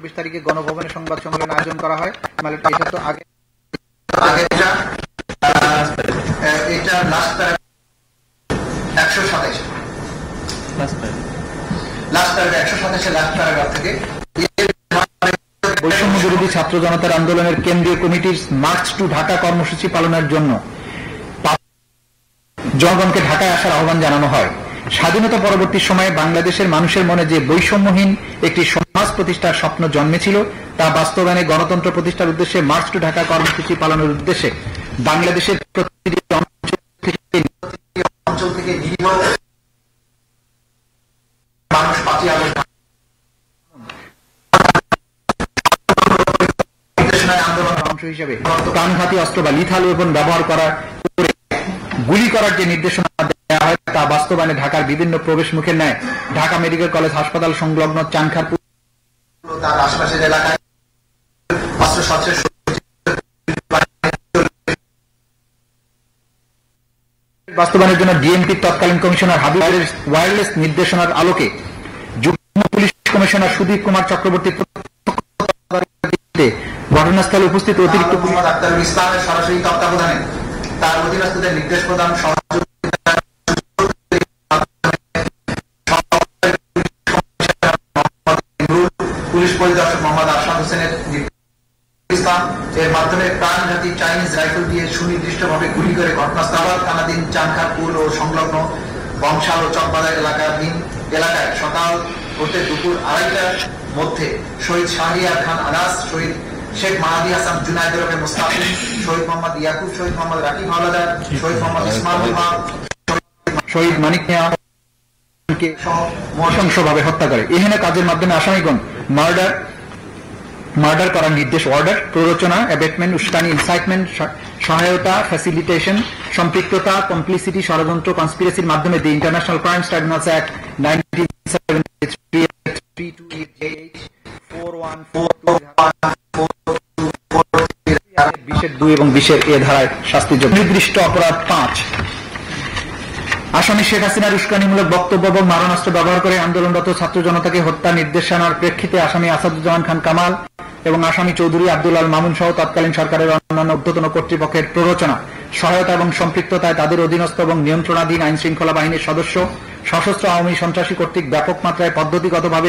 24 তারিখে গণভবনে সংবাদ সম্মেলন আয়োজন করা হয়। এটা তো আগে এটা লাস্ট 127 থেকে বৈষম্য বিরোধী ছাত্র জনতার আন্দোলনের কেন্দ্রীয় কমিটির মার্চ টু ঢাকা কর্মসূচি পালনের জন্য জনগণকে ঢাকায় আসার আহ্বান জানানো হয়। স্বাধীনতা পরবর্তী সময়ে বাংলাদেশের মানুষের মনে যে বৈষম্যহীন একটি সমাজ প্রতিষ্ঠার স্বপ্ন জন্মেছিল তা বাস্তবায়নে গণতন্ত্র প্রতিষ্ঠার উদ্দেশ্যে মার্চ টু ঢাকা কর্মসূচি পালনের উদ্দেশ্যে বাংলাদেশের প্রতিটি অঞ্চল থেকে নিরীহ মানুষ 5 আগস্ট আন্দোলনের অংশ হিসেবে প্রাণঘাতী অস্ত্র বা লিথাল ওয়েপন ব্যবহার করার গুলি করার যে নির্দেশনা দেওয়া হয় তা বাস্তবায়নে ঢাকার বিভিন্ন প্রবেশ মুখের ন্যায় ঢাকা মেডিকেল কলেজ হাসপাতাল সংলগ্ন চানখারপুর তার আশেপাশের এলাকায় অস্ত্রশস্ত্রের বাস্তবায়নের জন্য ডিএমপির তৎকালীন কমিশনার হাবিব ওয়্যারলেস নির্দেশনার আলোকে যুগ্ম পুলিশ কমিশনার সুদীপ কুমার চক্রবর্তী ঘটনাস্থলে উপস্থিত অতিরিক্ত মোহাম্মদ আক্তারুল ইসলামের সরাসরি তত্ত্বাবধানে তার অধীনস্থদের নির্দেশ প্রদান পুলিশ পরিদর্শক মোহাম্মদ আশরাফ হোসেনের এর মাধ্যমে প্রাণঘাতী চাইনিজ রাইফেল দিয়ে সুনির্দিষ্টভাবে গুলি করে ঘটনাস্থল থানাধীন চানখারপুর ও সংলগ্ন বংশাল ও চকবাজার এলাকায় সকাল হতে দুপুর 2:30টার মধ্যে শহীদ শাহরিয়ার খান আনাস, শহীদ শেখ মাহাদি হাসান জুনায়েদ ওরফে মুস্তাফিজ, শহীদ মোহাম্মদ ইয়াকুব, শহীদ মোহাম্মদ রাকিব হাওলাদার, শহীদ মোহাম্মদ ইসমাইল হক, শহীদ মানিক মিয়াকে নৃশংসভাবে হত্যা করে। এখানে কাজের মাধ্যমে আসামিগণ মার্ডার করার নির্দেশ, অর্ডার, প্ররোচনা, অ্যাবেটমেন্ট, উস্কানি, ইনসাইটমেন্ট, সহায়তা, ফ্যাসিলিটেশন, সম্পৃক্ততা, কমপ্লিসিটি, ষড়যন্ত্র, কনস্পিরেসির মাধ্যমে the international crimes tribunals act 20 এবং 20 এ ধারায় শাস্তিযোগ্য। নির্দিষ্ট অপরাধ 5, আসামি শেখ হাসিনার উস্কানিমূলক বক্তব্য এবং মারণাস্ত্র ব্যবহার করে আন্দোলনরত ছাত্র জনতাকে হত্যা নির্দেশনার প্রেক্ষিতে আসামি আসাদুজ্জামান খান কামাল এবং আসামি চৌধুরী আব্দুল আল মামুন সহ তৎকালীন সরকারের অন্যান্য ঊর্ধ্বতন কর্তৃপক্ষের প্ররোচনা, সহায়তা এবং সম্পৃক্ততায় তাদের অধীনস্থ এবং নিয়ন্ত্রণাধীন আইন শৃঙ্খলা বাহিনীর সদস্য, সশস্ত্র আওয়ামী সন্ত্রাসী কর্তৃক ব্যাপক মাত্রায় পদ্ধতিগতভাবে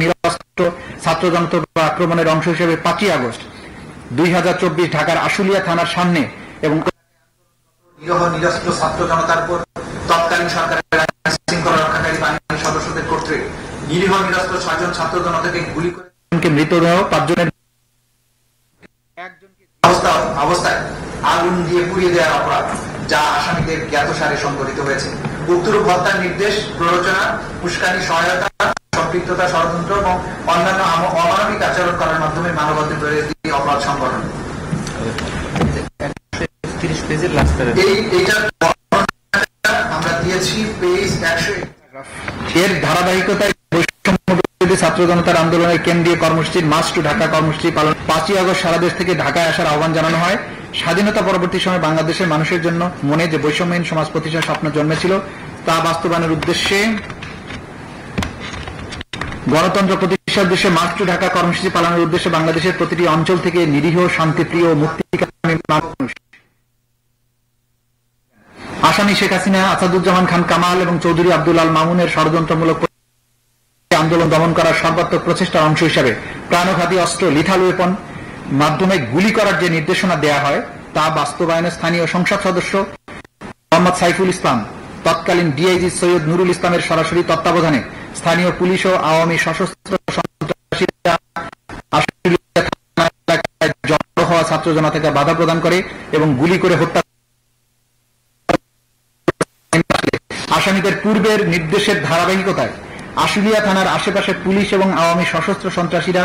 নিরস্ত্র ছাত্র জনতা আক্রমণের অংশ হিসেবে 5 আগস্ট 2024 ঢাকার আশুলিয়া থানার সামনে এবং নিরস্ত্র ছাত্র জনতার উপর তৎকালীন সরকারের আইন শৃঙ্খলা রক্ষাকারী বাহিনীর সদস্যদের কর্তৃক নিরীহ নিরস্ত্র 6 জন ছাত্র জনতাকে গুলি করে মৃতদেহ 5 জনের অবস্থায় আগুন দিয়ে পুড়িয়ে দেওয়ার অপরাধ, যা আসামিদের জ্ঞাতসারে সংঘটিত হয়েছে। উক্তরূপ হত্যার নির্দেশ, প্ররোচনা, উস্কানি, সহায়তা, সম্পৃক্ততা, ষড়যন্ত্র এবং অন্যান্য অমানবিক আচরণ করার মাধ্যমে মানবাধিকার বিরোধী অপরাধ সংগঠন। আমরা দিয়েছি পেজ 100। এর ধারাবাহিকতায় ছাত্র জনতার আন্দোলনের কেন্দ্রীয় কর্মসূচির মার্চ টু ঢাকা কর্মসূচি পালন 5 আগস্ট সারা দেশ থেকে ঢাকায় আসার আহ্বান জানানো হয়। স্বাধীনতা পরবর্তী সময় বাংলাদেশের মানুষের জন্য মনে যে বৈষম্যহীন সমাজ প্রতিষ্ঠার স্বপ্ন জন্মেছিল তা বাস্তবায়নের উদ্দেশ্যে গণতন্ত্র প্রতিষ্ঠার উদ্দেশ্যে মার্চ টু ঢাকা কর্মসূচি পালনের উদ্দেশ্যে বাংলাদেশের প্রতিটি অঞ্চল থেকে নিরীহ, শান্তিপ্রিয় ও মুক্তিকামী মানুষ আসামি শেখ হাসিনা, আসাদুজ্জামান খান কামাল এবং চৌধুরী আব্দুল আল মামুনের ষড়যন্ত্রমূলক আন্দোলন দমন করার সর্বাত্মক প্রচেষ্টার অংশ হিসেবে প্রাণঘাতী অস্ত্র লিথাল ওয়েপন মাধ্যমে গুলি করার যে নির্দেশনা দেওয়া হয় তা বাস্তবায়নে স্থানীয় সংসদ সদস্য মোহাম্মদ সাইফুল ইসলাম, তৎকালীন ডিআইজি সৈয়দ নুরুল ইসলামের সরাসরি তত্ত্বাবধানে স্থানীয় পুলিশ ও আওয়ামী সশস্ত্র সন্ত্রাসীরা জড়ো হওয়া ছাত্র জনতাকে বাধা প্রদান করে এবং গুলি করে হত্যা। আসামিদের পূর্বের নির্দেশের ধারাবাহিকতায় আশুলিয়া থানার আশেপাশে পুলিশ এবং আওয়ামী সশস্ত্র সন্ত্রাসীরা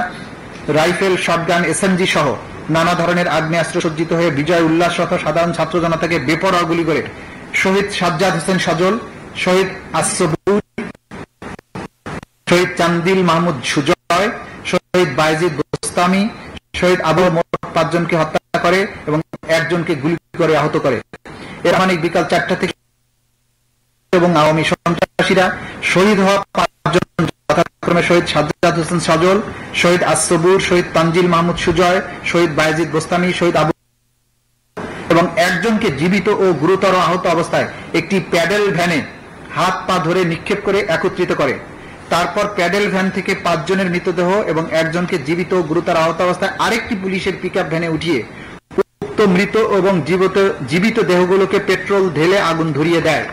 রাইফেল, শটগান, এসএমজি সহ নানা ধরনের আগ্নেয়াস্ত্র সজ্জিত হয়ে বিজয় উল্লাসরত সাধারণ ছাত্র জনতাকে বেপরোয়া গুলি করে শহীদ সাজ্জাদ হোসেন সজল, শহীদ আসবুর, শহীদ চান্দিল মাহমুদ সুজয়, শহীদ বাইজিদ বোস্তামি, শহীদ আবু মোট 5 জনকে হত্যা করে এবং 1 জনকে গুলি করে আহত করে। এর আনুমানিক বিকাল 4টা থেকে এবং আওয়ামী সন্ত্রাসীরা শহীদ হওয়া 5 জন কার্যক্রমে শহীদ সাজ্জাদ হোসেন সজল, শহীদ আসবুর, শহীদ তানজিল মাহমুদ সুজয়, শহীদ বায়েজিদ বোস্তামি, শহীদ আবু এবং একজনকে জীবিত ও গুরুতর আহত অবস্থায় একটি প্যাডেল ভ্যানে হাত পা ধরে নিক্ষেপ করে একত্রিত করে। তারপর প্যাডেল ভ্যান থেকে 5 জনের মৃতদেহ এবং একজনকে জীবিত ও গুরুতর আহত অবস্থায় আরেকটি পুলিশের পিকআপ ভ্যানে উঠিয়ে উক্ত মৃত এবং জীবিত দেহগুলোকে পেট্রোল ঢেলে আগুন ধরিয়ে দেয়।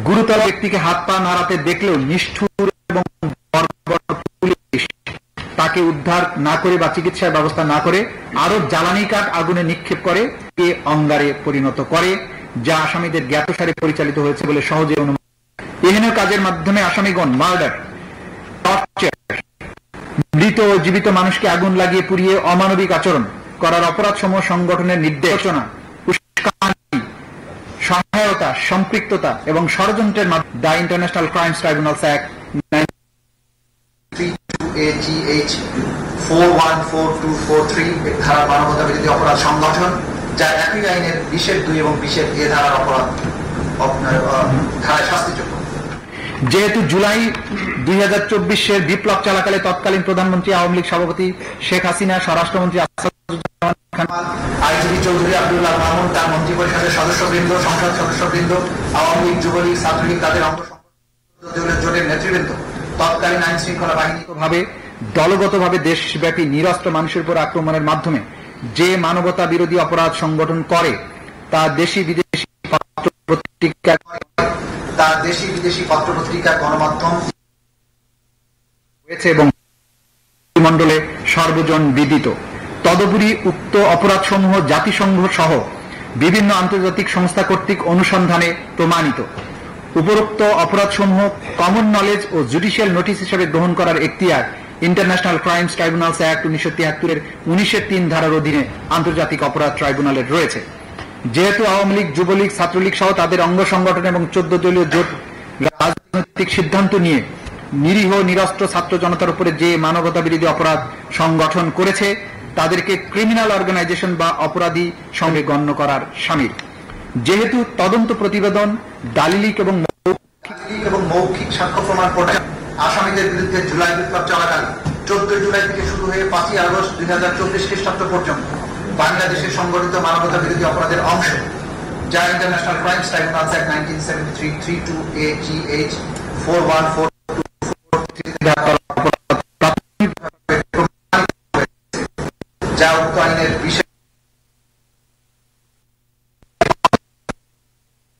গুরুতর ব্যক্তিকে হাত পা নাড়াতে দেখলেও নিষ্ঠুর এবং বর্বর পুলিশ তাকে উদ্ধার না করে বা চিকিৎসার ব্যবস্থা না করে আরো জ্বালানি কাঠ আগুনে নিক্ষেপ করে অঙ্গারে পরিণত করে, যা আসামিদের জ্ঞাতসারে পরিচালিত হয়েছে বলে সহজে অনুমান। এহেন কাজের মাধ্যমে আসামিগণ মার্ডার, টর্চার, মৃত ও জীবিত মানুষকে আগুন লাগিয়ে পুড়িয়ে অমানবিক আচরণ করার অপরাধ সমূহ সংগঠনের নির্দেশনা, উস্কানি, সহায়তা, সম্পৃক্ততা এবং ষড়যন্ত্রের মাধ্যমে the international crimes tribunals act 32AGH 414243 ধারা মানবতা বিরোধী অপরাধ সংগঠন, যা একই আইনের 20(2) এবং 20(a) ধারার অপরাধ ধারায় শাস্তিযোগ্য। যেহেতু জুলাই 2024 বিপ্লব চলাকালে তৎকালীন প্রধানমন্ত্রী আওয়ামী লীগ সভাপতি শেখ হাসিনা, স্বরাষ্ট্রমন্ত্রী আসাদুজ্জামান খান, আইজিপি চৌধুরী আব্দুল্লাহ মামুন, তার মন্ত্রিপরিষদের সদস্যবৃন্দ, সংসদ সদস্যবৃন্দ, আওয়ামী লীগ, যুবলীগ, ছাত্রলীগ, তাদের অঙ্গ জোটের নেতৃবৃন্দ তৎকালীন আইন শৃঙ্খলা বাহিনী ভাবে দলগতভাবে দেশব্যাপী নিরস্ত্র মানুষের উপর আক্রমণের মাধ্যমে যে মানবতা বিরোধী অপরাধ সংগঠন করে তা দেশি বিদেশি পত্র-পত্রিকা, গণমাধ্যম হয়েছে এবং মণ্ডলে সর্বজন বিদিত। তদুপরি উক্ত অপরাধসমূহ জাতিসংঘ সহ বিভিন্ন আন্তর্জাতিক সংস্থা কর্তৃক অনুসন্ধানে প্রমাণিত। উপরোক্ত অপরাধসমূহ কমন নলেজ ও জুডিশিয়াল নোটিশ হিসেবে গ্রহণ করার এখতিয়ার ইন্টারন্যাশনাল ক্রাইমস ট্রাইব্যুনালস অ্যাক্ট 1973 1903 ধারার অধীনে আন্তর্জাতিক অপরাধ ট্রাইব্যুনালের রয়েছে। যেহেতু আওয়ামী লীগ, যুবলীগ, ছাত্রলীগ সহ তাদের অঙ্গ সংগঠন এবং 14 দলীয় জোট রাজনৈতিক সিদ্ধান্ত নিয়ে নিরীহ নিরস্ত্র ছাত্র জনতার উপরে যে মানবতা বিরোধী অপরাধ সংগঠন করেছে তাদেরকে ক্রিমিনাল অর্গানাইজেশন বা অপরাধী সঙ্গে গণ্য করার শামিল। যেহেতু তদন্ত প্রতিবেদন, দালিলিক এবং মৌখিক সাক্ষ্য প্রমাণ পর্যায়ে আসামিদের বিরুদ্ধে জুলাই বিপ্লব চলাকালীন 14 জুলাই থেকে শুরু হয়ে 5 আগস্ট 2024 খ্রিস্টাব্দ পর্যন্ত বাংলাদেশের সংগঠিত মানবতা বিরোধী অপরাধের অংশ, যা international crimes tribunals act 1973 32AGH 414243 যা উক্ত আইনের বিশেষ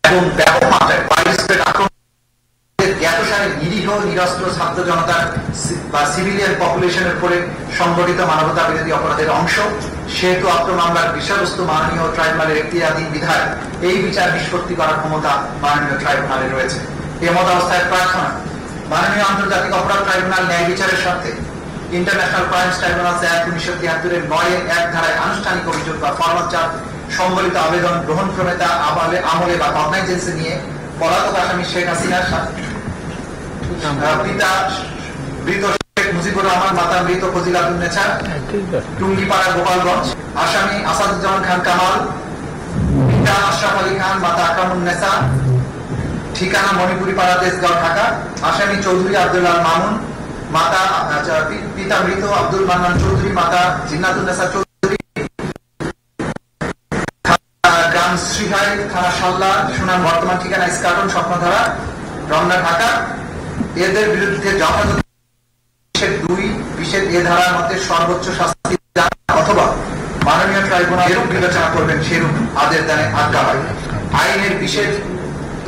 এবং ব্যাপক মাত্রায় নিরীহ নিরস্ত্র ছাত্র জনতার বা সিভিলিয়ান পপুলেশনের উপরে সংগঠিত মানবতা বিরোধী অপরাধের অংশ, সেহেতু অত্র মামলার বিষয়বস্তু মাননীয় ট্রাইব্যুনালের এখতিয়ারাধীন বিধায় এই বিচার নিষ্পত্তি করার ক্ষমতা মাননীয় ট্রাইব্যুনালে রয়েছে। এমত অবস্থায় প্রার্থনা মাননীয় আন্তর্জাতিক অপরাধ ট্রাইব্যুনাল ন্যায় বিচারের স্বার্থে ইন্টারন্যাশনাল ক্রাইমস ট্রাইব্যুনালস অ্যাক্ট 1973 9(1) ধারায় আনুষ্ঠানিক অভিযোগ বা ফরমাল চার্জ সম্বলিত আবেদন গ্রহণ ক্রমে তা আমলে বা কগনাইজেন্সে নিয়ে পলাতক আসামি শেখ হাসিনার পিতা মৃত শেখ মুজিবুর রহমান, মাতা মৃত ফজিলাতুন্নেছা, টুঙ্গিপাড়া, গোপালগঞ্জ, আসামি আসাদুজ্জামান খান কামাল, পিতা আশরাফ আলী খান, মাতা আকরামুন্নেছা, ঠিকানা মণিপুরি পাড়া, তেজগাঁও, ঢাকা, আসামি চৌধুরী আব্দুল্লাহ মামুন, মাতা পিতা মৃত আব্দুল মান্নান চৌধুরী, মাতা জিন্নাতুন্নেছা চৌধুরী, গ্রাম শ্রীভাই, থানা সাল্লা, সুনাম, বর্তমান ঠিকানা ইস্কাটন, স্বপ্নধারা, রমনা, ঢাকা। এদের বিরুদ্ধে যথাযথ 2(2)(a) ধারার মধ্যে সর্বোচ্চ শাস্তি অথবা মাননীয় ট্রাইব্যুনাল এরূপ বিবেচনা করবেন সেরূপ আদেশ দানে আজ্ঞা হয়। আইনের বিশেষ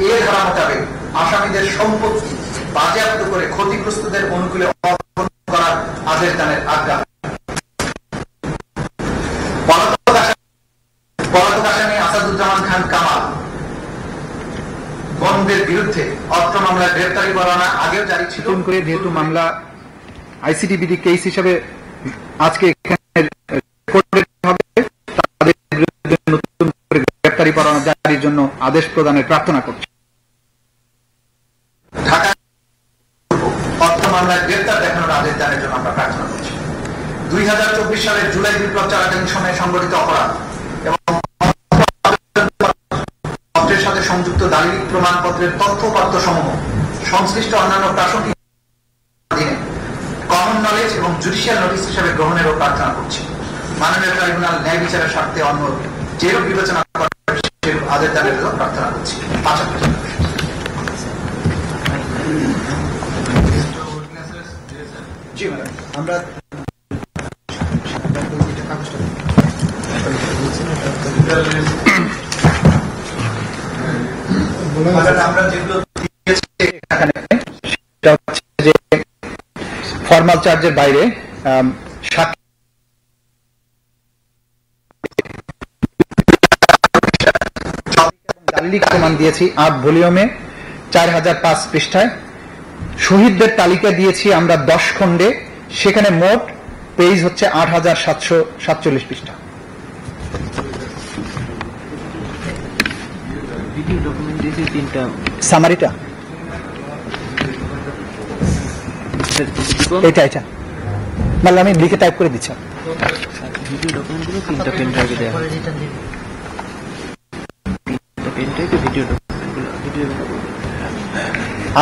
এ ধারা মোতাবেক আসামিদের সম্পত্তি বাজেয়াপ্ত করে ক্ষতিগ্রস্তদের অনুকূলে অর্পণ করার আদেশ দানের আজ্ঞা। পলাতক আসামি আসাদুজ্জামান খান কামাল বন্ধের বিরুদ্ধে অত্র মামলায় গ্রেফতারি পরোয়ানা আগেও জারি ছিল। করে যেহেতু মামলা আইসিটি বিধি কেস হিসেবে আজকে এখানে হবে, তাদের বিরুদ্ধে নতুন করে গ্রেফতারি পরোয়ানা জারির জন্য আদেশ প্রদানের প্রার্থনা করছি। ঢাকা অত্র মামলায় গ্রেফতার দেখানোর আদেশ দানের জন্য আমরা প্রার্থনা করছি। 2024 সালের জুলাই বিপ্লব চলাকালীন সময়ে সংগঠিত অপরাধ এবং সাথে সংযুক্ত দালিলিক প্রমাণপত্রের তথ্য উপাত্ত সমূহ সংশ্লিষ্ট অন্যান্য প্রাসঙ্গিক জুডিশিয়াল নোটিশ হিসেবে গ্রহণেরও প্রার্থনা করছি। মাননীয় ট্রাইব্যুনাল ন্যায় বিচারের স্বার্থে অন্য যেরূপ বিবেচনা করে সেরূপ আদেশ দানের প্রার্থনা করছি। 5 জি ম্যাডাম, আমরা যেগুলো দিয়েছি এখানে সেটা হচ্ছে যে ফর্মাল চার্জের বাইরে প্রমাণ দিয়েছি 8 ভলিউমে 4005 পৃষ্ঠায়। শহীদদের তালিকা দিয়েছি আমরা 10 খণ্ডে, সেখানে মোট পেজ হচ্ছে 8747 পৃষ্ঠা। সামারিটা এটা মানে আমি লিখে টাইপ করে দিচ্ছি।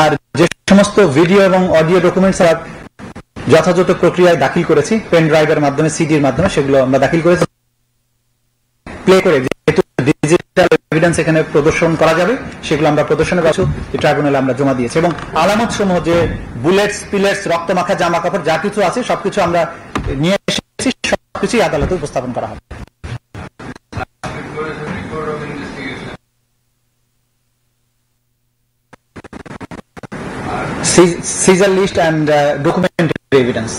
আর যে সমস্ত ভিডিও এবং অডিও ডকুমেন্টস যথাযথ প্রক্রিয়ায় দাখিল করেছি, পেন ড্রাইভের মাধ্যমে, সিডির মাধ্যমে, সেগুলো আমরা দাখিল করেছি প্লে করে, যেহেতু ডিজিটাল এভিডেন্স এখানে প্রদর্শন করা যাবে, সেগুলো আমরা প্রদর্শনের কাছে ট্রাইব্যুনালে আমরা জমা দিয়েছি। এবং আলামত সমূহ, যে বুলেটস, পিলেটস, রক্তমাখা জামা কাপড় যা কিছু আছে সবকিছু আমরা নিয়ে এসেছি, সবকিছুই আদালতে উপস্থাপন করা হবে। Seizure list and documentary evidence.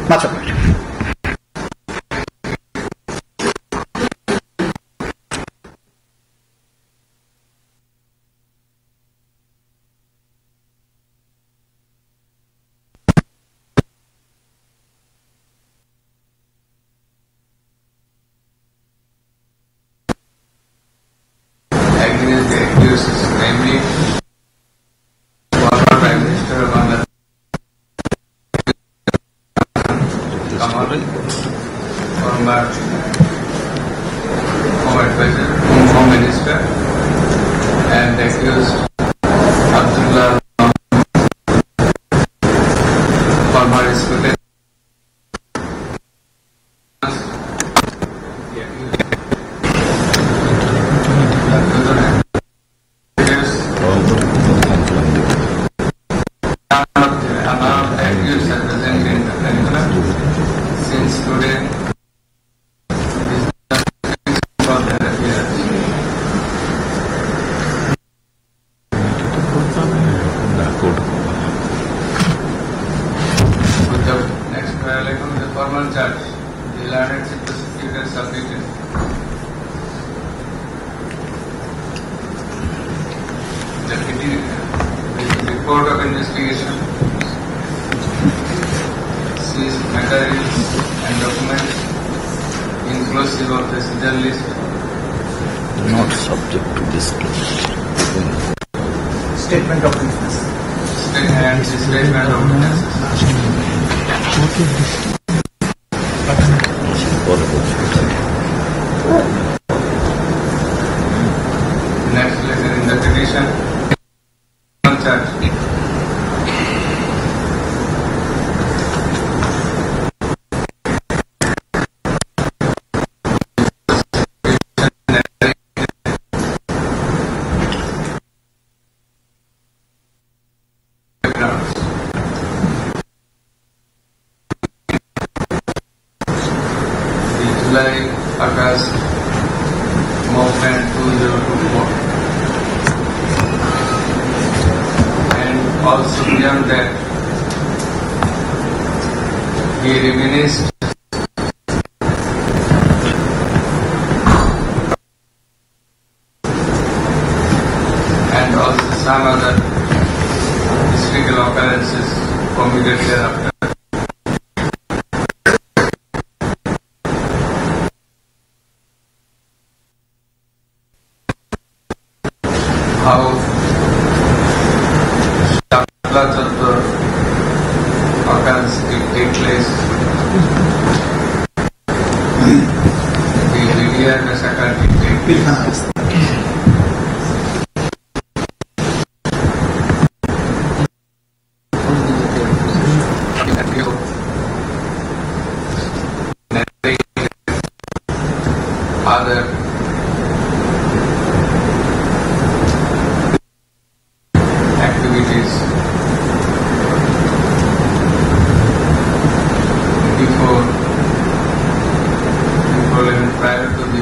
Much of it. Against the accused, namely former Prime Minister of Bangladesh, Kamal, former Home Advisor, Home Minister, and the accused Abdullah, former student. Since today next trial on the formal charge, the learned chief prosecutor submitted the report of investigation, seized materials and documents inclusive of the seizure list not subject to disclosure. Statement of witness. and the statement of witnesses. Next letter in the petition, charge. July, August, movement 2024, and also beyond that, he reminisced and also some other historical occurrences committed thereafter. How lots of the occurrence did take place. The Lydia massacre did take place. before even prior to the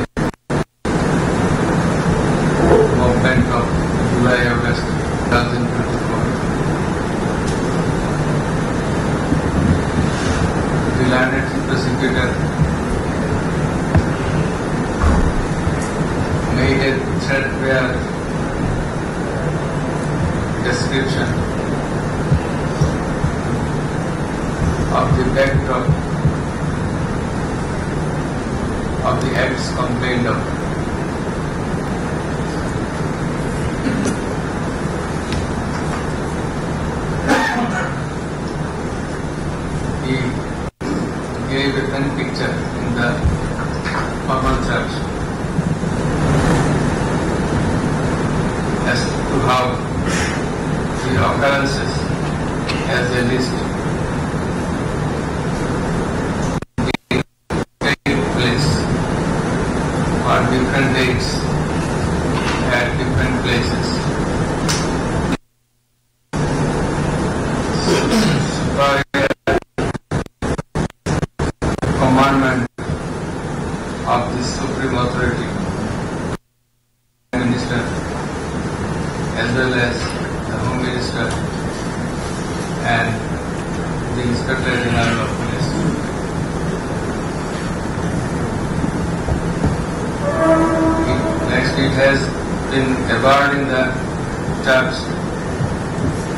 movement of July-August 2024. The landed prosecutor made a threadbare description of the backdrop of the acts complained of. He gave a pen picture in the formal church as to how the occurrences as a list on different dates at different places. By commandment of the Supreme Authority, Minister, as well as the Home Minister and the Inspector General of Police. Next, it has been abhorred in the church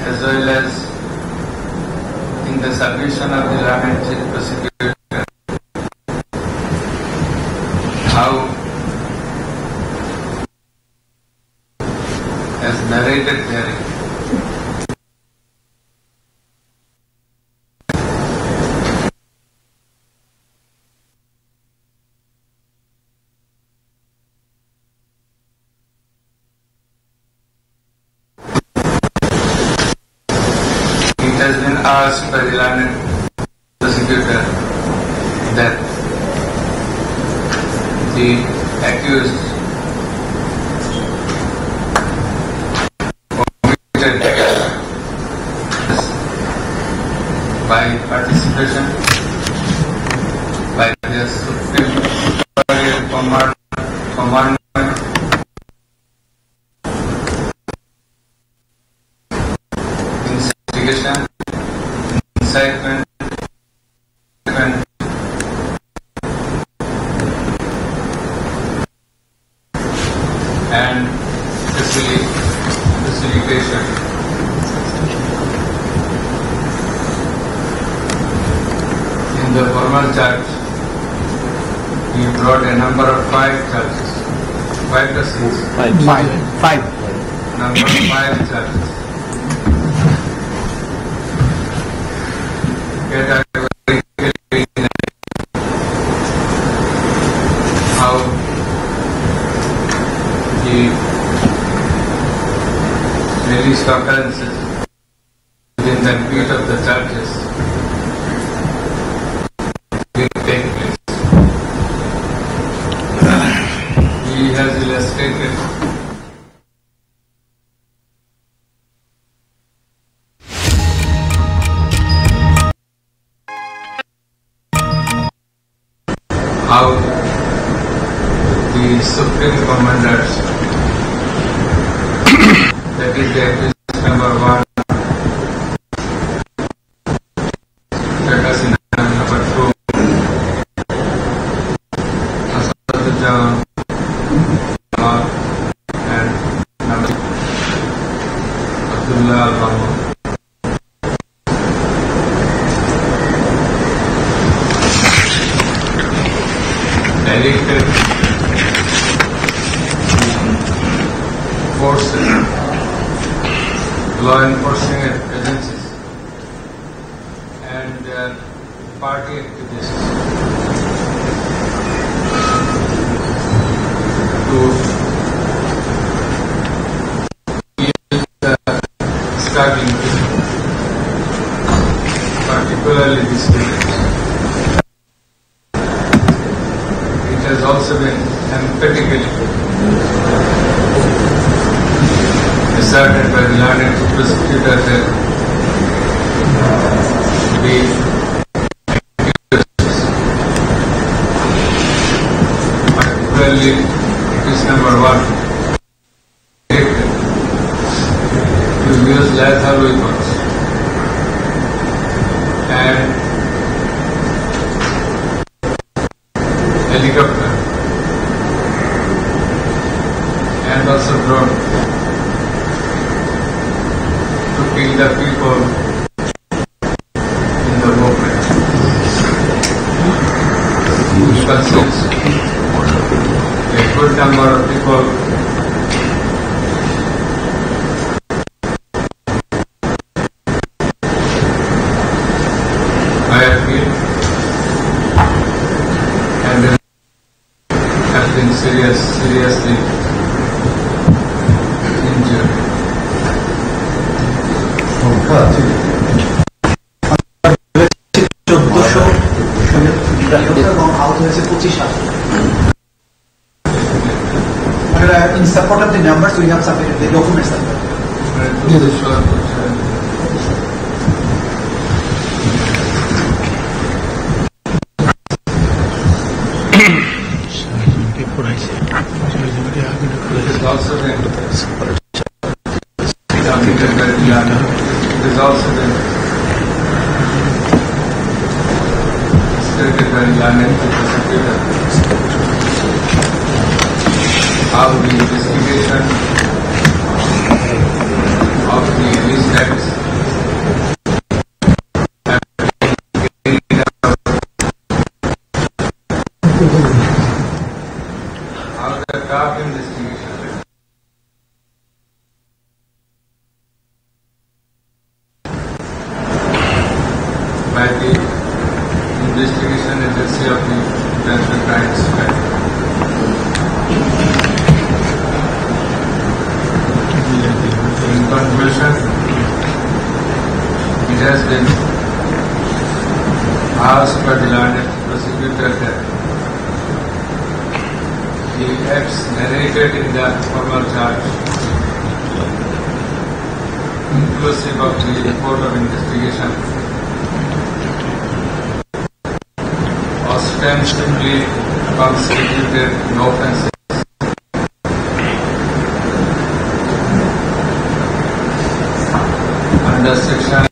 as well as in the submission of the Landed Chief Prosecutor how, as narrated therein, has been asked by the landed prosecutor that the accused committed by participation by the Supreme Commandment instigation, incitement, and facilitation. In the formal charge, he brought a number of 5 charges. 5 to 6? 5. Number 5 charges. How the released occurrences within the ambit of the churches will take place. He has illustrated how the Supreme Commanders, that is the accused number 1, Takasina number 2, Asaduddin and number Abdullah Al-Mahmoud. Directed forces, law enforcing agencies and their party activists to kill the struggling people, particularly the students. It has also been emphatically asserted by the landed prosecutor that the accused particularly case number 1, to use lethal weapons and helicopter and also drone to kill the people in the movement. Which consists a good number of people were killed and then have been seriously injured. এবং আহত হয়েছে 25,000. In support of the numbers, we have submitted the documents as well. It is also been stated by learned prosecutor how the investigation of the alleged acts how the tough investigation by the investigation agency of the International Crime Society. In conclusion, it has been asked by the learned prosecutor that the acts narrated in the formal charge, inclusive of the report of investigation, ostensibly constituted no offences under section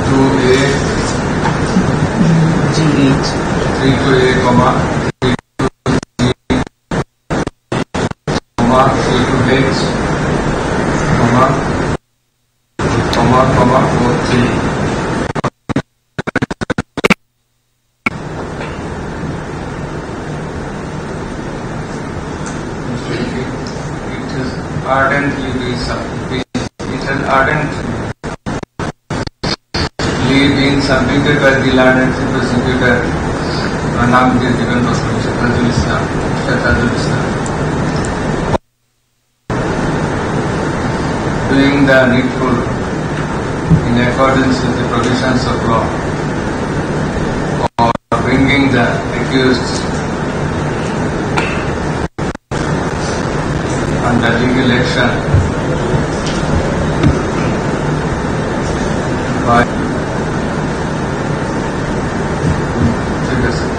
2A, 32A, 32G, 32H, 43. It has ardently been submitted by the learned prosecutor Pranam Dirdigan Shahzadul Islam, doing the needful in accordance with the provisions of law or bringing the accused under legal action by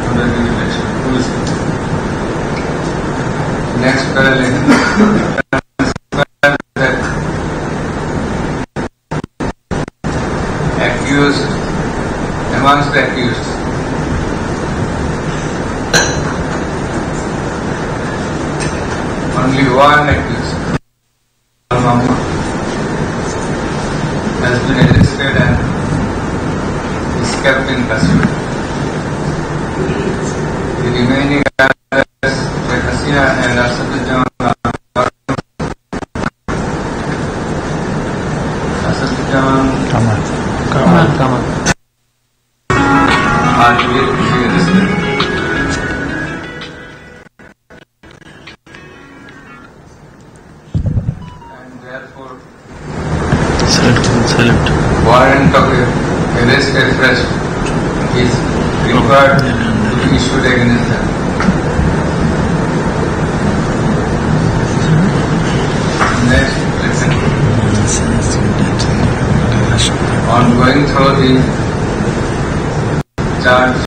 under legal action. Next parallel that accused amongst the accused only one accused has been arrested and is kept in custody. The remaining others, Sheikh Hasina and Asaduddin Kamal are yet to be arrested. Warrant of arrest and arrest is required to be issued against them. Next, on going through the charge,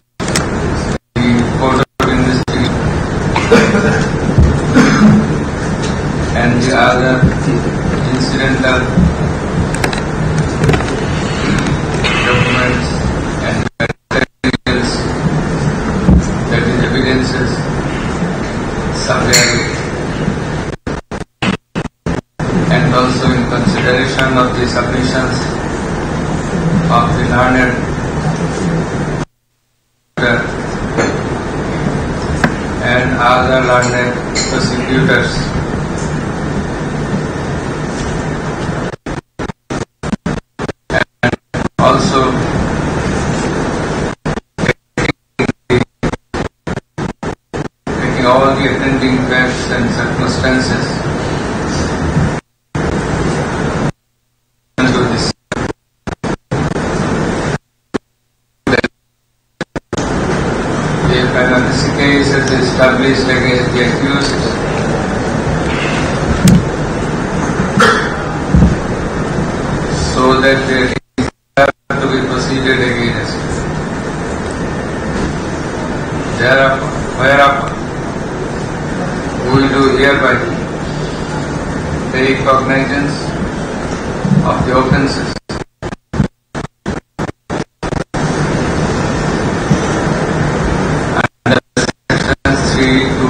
the Court of Investigation other learned prosecutors. And also taking all the attending facts and circumstances into this. If an case is established against the accused, so that there is to be proceeded against. Whereupon we do hereby take cognizance of the offences under section 3 to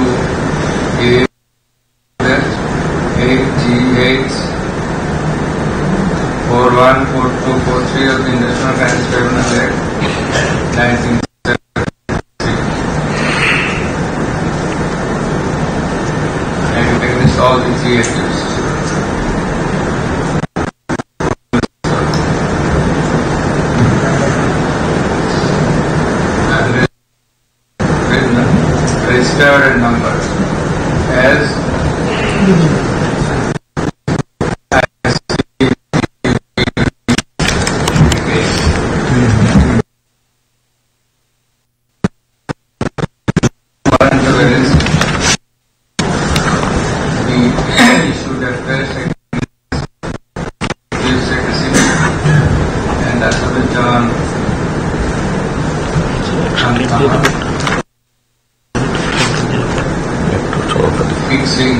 8G8 41, 42, 43 of the National Crimes Tribunal Act 1973 and against all the three accused. And registered and numbered as fixing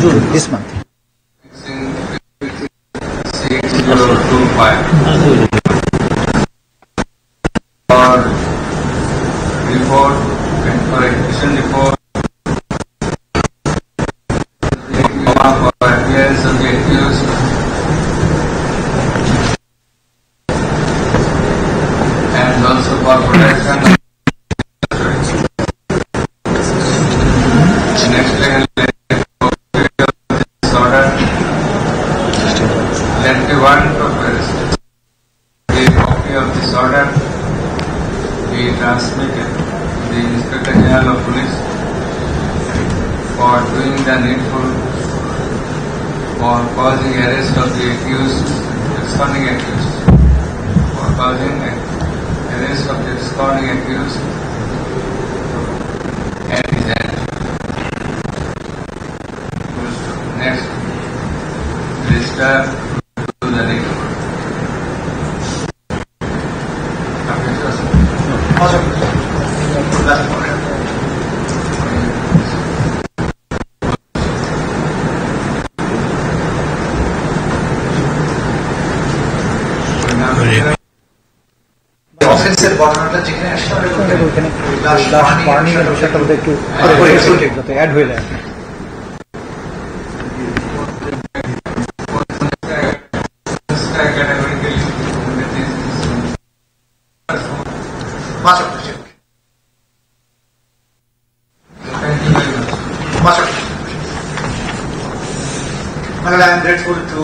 June this month. 6025 for report and correction report for appearance of the accused and also for protection. Next disorder. Let the warrant of arrest, a copy of this order be transmitted to the Inspector General of Police for doing the needful for causing arrest of the accused, absconding accused, for causing arrest of the absconding accused and his end. Next, register to the record. অফেন্সের বর্ণনাটা যেখানে আসছে ওখানে warning এর বিষয়টা বোধহয় একটু যাতে add হয়ে যায়। I am grateful to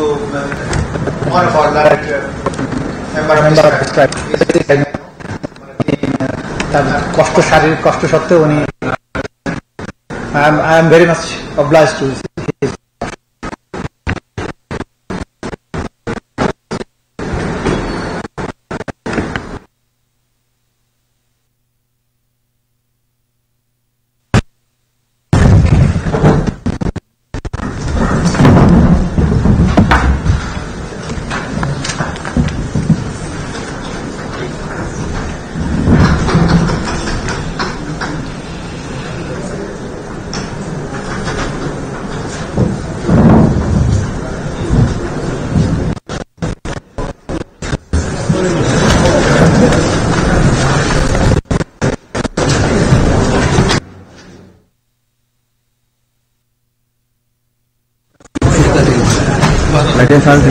one of our learned member of this tribe. কষ্ট শারীরিক কষ্ট সত্ত্বেও উনি I am very much obliged to his licence